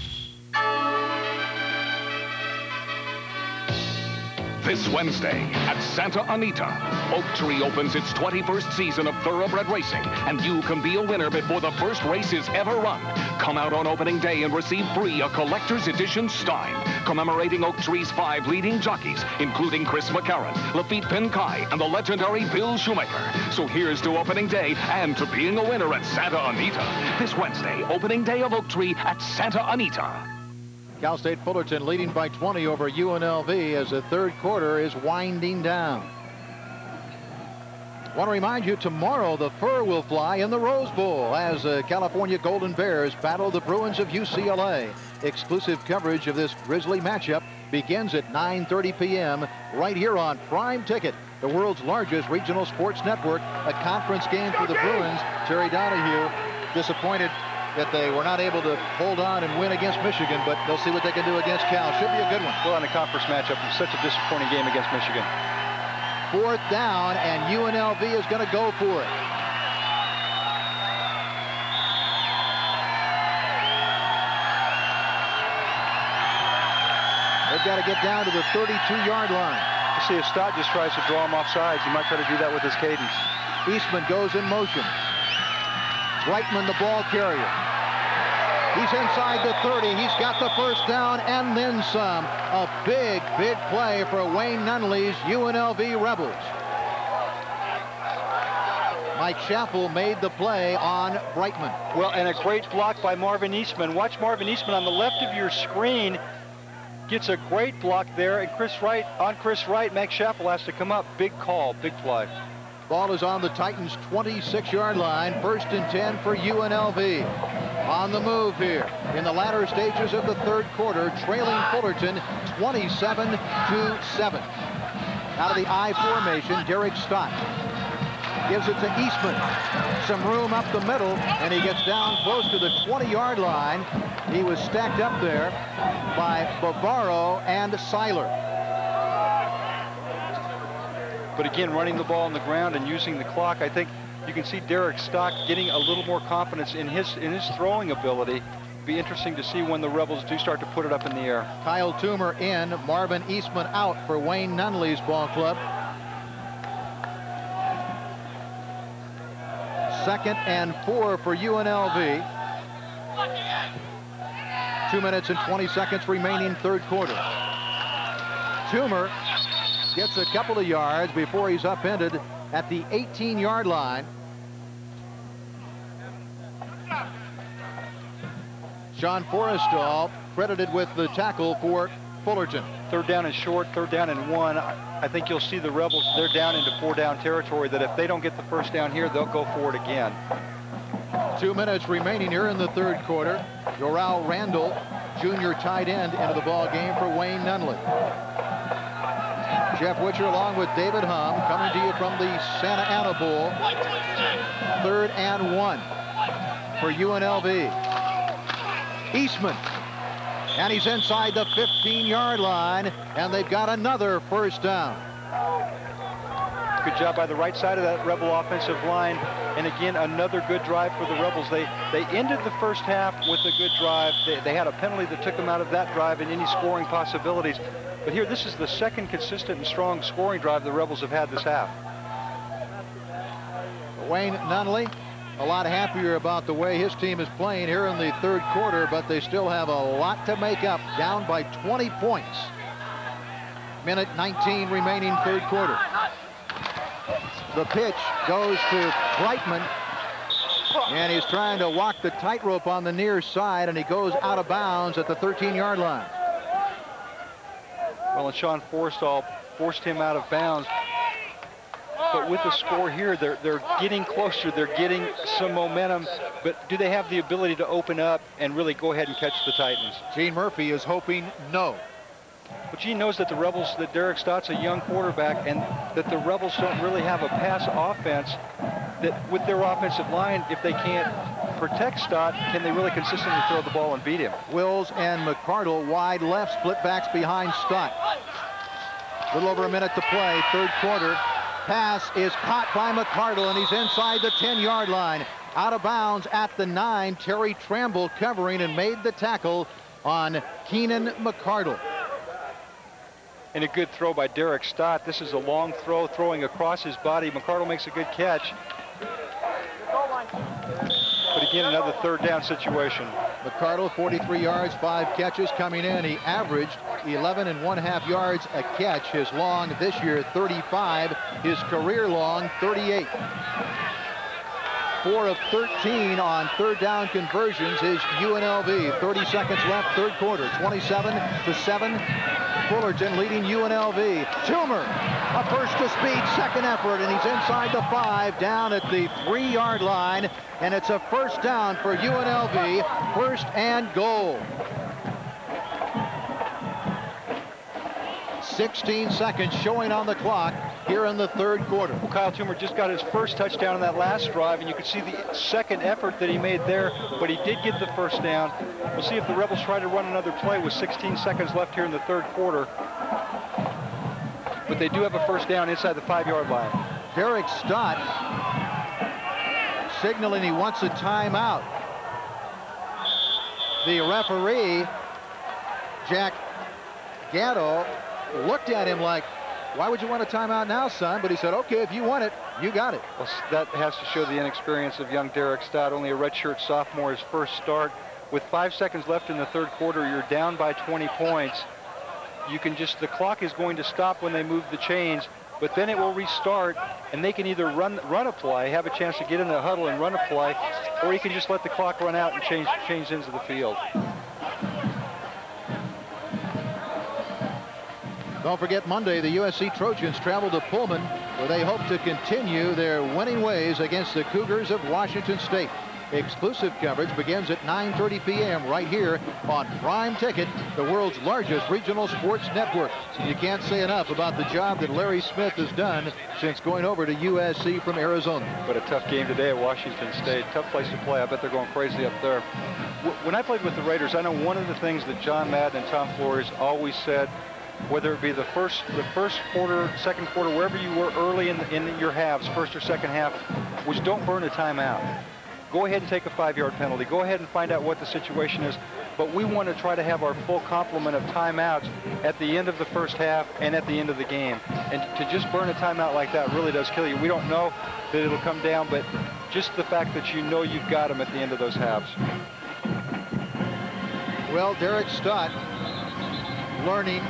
This Wednesday at Santa Anita, Oak Tree opens its 21st season of thoroughbred racing, and you can be a winner before the first race is ever run. Come out on opening day and receive free a collector's edition Stein, commemorating Oak Tree's 5 leading jockeys, including Chris McCarron, Lafitte Pinkai, and the legendary Bill Shoemaker. So here's to opening day and to being a winner at Santa Anita. This Wednesday, opening day of Oak Tree at Santa Anita. Cal State Fullerton leading by 20 over UNLV as the third quarter is winding down. I want to remind you, tomorrow the fur will fly in the Rose Bowl as the California Golden Bears battle the Bruins of UCLA. Exclusive coverage of this grisly matchup begins at 9:30 p.m. right here on Prime Ticket, the world's largest regional sports network. A conference game for the Bruins. Terry Donahue disappointed that they were not able to hold on and win against Michigan, but they'll see what they can do against Cal. Should be a good one. Well, in the conference matchup, it's such a disappointing game against Michigan. Fourth down, and UNLV is going to go for it. They've got to get down to the 32-yard line. You see if Stott just tries to draw him off sides, he might try to do that with his cadence. Eastman goes in motion. Reitman, the ball carrier. He's inside the 30. He's got the first down and then some. A big, big play for Wayne Nunley's UNLV Rebels. Mike Chappell made the play on Reitman. Well, and a great block by Marvin Eastman. Watch Marvin Eastman on the left of your screen. Gets a great block there, and Chris Wright, Mike Chappell has to come up. Big call, big play. Ball is on the Titans' 26-yard line. First and 10 for UNLV. On the move here in the latter stages of the third quarter, trailing Fullerton 27-7. Out of the I formation, Derek Stott gives it to Eastman. Some room up the middle, and he gets down close to the 20-yard line. He was stacked up there by Bavaro and Seiler. But again, running the ball on the ground and using the clock, I think you can see Derek Stott getting a little more confidence in his throwing ability. It'll be interesting to see when the Rebels do start to put it up in the air. Kyle Toomer in, Marvin Eastman out for Wayne Nunley's ball club. Second and 4 for UNLV. 2 minutes and 20 seconds remaining, third quarter. Toomer gets a couple of yards before he's upended at the 18-yard line. Sean Forrestal credited with the tackle for Fullerton. Third down and short, third down and 1. I think you'll see the Rebels, they're down into 4-down territory, that if they don't get the first down here, they'll go for it again. 2 minutes remaining here in the third quarter. Yoral Randall, junior tight end, into the ball game for Wayne Nunley. Jeff Witcher along with David Hum coming to you from the Santa Ana Bowl. 3rd and 1 for UNLV. Eastman, and he's inside the 15-yard line, and they've got another first down. Good job by the right side of that Rebel offensive line. And again, another good drive for the Rebels. They ended the first half with a good drive. They had a penalty that took them out of that drive and any scoring possibilities. But here, this is the second consistent and strong scoring drive the Rebels have had this half. Wayne Nunley a lot happier about the way his team is playing here in the third quarter, but they still have a lot to make up, down by 20 points. Minute 19 remaining, third quarter. The pitch goes to Brightman, and he's trying to walk the tightrope on the near side, and he goes out of bounds at the 13-yard line. Well, and Sean Forstall forced him out of bounds. But with the score here, they're getting closer. They're getting some momentum. But do they have the ability to open up and really go ahead and catch the Titans? Gene Murphy is hoping no. But Gene knows that the Rebels, that Derek Stott's a young quarterback, and that the Rebels don't really have a pass offense. That with their offensive line, if they can't protect Stott, can they really consistently throw the ball and beat him? Wills and McCardle wide left, split backs behind Stott. A little over a minute to play, third quarter. Pass is caught by McCardle, and he's inside the 10-yard line. Out of bounds at the 9. Terry Tramble covering and made the tackle on Keenan McCardle. And a good throw by Derek Stott. This is a long throw, throwing across his body. McCardle makes a good catch. But again, another third down situation. McCardle, 43 yards, 5 catches coming in. He averaged 11.5 yards a catch. His long this year, 35. His career long, 38. 4 of 13 on third down conversions is UNLV. 30 seconds left, third quarter, 27-7. Fullerton leading UNLV. Toomer, a burst of speed, second effort, and he's inside the 5, down at the 3-yard line, and it's a first down for UNLV, first and goal. 16 seconds showing on the clock here in the third quarter. Well, Kyle Toomer just got his first touchdown in that last drive, and you could see the second effort that he made there, but he did get the first down. We'll see if the Rebels try to run another play with 16 seconds left here in the third quarter. But they do have a first down inside the 5-yard line. Derek Stott signaling he wants a timeout. The referee, Jack Gatto, looked at him like, why would you want a timeout now, son? But he said, okay, if you want it, you got it. Well, that has to show the inexperience of young Derek Stott, only a redshirt sophomore, his first start. With 5 seconds left in the third quarter, you're down by 20 points. You can just, the clock is going to stop when they move the chains, but then it will restart, and they can either run a play, have a chance to get in the huddle and run a play, or you can just let the clock run out and change ends of the field. Don't forget, Monday, the USC Trojans travel to Pullman, where they hope to continue their winning ways against the Cougars of Washington State. Exclusive coverage begins at 9:30 p.m. right here on Prime Ticket, the world's largest regional sports network. You can't say enough about the job that Larry Smith has done since going over to USC from Arizona. But a tough game today at Washington State. Tough place to play. I bet they're going crazy up there. When I played with the Raiders, I know one of the things that John Madden and Tom Flores always said, whether it be the first quarter, second quarter, wherever you were early in your halves, first or second half, was don't burn a timeout. Go ahead and take a 5-yard penalty. Go ahead and find out what the situation is. But we want to try to have our full complement of timeouts at the end of the first half and at the end of the game. And to just burn a timeout like that really does kill you. We don't know that it'll come down, but just the fact that you know you've got them at the end of those halves. Well, Derek Stott learning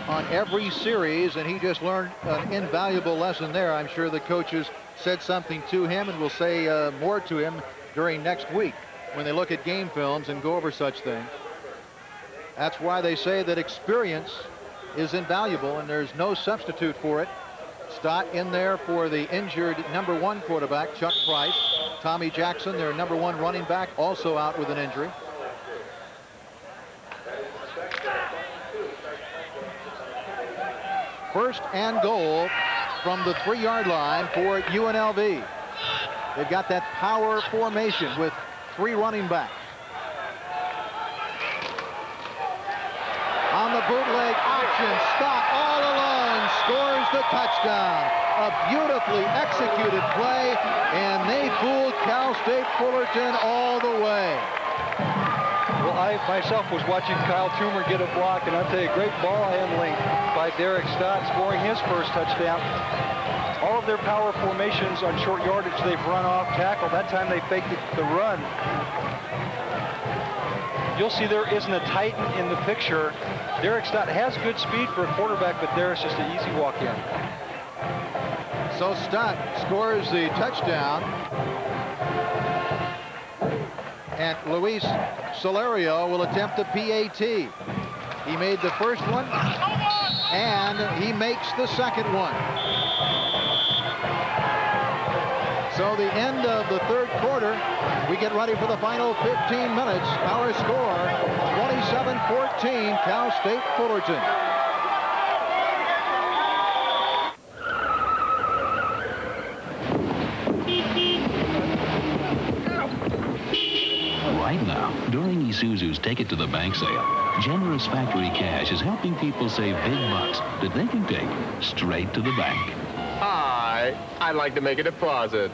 on every series, and he just learned an invaluable lesson there. I'm sure the coaches said something to him and will say more to him during next week when they look at game films and go over such things. That's why they say that experience is invaluable, and there's no substitute for it. Stott in there for the injured #1 quarterback, Chuck Price. Tommy Jackson, their #1 running back, also out with an injury. First and goal from the 3-yard line for UNLV. They've got that power formation with 3 running backs. On the bootleg option, Stott all alone scores the touchdown. A beautifully executed play, and they fooled Cal State Fullerton all the way. Well, I myself was watching Kyle Toomer get a block, and I'll tell you, great ball handling by Derek Stott, scoring his first touchdown. All of their power formations on short yardage, they've run off tackle. That time they faked the run. You'll see there isn't a Titan in the picture. Derek Stott has good speed for a quarterback, but there's just an easy walk-in. So Stott scores the touchdown. And Luis Solario will attempt the PAT. He made the first one, and he makes the second one. So the end of the third quarter, we get ready for the final 15 minutes. Our score, 27-14, Cal State Fullerton. Right now, during Isuzu's Take It to the Bank sale, generous factory cash is helping people save big bucks that they can take straight to the bank. Hi, I'd like to make a deposit.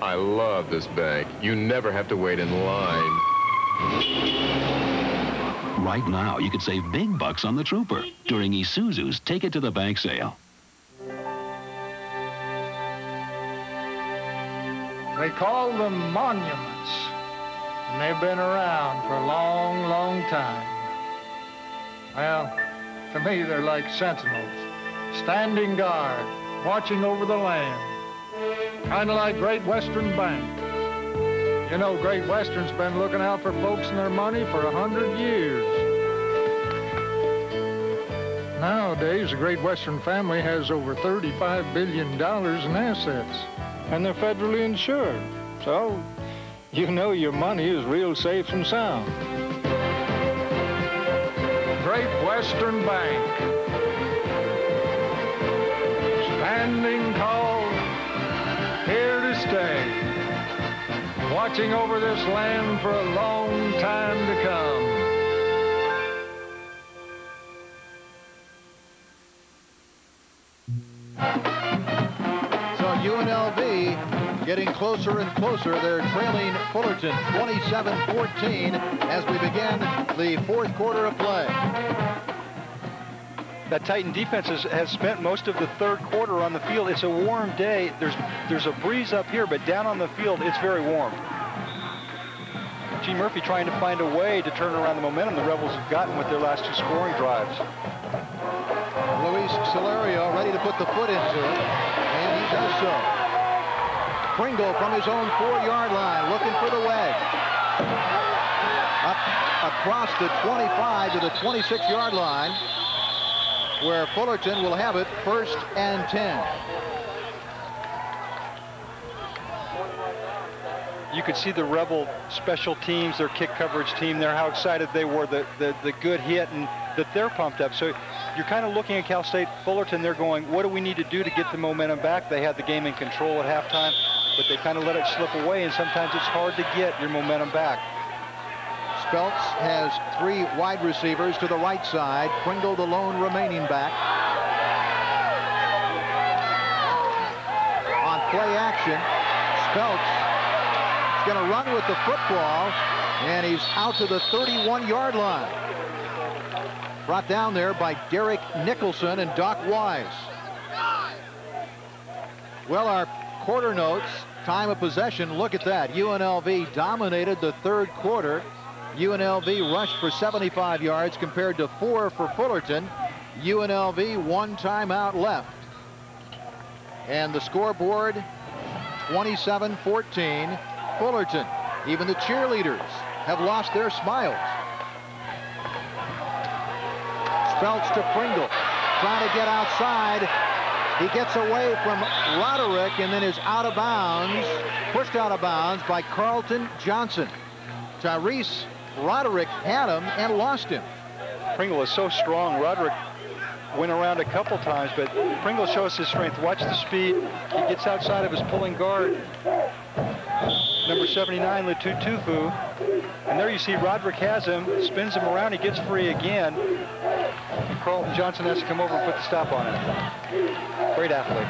I love this bank. You never have to wait in line. Right now, you could save big bucks on the Trooper during Isuzu's Take It to the Bank sale. They call them monuments, and they've been around for a long, long time. Well, to me, they're like sentinels, standing guard, watching over the land. Kind of like Great Western Bank. You know, Great Western's been looking out for folks and their money for 100 years. Nowadays, the Great Western family has over $35 billion in assets, and they're federally insured. So, you know your money is real safe and sound. Great Western Bank. Standing tall, here to stay, watching over this land for a long time to come. So UNLV getting closer and closer. They're trailing Fullerton 27-14 as we begin the fourth quarter of play. That Titan defense has spent most of the third quarter on the field. It's a warm day. There's a breeze up here, but down on the field, it's very warm. Gene Murphy trying to find a way to turn around the momentum the Rebels have gotten with their last two scoring drives. Luis Solario ready to put the foot into it, and he does so. Pringle from his own 4-yard line, looking for the wedge. Up across the 25 to the 26-yard line, where Fullerton will have it 1st and 10. You could see the Rebel special teams, their kick coverage team there, how excited they were, the good hit, and that they're pumped up. So you're kind of looking at Cal State Fullerton, they're going, what do we need to do to get the momentum back? They had the game in control at halftime, but they kind of let it slip away, and sometimes it's hard to get your momentum back. Speltz has 3 wide receivers to the right side. Pringle, the lone remaining back. On play action, Speltz is going to run with the football, and he's out to the 31-yard line. Brought down there by Derek Nicholson and Doc Wise. Well, our quarter notes, time of possession, look at that. UNLV dominated the third quarter. UNLV rushed for 75 yards compared to 4 for Fullerton. UNLV 1 timeout left. And the scoreboard, 27-14, Fullerton. Even the cheerleaders have lost their smiles. Speltz to Pringle, trying to get outside. He gets away from Roderick and then is out of bounds, pushed out of bounds by Carlton Johnson. Tyrese Roderick had him and lost him. Pringle is so strong. Roderick went around a couple times, but Pringle shows his strength. Watch the speed. He gets outside of his pulling guard. Number 79, Letutufu. And there you see Roderick has him, spins him around, he gets free again. And Carlton Johnson has to come over and put the stop on him. Great athlete.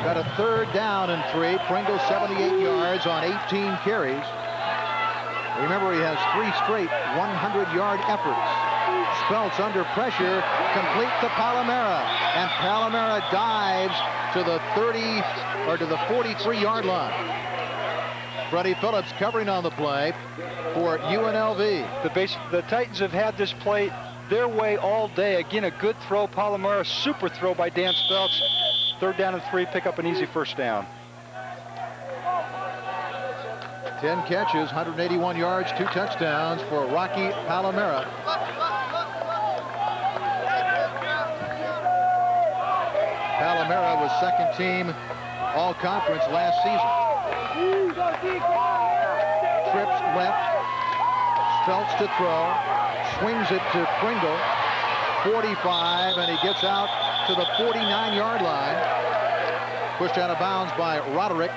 Got a 3rd down and 3. Pringle 78 yards on 18 carries. Remember, he has 3 straight 100-yard efforts. Speltz under pressure, complete to Palamara, and Palamara dives to the 30 or to the 43-yard line. Freddie Phillips covering on the play for UNLV. The Titans have had this play their way all day. Again, a good throw. Palamara, super throw by Dan Speltz. 3rd down and 3, pick up an easy 1st down. 10 catches, 181 yards, 2 touchdowns for Rocky Palamara. Palamara was 2nd team all-conference last season. Trips left, Speltz to throw, swings it to Pringle, 45, and he gets out to the 49-yard line. Pushed out of bounds by Roderick.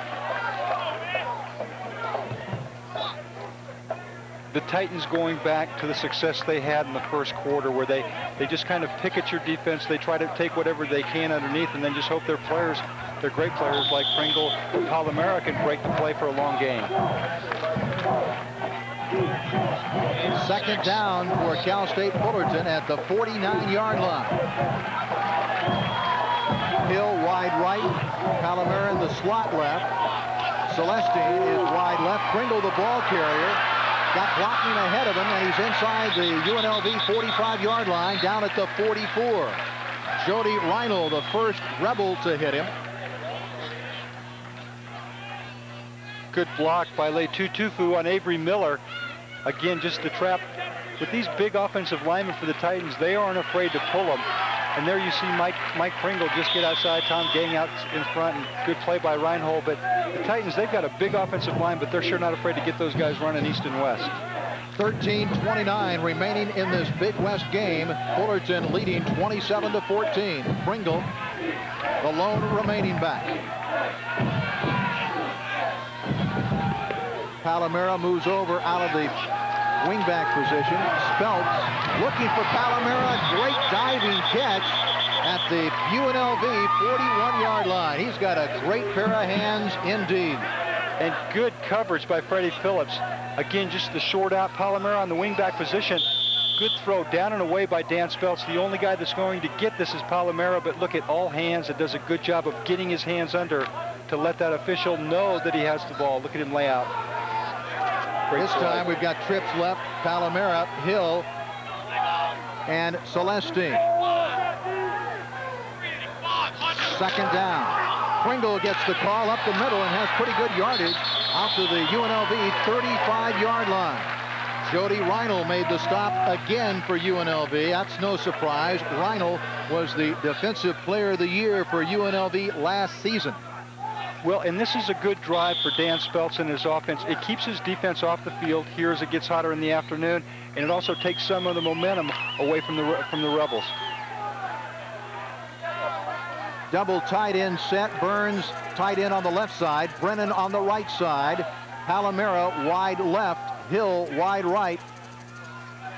The Titans going back to the success they had in the 1st quarter, where they just kind of pick at your defense. They try to take whatever they can underneath and then just hope their players, their great players like Pringle and Palamara, can break the play for a long game. 2nd down for Cal State Fullerton at the 49-yard line. Hill wide right, Palamara in the slot left. Celestine is wide left. Pringle, the ball carrier, got blocking ahead of him, and he's inside the UNLV 45-yard line, down at the 44. Jody Reinl, the first Rebel to hit him. Good block by Letutufu on Avery Miller. Again, just the trap. With these big offensive linemen for the Titans, they aren't afraid to pull them. And there you see Mike Pringle just get outside, Tom Gang out in front, and good play by Reinhold. But the Titans, they've got a big offensive line, but they're sure not afraid to get those guys running east and west. 13:29 remaining in this Big West game. Fullerton leading 27-14. Pringle, the lone remaining back. Palamara moves over out of the wingback position. Speltz looking for Palamara. Great diving catch at the UNLV 41-yard line. He's got a great pair of hands indeed. And good coverage by Freddie Phillips. Again, just the short out. Palamara on the wingback position. Good throw down and away by Dan Speltz. The only guy that's going to get this is Palamara, but look at all hands. It does a good job of getting his hands under to let that official know that he has the ball. Look at him lay out. This time we've got trips left, Palamara, Hill, and Celestine. 2nd down. Pringle gets the call up the middle and has pretty good yardage out to the UNLV 35-yard line. Jody Reinl made the stop again for UNLV. That's no surprise. Reinl was the Defensive Player of the Year for UNLV last season. Well, and this is a good drive for Dan Speltz and his offense. It keeps his defense off the field here as it gets hotter in the afternoon, and it also takes some of the momentum away from the Rebels. Double tight end set. Burns tight end on the left side. Brennan on the right side. Palamara wide left. Hill wide right.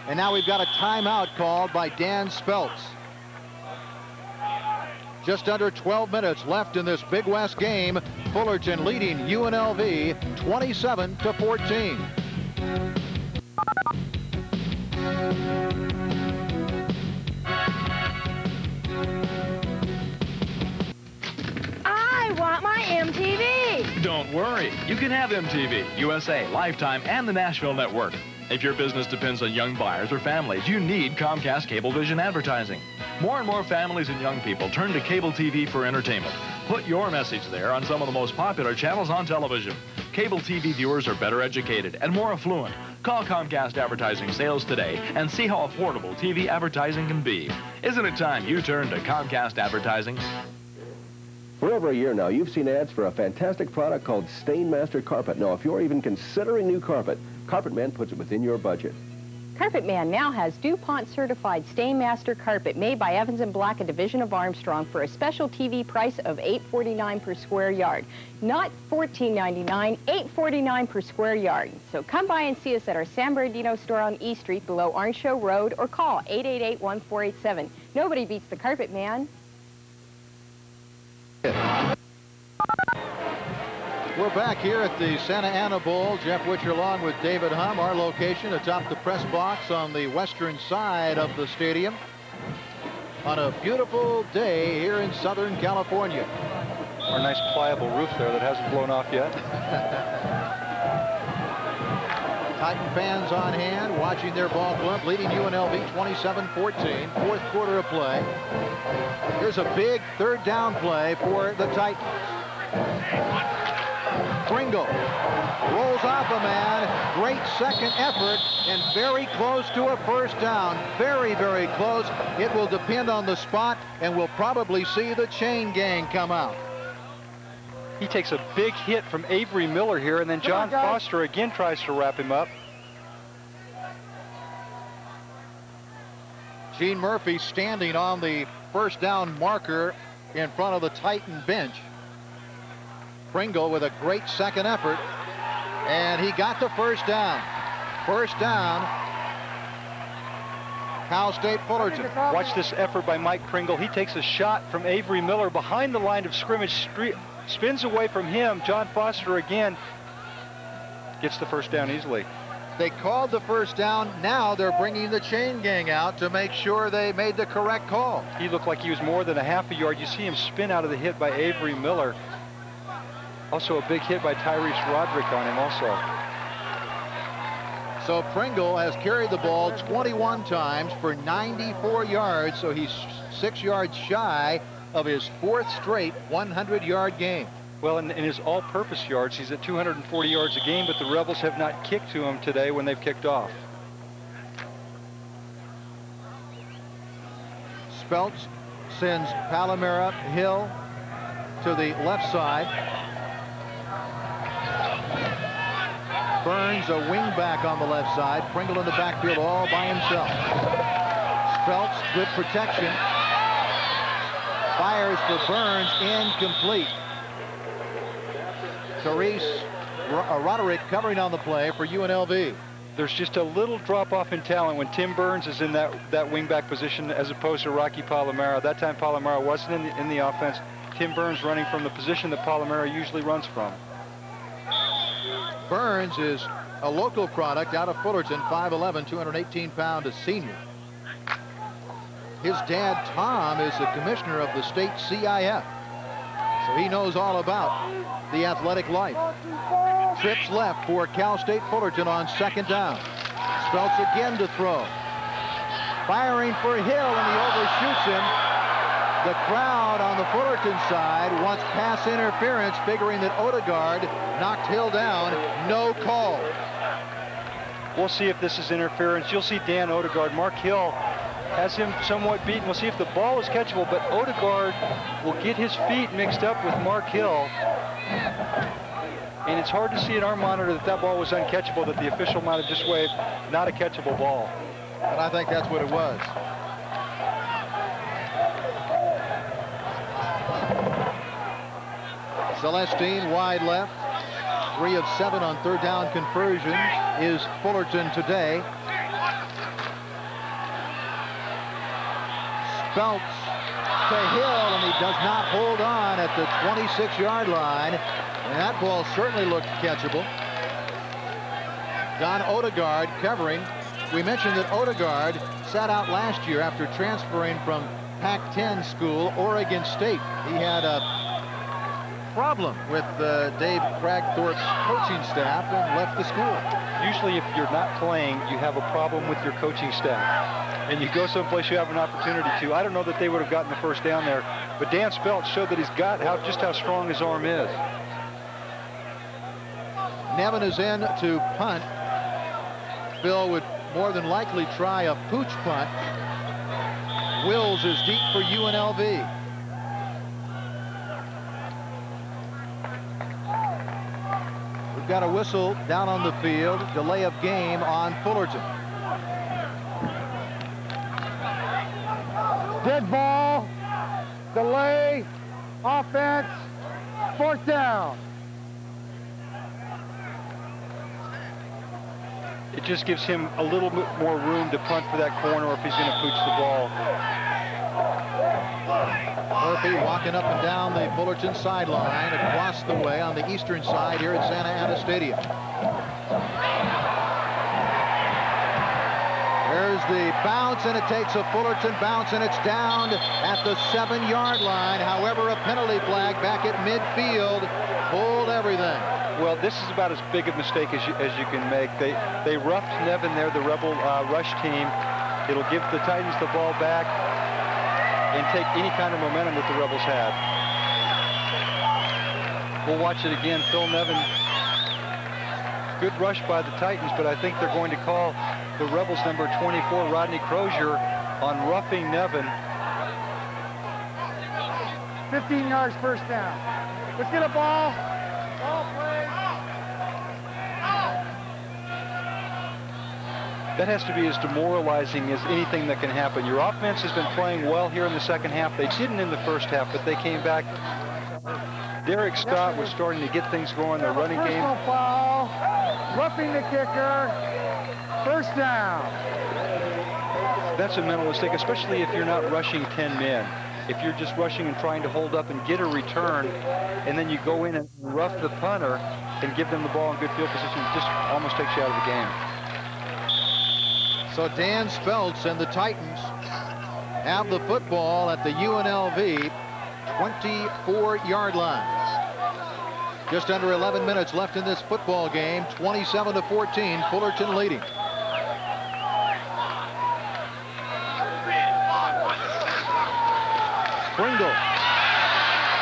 And now we've got a timeout called by Dan Speltz. Just under 12 minutes left in this Big West game. Fullerton leading UNLV 27-14. I want my MTV. Don't worry. You can have MTV, USA, Lifetime, and the Nashville Network. If your business depends on young buyers or families, you need Comcast Cablevision advertising. More and more families and young people turn to cable TV for entertainment. Put your message there on some of the most popular channels on television. Cable TV viewers are better educated and more affluent. Call Comcast Advertising Sales today and see how affordable TV advertising can be. Isn't it time you turn to Comcast Advertising? For over a year now, you've seen ads for a fantastic product called Stainmaster Carpet. Now, if you're even considering new carpet, Carpet Man puts it within your budget. Carpet Man now has DuPont certified Stainmaster carpet made by Evans & Black, a division of Armstrong, for a special TV price of $8.49 per square yard. Not $14.99, $8.49 per square yard. So come by and see us at our San Bernardino store on E Street below Orange Show Road, or call 888-1487. Nobody beats the Carpet Man. We're back here at the Santa Ana Bowl. Jeff Witcher along with David Hum. Our location atop the press box on the western side of the stadium on a beautiful day here in Southern California. Our nice pliable roof there that hasn't blown off yet. Titan fans on hand watching their ball club leading UNLV 27-14. Fourth quarter of play. Here's a big third down play for the Titans. Pringle rolls off a man. Great second effort and very close to a first down. Very, very close. It will depend on the spot, and we'll probably see the chain gang come out. He takes a big hit from Avery Miller here, and then John Foster again tries to wrap him up. Gene Murphy standing on the first down marker in front of the Titan bench. Pringle with a great second effort, and he got the first down. First down, Cal State Fullerton. Watch this effort by Mike Pringle. He takes a shot from Avery Miller behind the line of scrimmage, spins away from him. John Foster again gets the first down easily. They called the first down. Now they're bringing the chain gang out to make sure they made the correct call. He looked like he was more than a half a yard. You see him spin out of the hit by Avery Miller. Also a big hit by Tyrese Roderick on him also. So Pringle has carried the ball 21 times for 94 yards, so he's 6 yards shy of his fourth straight 100-yard game. Well, in his all-purpose yards, he's at 240 yards a game, but the Rebels have not kicked to him today when they've kicked off. Speltz sends Palamara Hill to the left side. Burns a wingback on the left side. Pringle in the backfield all by himself. Speltz, good protection. Fires for Burns, incomplete. Tyrese Roderick covering on the play for UNLV. There's just a little drop-off in talent when Tim Burns is in that wingback position as opposed to Rocky Palamara. That time Palamara wasn't in the offense. Tim Burns running from the position that Palamara usually runs from. Burns is a local product out of Fullerton, 5'11", 218-pound, a senior. His dad, Tom, is the commissioner of the state CIF, so he knows all about the athletic life. Trips left for Cal State Fullerton on second down. Speltz again to throw. Firing for Hill, and he overshoots him. The crowd on the Fullerton side wants pass interference, figuring that Odegaard knocked Hill down. No call. We'll see if this is interference. You'll see Dan Odegaard. Mark Hill has him somewhat beaten. We'll see if the ball is catchable, but Odegaard will get his feet mixed up with Mark Hill. And it's hard to see in our monitor that ball was uncatchable, that the official might have just waved not a catchable ball. And I think that's what it was. Celestine wide left. 3 of 7 on third down conversions is Fullerton today. Speltz to Hill, and he does not hold on at the 26-yard line. And that ball certainly looked catchable. Don Odegaard covering. We mentioned that Odegaard sat out last year after transferring from Pac-10 school, Oregon State. He had a problem with Dave Cragthorpe's coaching staff and left the school. Usually if you're not playing, you have a problem with your coaching staff. And you go someplace you have an opportunity to. I don't know that they would have gotten the first down there, but Dan Speltz showed that he's got just how strong his arm is. Nevin is in to punt. Phil would more than likely try a pooch punt. Wills is deep for UNLV. We've got a whistle down on the field. Delay of game on Fullerton. Dead ball. Delay. Offense. Fourth down. It just gives him a little bit more room to punt for that corner if he's going to pooch the ball. Murphy walking up and down the Fullerton sideline across the way on the eastern side here at Santa Ana Stadium. There's the bounce, and it takes a Fullerton bounce, and it's down at the 7-yard line. However, a penalty flag back at midfield pulled everything. Well, this is about as big a mistake as you can make. They roughed Nevin there, the Rebel rush team. It'll give the Titans the ball back and take any kind of momentum that the Rebels have. We'll watch it again. Phil Nevin, good rush by the Titans, but I think they're going to call the Rebels number 24, Rodney Crozier, on roughing Nevin. 15 yards first down. Let's get a ball. Ball play. That has to be as demoralizing as anything that can happen. Your offense has been playing well here in the second half. They didn't in the first half, but they came back. Derek Scott was starting to get things going, their running game. Personal foul. Roughing the kicker. First down. That's a mental mistake, especially if you're not rushing 10 men. If you're just rushing and trying to hold up and get a return, and then you go in and rough the punter and give them the ball in good field position, it just almost takes you out of the game. So Dan Speltz and the Titans have the football at the UNLV 24-yard line. Just under 11 minutes left in this football game, 27-14, Fullerton leading. Pringle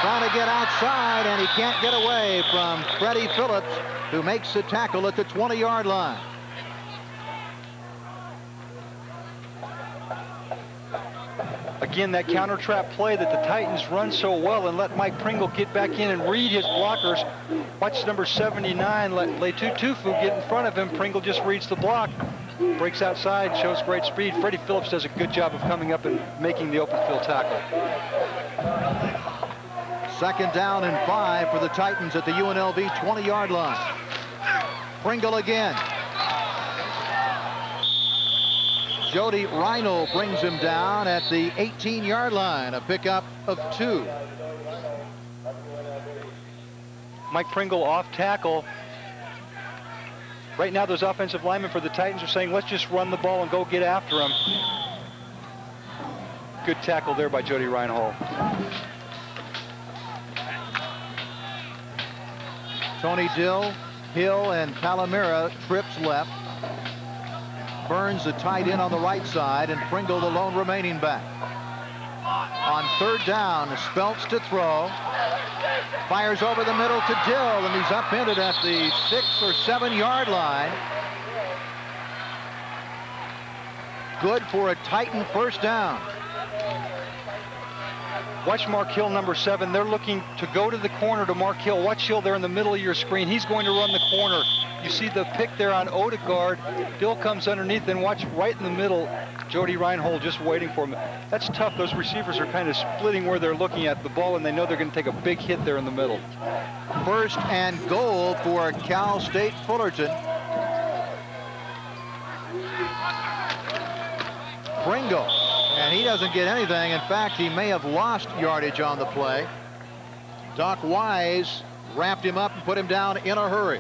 trying to get outside, and he can't get away from Freddie Phillips, who makes the tackle at the 20-yard line. Again, that counter trap play that the Titans run so well and let Mike Pringle get back in and read his blockers. Watch number 79, let Letutufu get in front of him. Pringle just reads the block, breaks outside, shows great speed. Freddie Phillips does a good job of coming up and making the open field tackle. Second down and 5 for the Titans at the UNLV 20-yard line. Pringle again. Jody Reinl brings him down at the 18-yard line, a pickup of 2. Mike Pringle off tackle. Right now, those offensive linemen for the Titans are saying, let's just run the ball and go get after him. Good tackle there by Jody Reinhold. Tony Dill, Hill, and Palamara trips left. Burns the tight end on the right side, and Pringle the lone remaining back. On third down, Speltz to throw. Fires over the middle to Dill, and he's upended at the 6 or 7-yard line. Good for a Titan first down. Watch Mark Hill, number 7. They're looking to go to the corner to Mark Hill. Watch Hill there in the middle of your screen. He's going to run the corner. You see the pick there on Odegaard. Dill comes underneath, and watch right in the middle, Jody Reinhold just waiting for him. That's tough. Those receivers are kind of splitting where they're looking at the ball, and they know they're going to take a big hit there in the middle. First and goal for Cal State Fullerton. Pringle, and he doesn't get anything. In fact, he may have lost yardage on the play. Doc Wise wrapped him up and put him down in a hurry.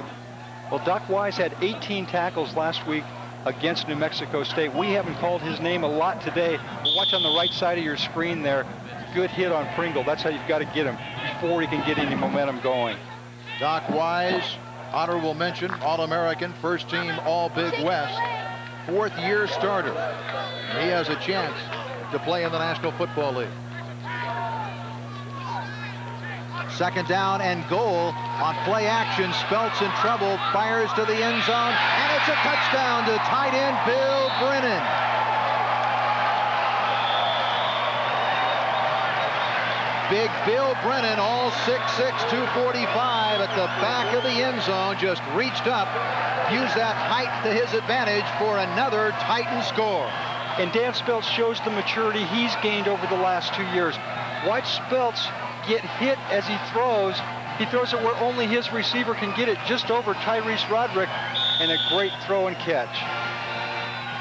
Well, Doc Wise had 18 tackles last week against New Mexico State. We haven't called his name a lot today. But watch on the right side of your screen there. Good hit on Pringle. That's how you've got to get him before he can get any momentum going. Doc Wise, honorable mention, All-American, first team All-Big West, 4th-year starter. He has a chance to play in the National Football League. Second down and goal on play action. Speltz in trouble, fires to the end zone, and it's a touchdown to tight end Bill Brennan. Big Bill Brennan, all 6'6", 245 at the back of the end zone, just reached up, used that height to his advantage for another Titan score. And Dan Speltz shows the maturity he's gained over the last 2 years. Watch Speltz get hit as he throws. He throws it where only his receiver can get it, just over Tyrese Roderick, and a great throw and catch.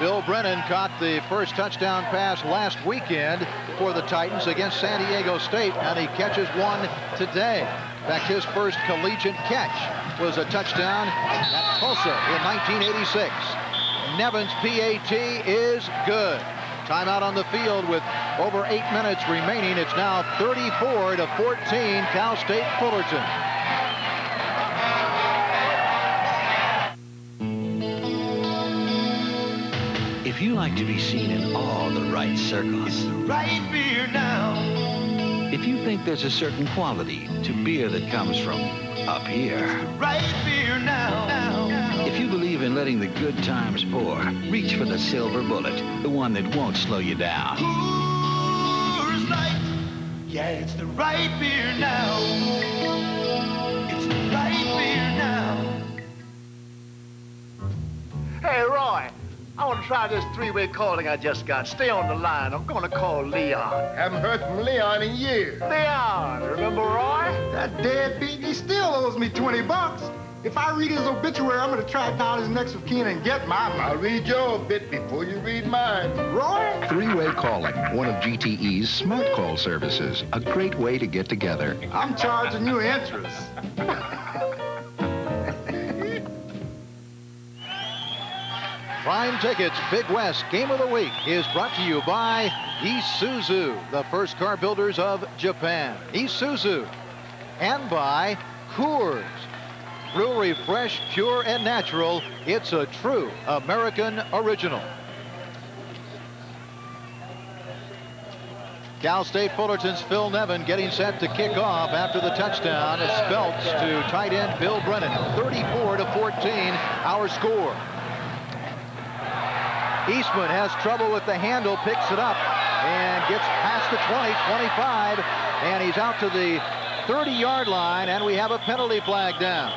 Bill Brennan caught the first touchdown pass last weekend for the Titans against San Diego State, and he catches one today. In fact, his first collegiate catch was a touchdown at Tulsa in 1986. Nevin's PAT is good. Timeout on the field with over 8 minutes remaining. It's now 34-14, Cal State Fullerton. If you like to be seen in all the right circles, It's the right beer now. if you think there's a certain quality to beer that comes from up here, Right beer now. if you believe in letting the good times pour, reach for the silver bullet, the one that won't slow you down. Coors Light. Yeah, it's the right beer now. It's the right beer now. Hey, Roy, I want to try this three-way calling I just got. Stay on the line. I'm going to call Leon. Haven't heard from Leon in years. Leon, remember Roy? That deadbeat, he still owes me 20 bucks. If I read his obituary, I'm going to track down his next of kin and get my money. I'll read your obit before you read mine. Roy? Three-way calling, one of GTE's smart call services. A great way to get together. I'm charging you interest. Prime Tickets Big West Game of the Week is brought to you by Isuzu, the first car builders of Japan. Isuzu. And by Coors. Brewery fresh, pure, and natural. It's a true American original. Cal State Fullerton's Phil Nevin getting set to kick off after the touchdown. It's Speltz to tight end Bill Brennan. 34-14, our score. Eastman has trouble with the handle, picks it up, and gets past the 20, 25, and he's out to the 30-yard line, and we have a penalty flag down.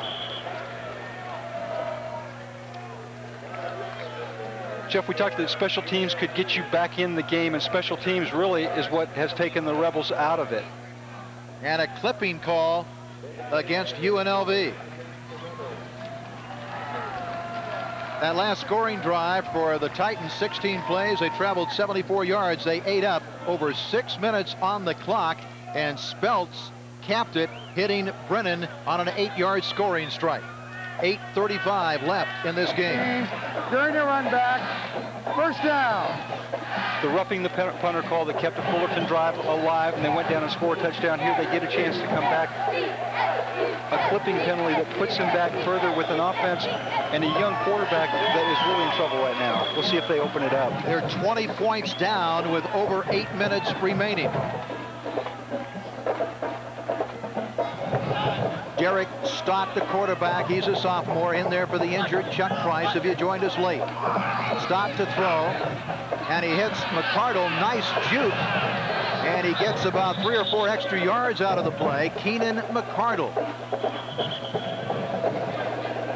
Jeff, we talked that special teams could get you back in the game, and special teams really is what has taken the Rebels out of it. And a clipping call against UNLV. That last scoring drive for the Titans, 16 plays. They traveled 74 yards. They ate up over 6 minutes on the clock, and Speltz capped it, hitting Brennan on an 8-yard scoring strike. 8:35 left in this game. During the run back, first down. The roughing the punter call that kept the Fullerton drive alive, and they went down and scored a touchdown. Here they get a chance to come back. A clipping penalty that puts them back further with an offense and a young quarterback that is really in trouble right now. We'll see if they open it up. They're 20 points down with over 8 minutes remaining. Derek Stott, the quarterback, he's a sophomore, in there for the injured Chuck Price, if you joined us late. Stott to throw, and he hits McCardle. Nice juke, and he gets about 3 or 4 extra yards out of the play. Keenan McCardle.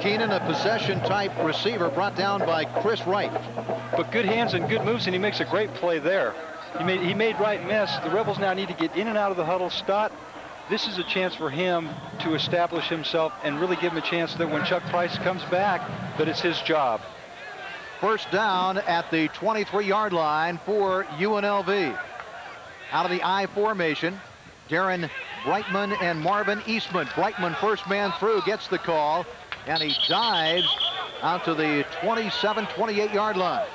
Keenan, a possession-type receiver, brought down by Chris Wright. But good hands and good moves, and he makes a great play there. He made right miss. The Rebels now need to get in and out of the huddle. Stott, this is a chance for him to establish himself and really give him a chance that when Chuck Price comes back, that it's his job. First down at the 23-yard line for UNLV. Out of the I formation, Darren Brightman and Marvin Eastman. Brightman, first man through, gets the call, and he dives out to the 27, 28-yard line.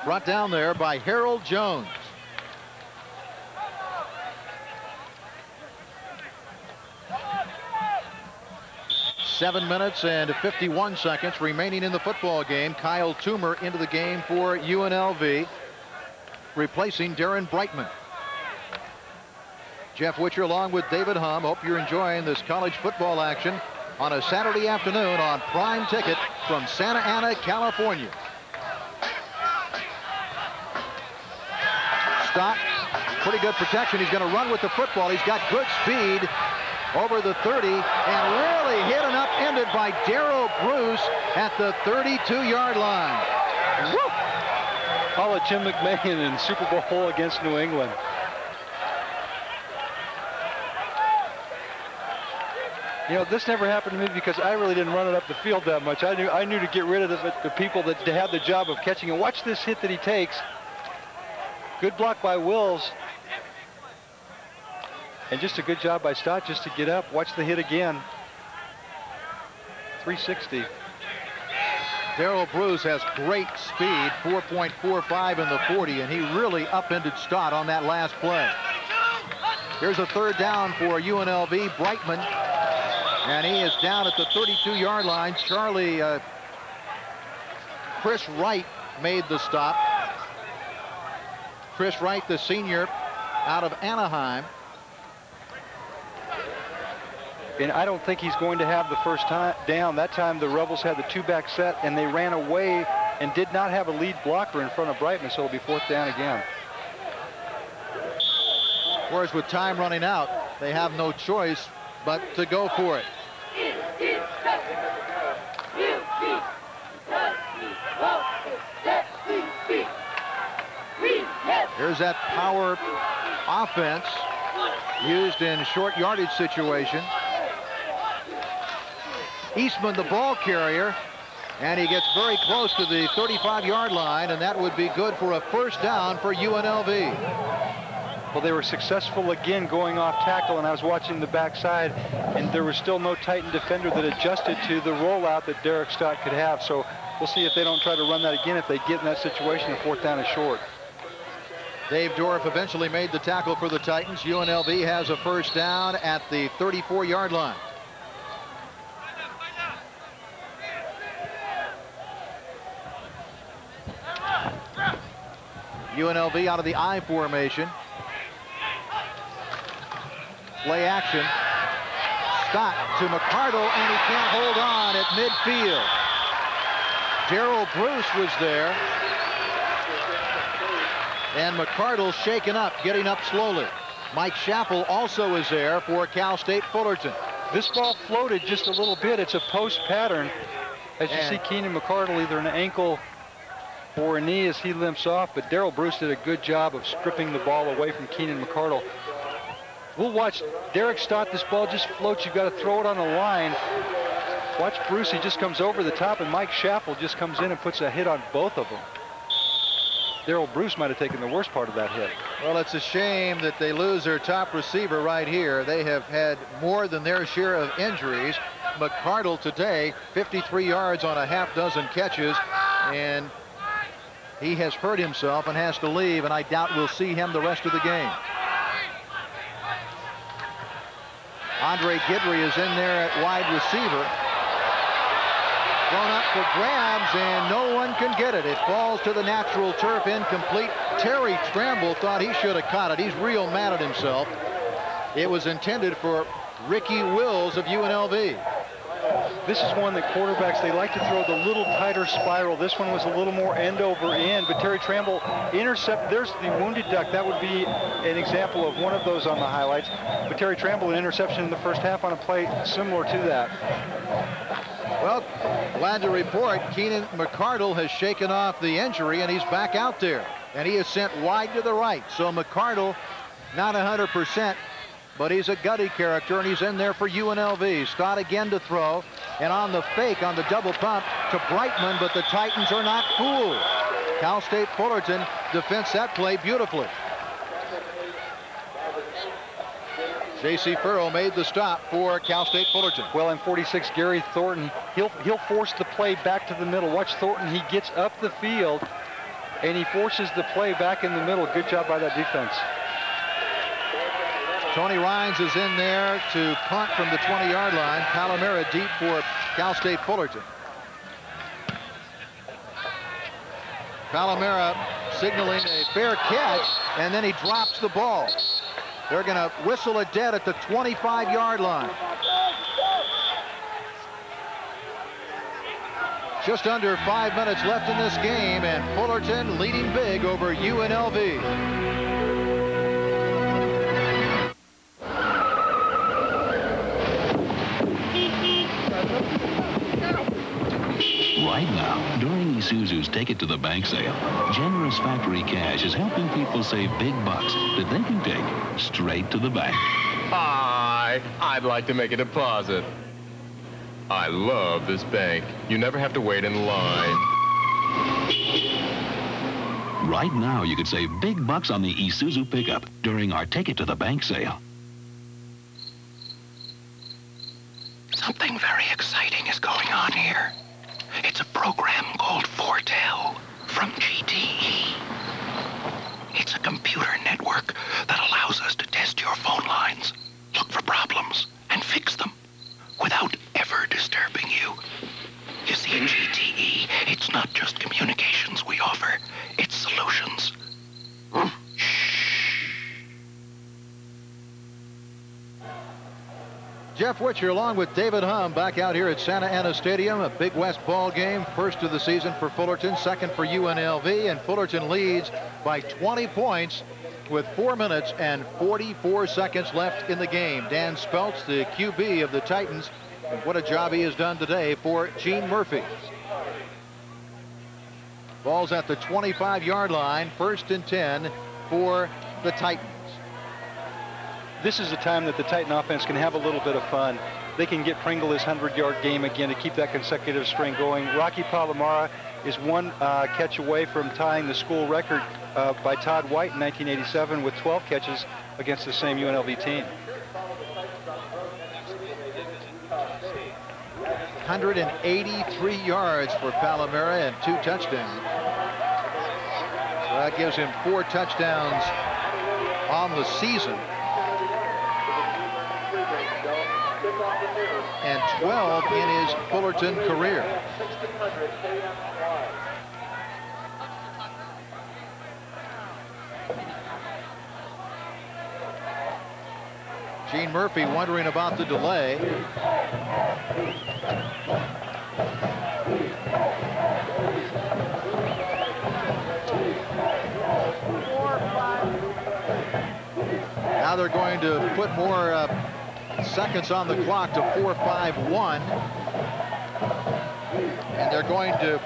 Brought down there by Harold Jones. Seven minutes and 51 seconds remaining in the football game. Kyle Toomer into the game for UNLV, replacing Darren Brightman. Jeff Witcher along with David Hum. Hope you're enjoying this college football action on a Saturday afternoon on Prime Ticket from Santa Ana, California. Stott, pretty good protection. He's going to run with the football. He's got good speed over the 30, and really hit and upended by Darrell Bruce at the 32-yard line. Woo! Call it Jim McMahon in Super Bowl against New England. You know, this never happened to me because I really didn't run it up the field that much. I knew to get rid of the people that had the job of catching it. Watch this hit that he takes. Good block by Wills. And just a good job by Stott just to get up. Watch the hit again. 360. Darrell Bruce has great speed, 4.45 in the 40, and he really upended Stott on that last play. Here's a third down for UNLV. Brightman, and he is down at the 32-yard line. Chris Wright made the stop. Chris Wright, the senior out of Anaheim. And I don't think he's going to have the first time down. That time the Rebels had the two-back set, and they ran away and did not have a lead blocker in front of Brightman, so it'll be fourth down again. Whereas with time running out, they have no choice but to go for it. Here's that power offense used in short yardage situation. Eastman, the ball carrier, and he gets very close to the 35-yard line, and that would be good for a first down for UNLV. Well, they were successful again going off tackle, and I was watching the backside, and there was still no Titan defender that adjusted to the rollout that Derek Stott could have. So we'll see if they don't try to run that again. If they get in that situation, the fourth down is short. Dave Dorff eventually made the tackle for the Titans. UNLV has a first down at the 34-yard line. UNLV out of the I formation. Play action. Stott to McCardle, and he can't hold on at midfield. Darrell Bruce was there. And McCardle shaken up, getting up slowly. Mike Schaffel also is there for Cal State Fullerton. This ball floated just a little bit. It's a post pattern. As you see Keenan McCardle, either an ankle or a knee as he limps off, but Darrell Bruce did a good job of stripping the ball away from Keenan McCardle. We'll watch Derek Stott. This ball just floats. You've got to throw it on the line. Watch Bruce. He just comes over the top, and Mike Schaffel just comes in and puts a hit on both of them. Darrell Bruce might have taken the worst part of that hit. Well, it's a shame that they lose their top receiver right here. They have had more than their share of injuries. McCardle today, 53 yards on a half dozen catches, and he has hurt himself and has to leave, and I doubt we'll see him the rest of the game. Andre Guidry is in there at wide receiver. Thrown up for grabs, and no one can get it. It falls to the natural turf, incomplete. Terry Tramble thought he should have caught it. He's real mad at himself. It was intended for Ricky Wills of UNLV. This is one that quarterbacks, they like to throw the little tighter spiral. This one was a little more end over end, but Terry Tramble intercept. There's the wounded duck. That would be an example of one of those on the highlights. But Terry Tramble, an interception in the first half on a play similar to that. Well, glad to report Keenan McCardle has shaken off the injury, and he's back out there. And he is sent wide to the right. So McCardle, not 100%, but he's a gutty character, and he's in there for UNLV. Stott again to throw, and on the fake, on the double pump to Brightman, but the Titans are not fooled. Cal State Fullerton defends that play beautifully. J.C. Farrell made the stop for Cal State Fullerton. Well, in 46, Gary Thornton, he'll force the play back to the middle. Watch Thornton, he gets up the field, and he forces the play back in the middle. Good job by that defense. Tony Rines is in there to punt from the 20-yard line. Palamara deep for Cal State Fullerton. Palamara signaling a fair catch, and then he drops the ball. They're going to whistle it dead at the 25-yard line. Just under 5 minutes left in this game, and Fullerton leading big over UNLV. Right now, during Isuzu's Take It to the Bank sale, generous factory cash is helping people save big bucks that they can take straight to the bank. Ah, Roy, I'd like to make a deposit. I love this bank. You never have to wait in line. Right now, you could save big bucks on the Isuzu pickup during our Take It to the Bank sale. Something very exciting is going on here. It's a program called Foretell from GTE. It's a computer network that allows us to test your phone lines, look for problems, and fix them without ever disturbing you. You see, at GTE, it's not just communications we offer, it's solutions. Jeff Witcher along with David Hum back out here at Santa Ana Stadium. A Big West ball game. First of the season for Fullerton, second for UNLV, and Fullerton leads by 20 points with 4 minutes and 44 seconds left in the game. Dan Speltz, the QB of the Titans, and what a job he has done today for Gene Murphy. Ball's at the 25-yard line, 1st and 10 for the Titans. This is the time that the Titan offense can have a little bit of fun. They can get Pringle his 100-yard game again to keep that consecutive string going. Rocky Palamara is one catch away from tying the school record by Todd White in 1987 with 12 catches against the same UNLV team. 183 yards for Palamara and 2 touchdowns. So that gives him 4 touchdowns on the season. And 12 in his Fullerton career. Gene Murphy wondering about the delay. Now they're going to put more seconds on the clock to 4:51, and they're going to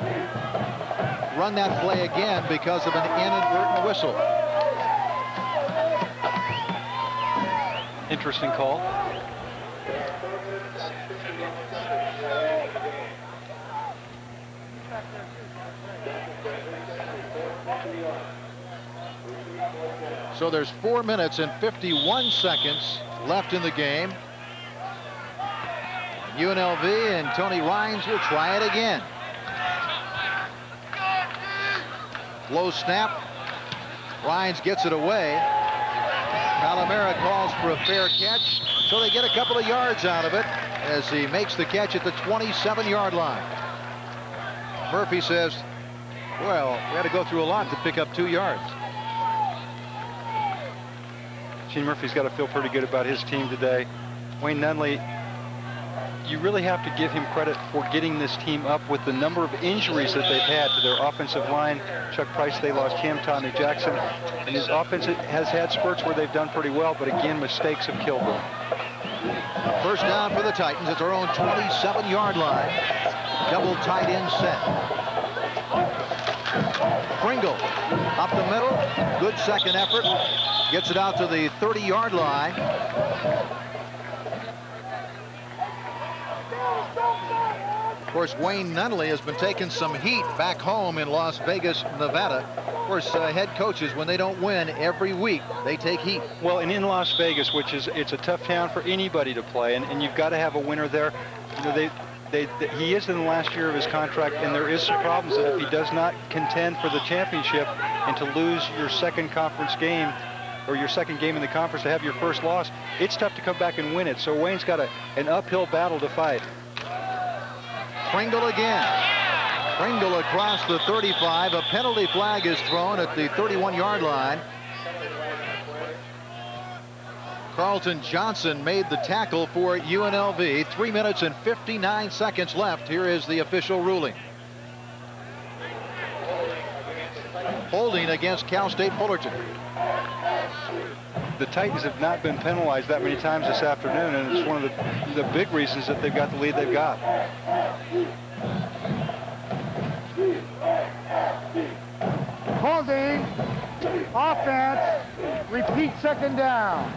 run that play again because of an inadvertent whistle. Interesting call. So there's 4 minutes and 51 seconds left in the game. UNLV and Tony Rhines will try it again. Low snap. Rhines gets it away. Palamara calls for a fair catch, so they get a couple of yards out of it as he makes the catch at the 27-yard line. Murphy says, well, we had to go through a lot to pick up 2 yards. Gene Murphy's got to feel pretty good about his team today. Wayne Nunley, you really have to give him credit for getting this team up with the number of injuries that they've had to their offensive line. Chuck Price, they lost Cam Tommy Jackson, and his offense has had spurts where they've done pretty well, but again, mistakes have killed them. First down for the Titans at their own 27-yard line. Double tight end set. Pringle up the middle. Good second effort. Gets it out to the 30-yard line. Of course, Wayne Nunley has been taking some heat back home in Las Vegas, Nevada. Of course, head coaches, when they don't win every week, they take heat. Well, and in Las Vegas, which is, it's a tough town for anybody to play, and you've got to have a winner there. You know, he is in the last year of his contract, and there is some problems that if he does not contend for the championship and to lose your second conference game, or your second game in the conference, to have your first loss, it's tough to come back and win it. So Wayne's got an uphill battle to fight. Pringle again. Pringle across the 35. A penalty flag is thrown at the 31-yard line. Carlton Johnson made the tackle for UNLV. 3 minutes and 59 seconds left. Here is the official ruling. Holding against Cal State Fullerton. The Titans have not been penalized that many times this afternoon, and it's one of the big reasons that they've got the lead they've got. Holding. Offense. Repeat second down.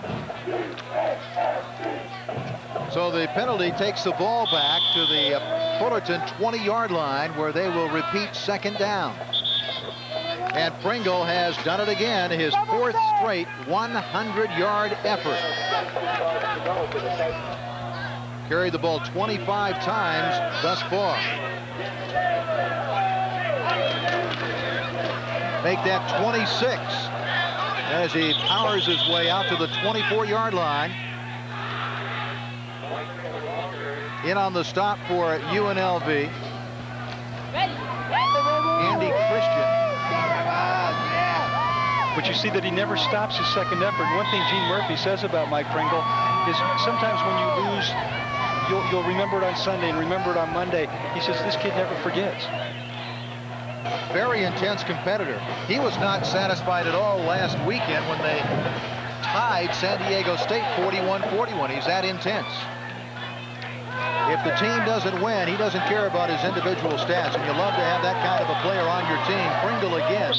So the penalty takes the ball back to the Fullerton 20-yard line, where they will repeat second down. And Pringle has done it again, his 4th straight 100-yard effort. Carried the ball 25 times thus far. Make that 26 as he powers his way out to the 24-yard line. In on the stop for UNLV. Andy Christian. But you see that he never stops his second effort. One thing Gene Murphy says about Mike Pringle is sometimes when you lose, you'll remember it on Sunday and remember it on Monday. He says this kid never forgets. Very intense competitor. He was not satisfied at all last weekend when they tied San Diego State 41-41. He's that intense. If the team doesn't win, he doesn't care about his individual stats, and you love to have that kind of a player on your team. Pringle again,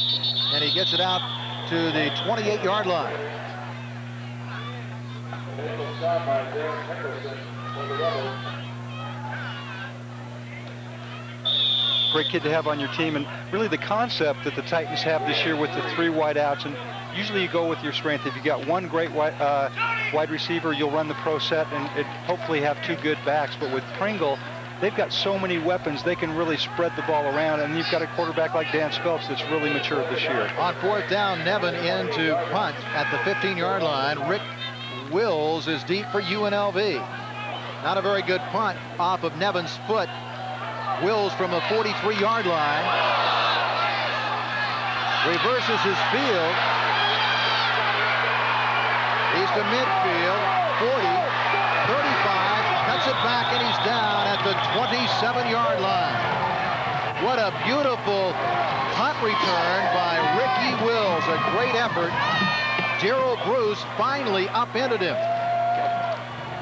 and he gets it out to the 28-yard line. Great kid to have on your team, and really the concept that the Titans have this year with the 3 wideouts, and usually you go with your strength. If you got one great wide receiver, you'll run the pro set and hopefully have 2 good backs. But with Pringle, they've got so many weapons, they can really spread the ball around, and you've got a quarterback like Dan Speltz that's really matured this year. On 4th down, Nevin into punt at the 15-yard line. Rick Wills is deep for UNLV. Not a very good punt off of Nevin's foot. Wills from a 43-yard line reverses his field. He's to midfield, 40, 35, cuts it back, and he's down at the 27-yard line. What a beautiful punt return by Ricky Wills. A great effort. Gerald Bruce finally upended him.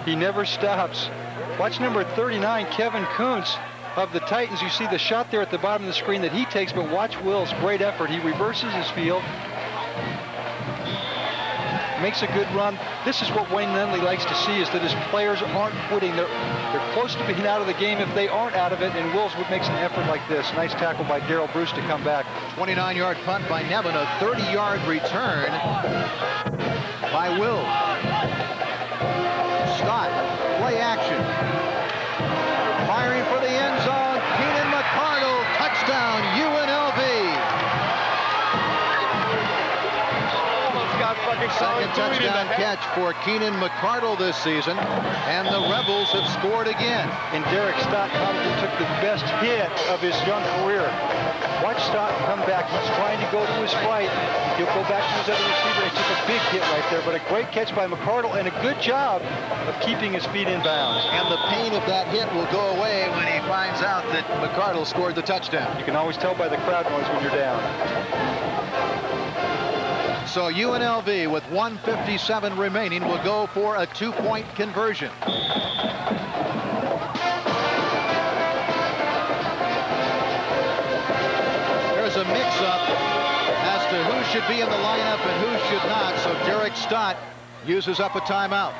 He never stops. Watch number 39, Kevin Kuntz of the Titans. You see the shot there at the bottom of the screen that he takes, but watch Wills, great effort. He reverses his field, makes a good run. This is what Wayne Lindley likes to see, is that his players aren't quitting. They're close to being out of the game if they aren't out of it, and Wills makes an effort like this. Nice tackle by Darrell Bruce to come back. 29-yard punt by Nevin, a 30-yard return by Wills. Stott, play action. Firing for the end zone, Keenan McCardle, touchdown, UNLV. Second touchdown catch for Keenan McCardle this season, and the Rebels have scored again. And Derek Stott probably took the best hit of his young career. Watch Stott come back. He's trying to go to his flight. He'll go back to his other receiver. He took a big hit right there, but a great catch by McCardle and a good job of keeping his feet in bounds. And the pain of that hit will go away when he finds out that McCardle scored the touchdown. You can always tell by the crowd noise when you're down. So UNLV, with 1:57 remaining, will go for a 2-point conversion. There's a mix-up as to who should be in the lineup and who should not, so Derek Stott uses up a timeout.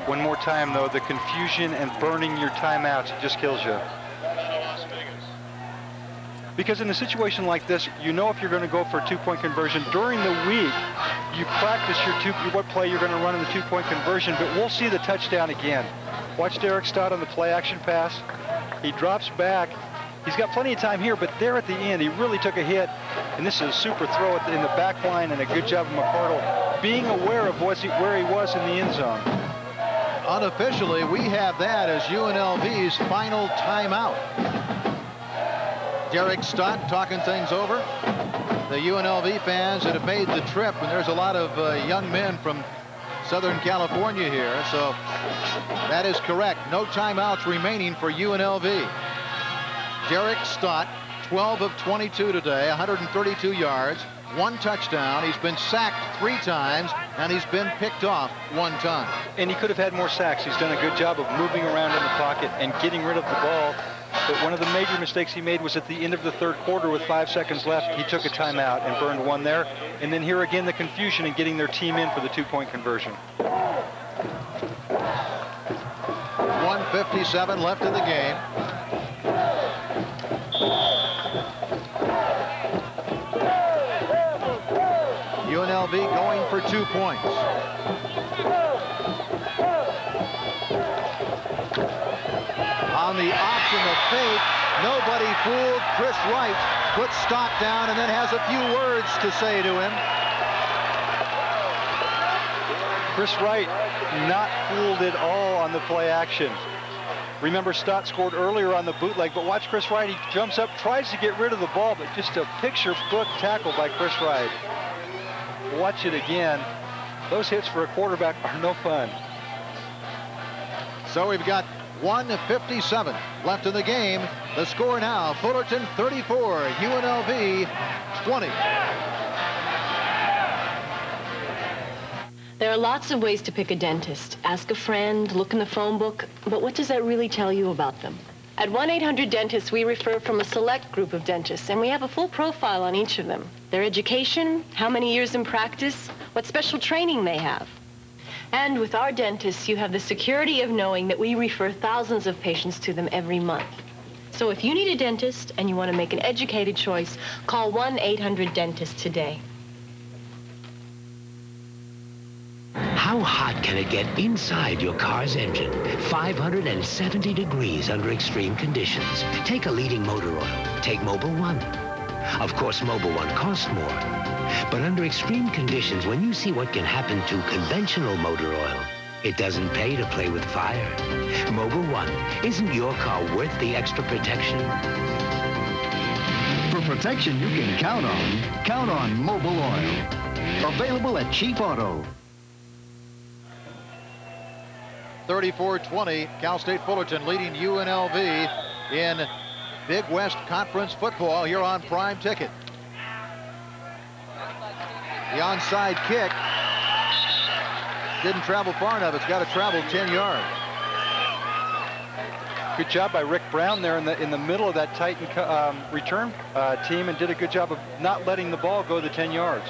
One more time, though, the confusion and burning your timeouts, it just kills you. Because in a situation like this, you know if you're going to go for a 2-point conversion. During the week, you practice what play you're going to run in the 2-point conversion, but we'll see the touchdown again. Watch Derek Stott on the play action pass. He drops back. He's got plenty of time here, but there at the end, he really took a hit. And this is a super throw in the back line, and a good job of McCardle being aware of where he was in the end zone. Unofficially, we have that as UNLV's final timeout. Derek Stott talking things over. The UNLV fans that have made the trip, and there's a lot of young men from Southern California here, so that is correct. No timeouts remaining for UNLV. Derek Stott, 12 of 22 today, 132 yards, 1 touchdown. He's been sacked 3 times, and he's been picked off 1 time. And he could have had more sacks. He's done a good job of moving around in the pocket and getting rid of the ball. But one of the major mistakes he made was at the end of the 3rd quarter with 5 seconds left. He took a timeout and burned 1 there. And then here again, the confusion in getting their team in for the 2-point conversion. 1:57 left in the game. UNLV going for 2 points. On the option of fake, nobody fooled. Chris Wright puts stock down and then has a few words to say to him. Chris Wright not fooled at all on the play action. Remember, Stott scored earlier on the bootleg, but watch Chris Wright. He jumps up, tries to get rid of the ball, but just a picture book tackle by Chris Wright. Watch it again. Those hits for a quarterback are no fun. So we've got 1:57 left in the game. The score now, Fullerton 34, UNLV 20. There are lots of ways to pick a dentist. Ask a friend, look in the phone book, but what does that really tell you about them? At 1-800-DENTIST, we refer from a select group of dentists, and we have a full profile on each of them. Their education, how many years in practice, what special training they have. And with our dentists, you have the security of knowing that we refer thousands of patients to them every month. So if you need a dentist and you want to make an educated choice, call 1-800-DENTIST today. How hot can it get inside your car's engine? 570 degrees under extreme conditions. Take a leading motor oil. Take Mobil 1. Of course, Mobil 1 costs more. But under extreme conditions, when you see what can happen to conventional motor oil, it doesn't pay to play with fire. Mobil 1, isn't your car worth the extra protection? For protection you can count on Mobil Oil. Available at Chief Auto. 34-20, Cal State Fullerton leading UNLV in Big West Conference football here on Prime Ticket. The onside kick didn't travel far enough. It's got to travel 10 yards. Good job by Rick Brown there in the middle of that Titan return team, and did a good job of not letting the ball go the 10 yards.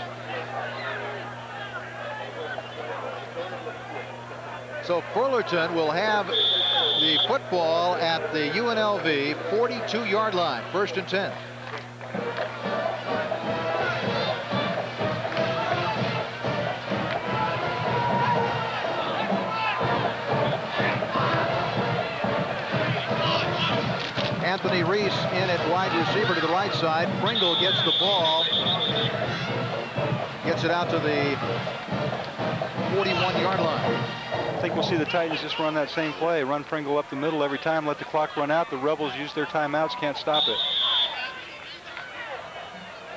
So Fullerton will have the football at the UNLV 42-yard line, 1st and 10. Anthony Reese in at wide receiver to the right side. Pringle gets the ball. Gets it out to the 41-yard line. I think we'll see the Titans just run that same play. Run Pringle up the middle every time. Let the clock run out. The Rebels use their timeouts. Can't stop it.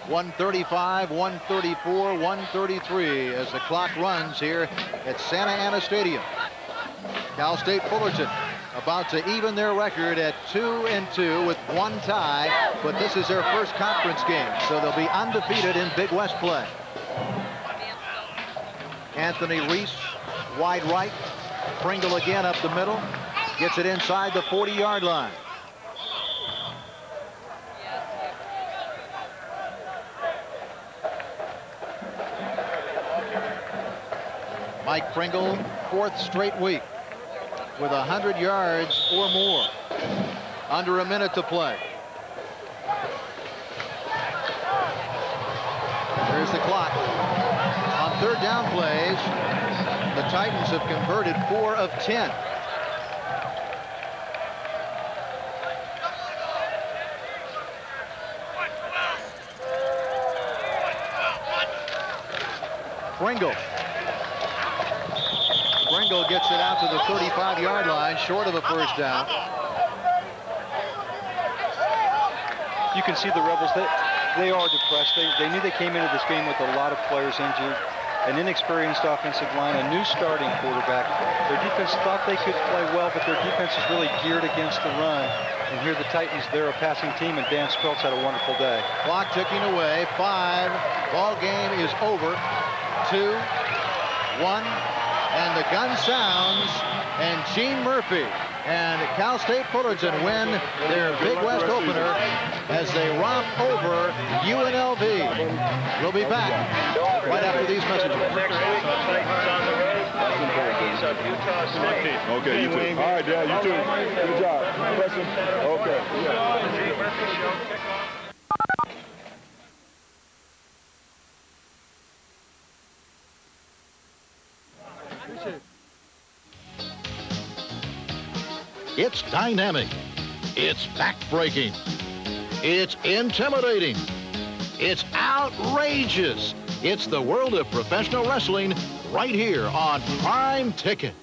1:35, 1:34, 1:33 as the clock runs here at Santa Ana Stadium. Cal State Fullerton about to even their record at 2-2 with 1 tie, but this is their first conference game, so they'll be undefeated in Big West play. Anthony Reese, wide right. Pringle again up the middle. Gets it inside the 40-yard line. Mike Pringle, 4th straight week with 100 yards or more. Under a minute to play. There's the clock. On 3rd down plays, the Titans have converted 4 of 10. Pringle. Pringle gets it out to the 35-yard line, short of a 1st down. You can see the Rebels, they are depressed. They knew they came into this game with a lot of players injured, an inexperienced offensive line, a new starting quarterback. Their defense thought they could play well, but their defense is really geared against the run. And here the Titans, they're a passing team, and Dan Speltz had a wonderful day. Clock ticking away, 5. Ball game is over. 2, 1, and the gun sounds, and Gene Murphy and Cal State Fullerton win their Big West opener as they romp over UNLV. We'll be back right after these messages. Aggies of Utah State. Okay, you too. All right, Dad, you too. Good job. Preston. Okay. It's dynamic. It's back-breaking. It's intimidating. It's outrageous. It's the world of professional wrestling right here on Prime Ticket.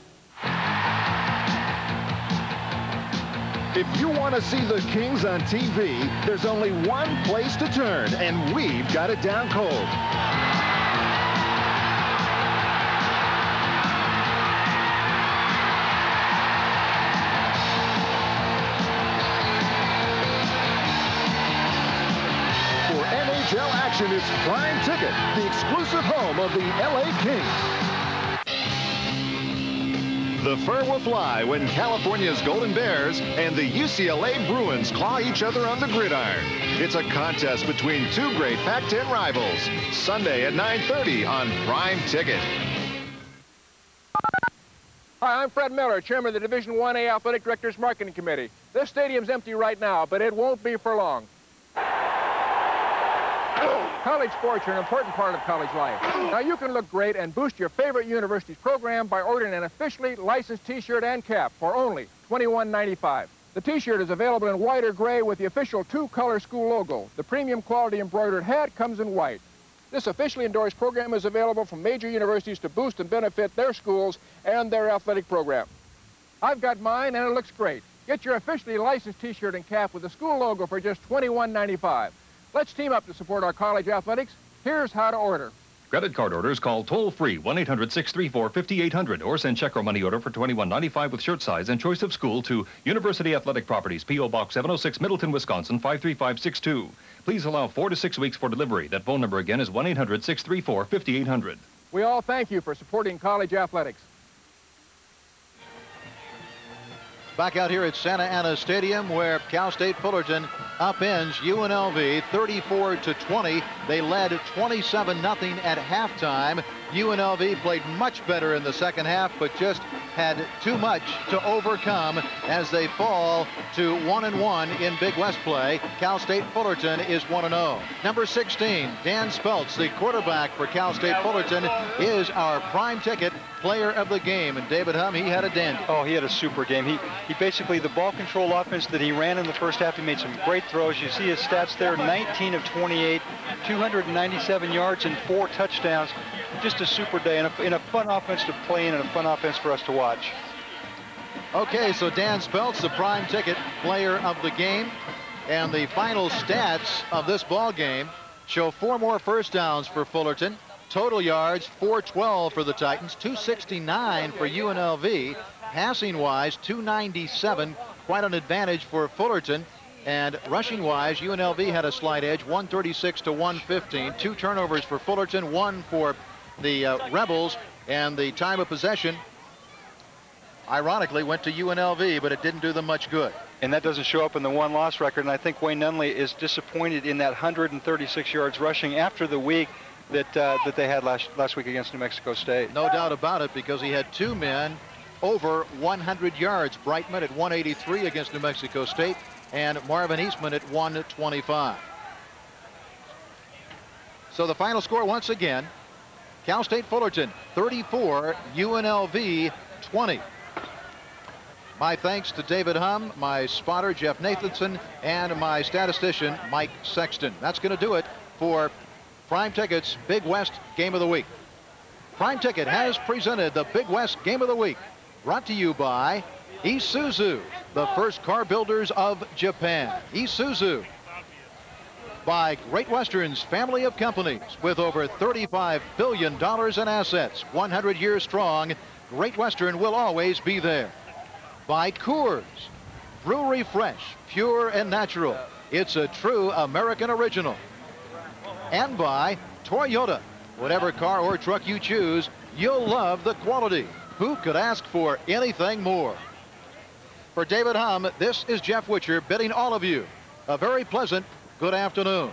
If you want to see the Kings on TV, there's only one place to turn, and we've got it down cold. NHL action is Prime Ticket, the exclusive home of the LA Kings. The fur will fly when California's Golden Bears and the UCLA Bruins claw each other on the gridiron. It's a contest between two great Pac-10 rivals. Sunday at 9:30 on Prime Ticket. Hi, I'm Fred Miller, chairman of the Division 1A Athletic Directors Marketing Committee. This stadium's empty right now, but it won't be for long. College sports are an important part of college life. Now, you can look great and boost your favorite university's program by ordering an officially licensed T-shirt and cap for only $21.95. The T-shirt is available in white or gray with the official two-color school logo. The premium quality embroidered hat comes in white. This officially endorsed program is available from major universities to boost and benefit their schools and their athletic program. I've got mine, and it looks great. Get your officially licensed T-shirt and cap with the school logo for just $21.95. Let's team up to support our college athletics. Here's how to order. Credit card orders, call toll-free 1-800-634-5800 or send check or money order for $21.95 with shirt size and choice of school to University Athletic Properties, P.O. Box 706, Middleton, Wisconsin, 53562. Please allow 4 to 6 weeks for delivery. That phone number again is 1-800-634-5800. We all thank you for supporting college athletics. Back out here at Santa Ana Stadium, where Cal State Fullerton upends UNLV 34-20. They led 27-0 at halftime. UNLV played much better in the second half, but just had too much to overcome as they fall to 1-1 in Big West play. Cal State Fullerton is 1-0. Number 16, Dan Speltz, the quarterback for Cal State Fullerton, is our Prime Ticket player of the game. And David Humm, he had a dandy. Oh, he had a super game. He basically, the ball control offense that he ran in the first half, he made some great throws. You see his stats there, 19 of 28, 297 yards and 4 touchdowns. Just a super day and a fun offense to play in and a fun offense for us to watch. Okay, so Dan Speltz, the Prime Ticket player of the game. And the final stats of this ball game show 4 more first downs for Fullerton. Total yards, 412 for the Titans, 269 for UNLV. Passing-wise, 297, quite an advantage for Fullerton. And rushing-wise, UNLV had a slight edge, 136 to 115. 2 turnovers for Fullerton, 1 for the Rebels. And the time of possession, ironically, went to UNLV, but it didn't do them much good. And that doesn't show up in the one-loss record. And I think Wayne Nunley is disappointed in that 136 yards rushing after the week that they had last week against New Mexico State. No doubt about it, because he had 2 men over 100 yards. Brightman at 183 against New Mexico State, and Marvin Eastman at 125. So the final score once again, Cal State Fullerton 34, UNLV 20. My thanks to David Humm, my spotter Jeff Nathanson, and my statistician Mike Sexton. That's going to do it for Prime Ticket's Big West Game of the Week. Prime Ticket has presented the Big West Game of the Week, brought to you by Isuzu, the first car builders of Japan. Isuzu, by Great Western's family of companies with over $35 billion in assets. 100 years strong, Great Western will always be there. By Coors, brewery fresh, pure and natural. It's a true American original. And by Toyota. Whatever car or truck you choose, you'll love the quality. Who could ask for anything more? For David Humm, this is Jeff Witcher bidding all of you a very pleasant good afternoon.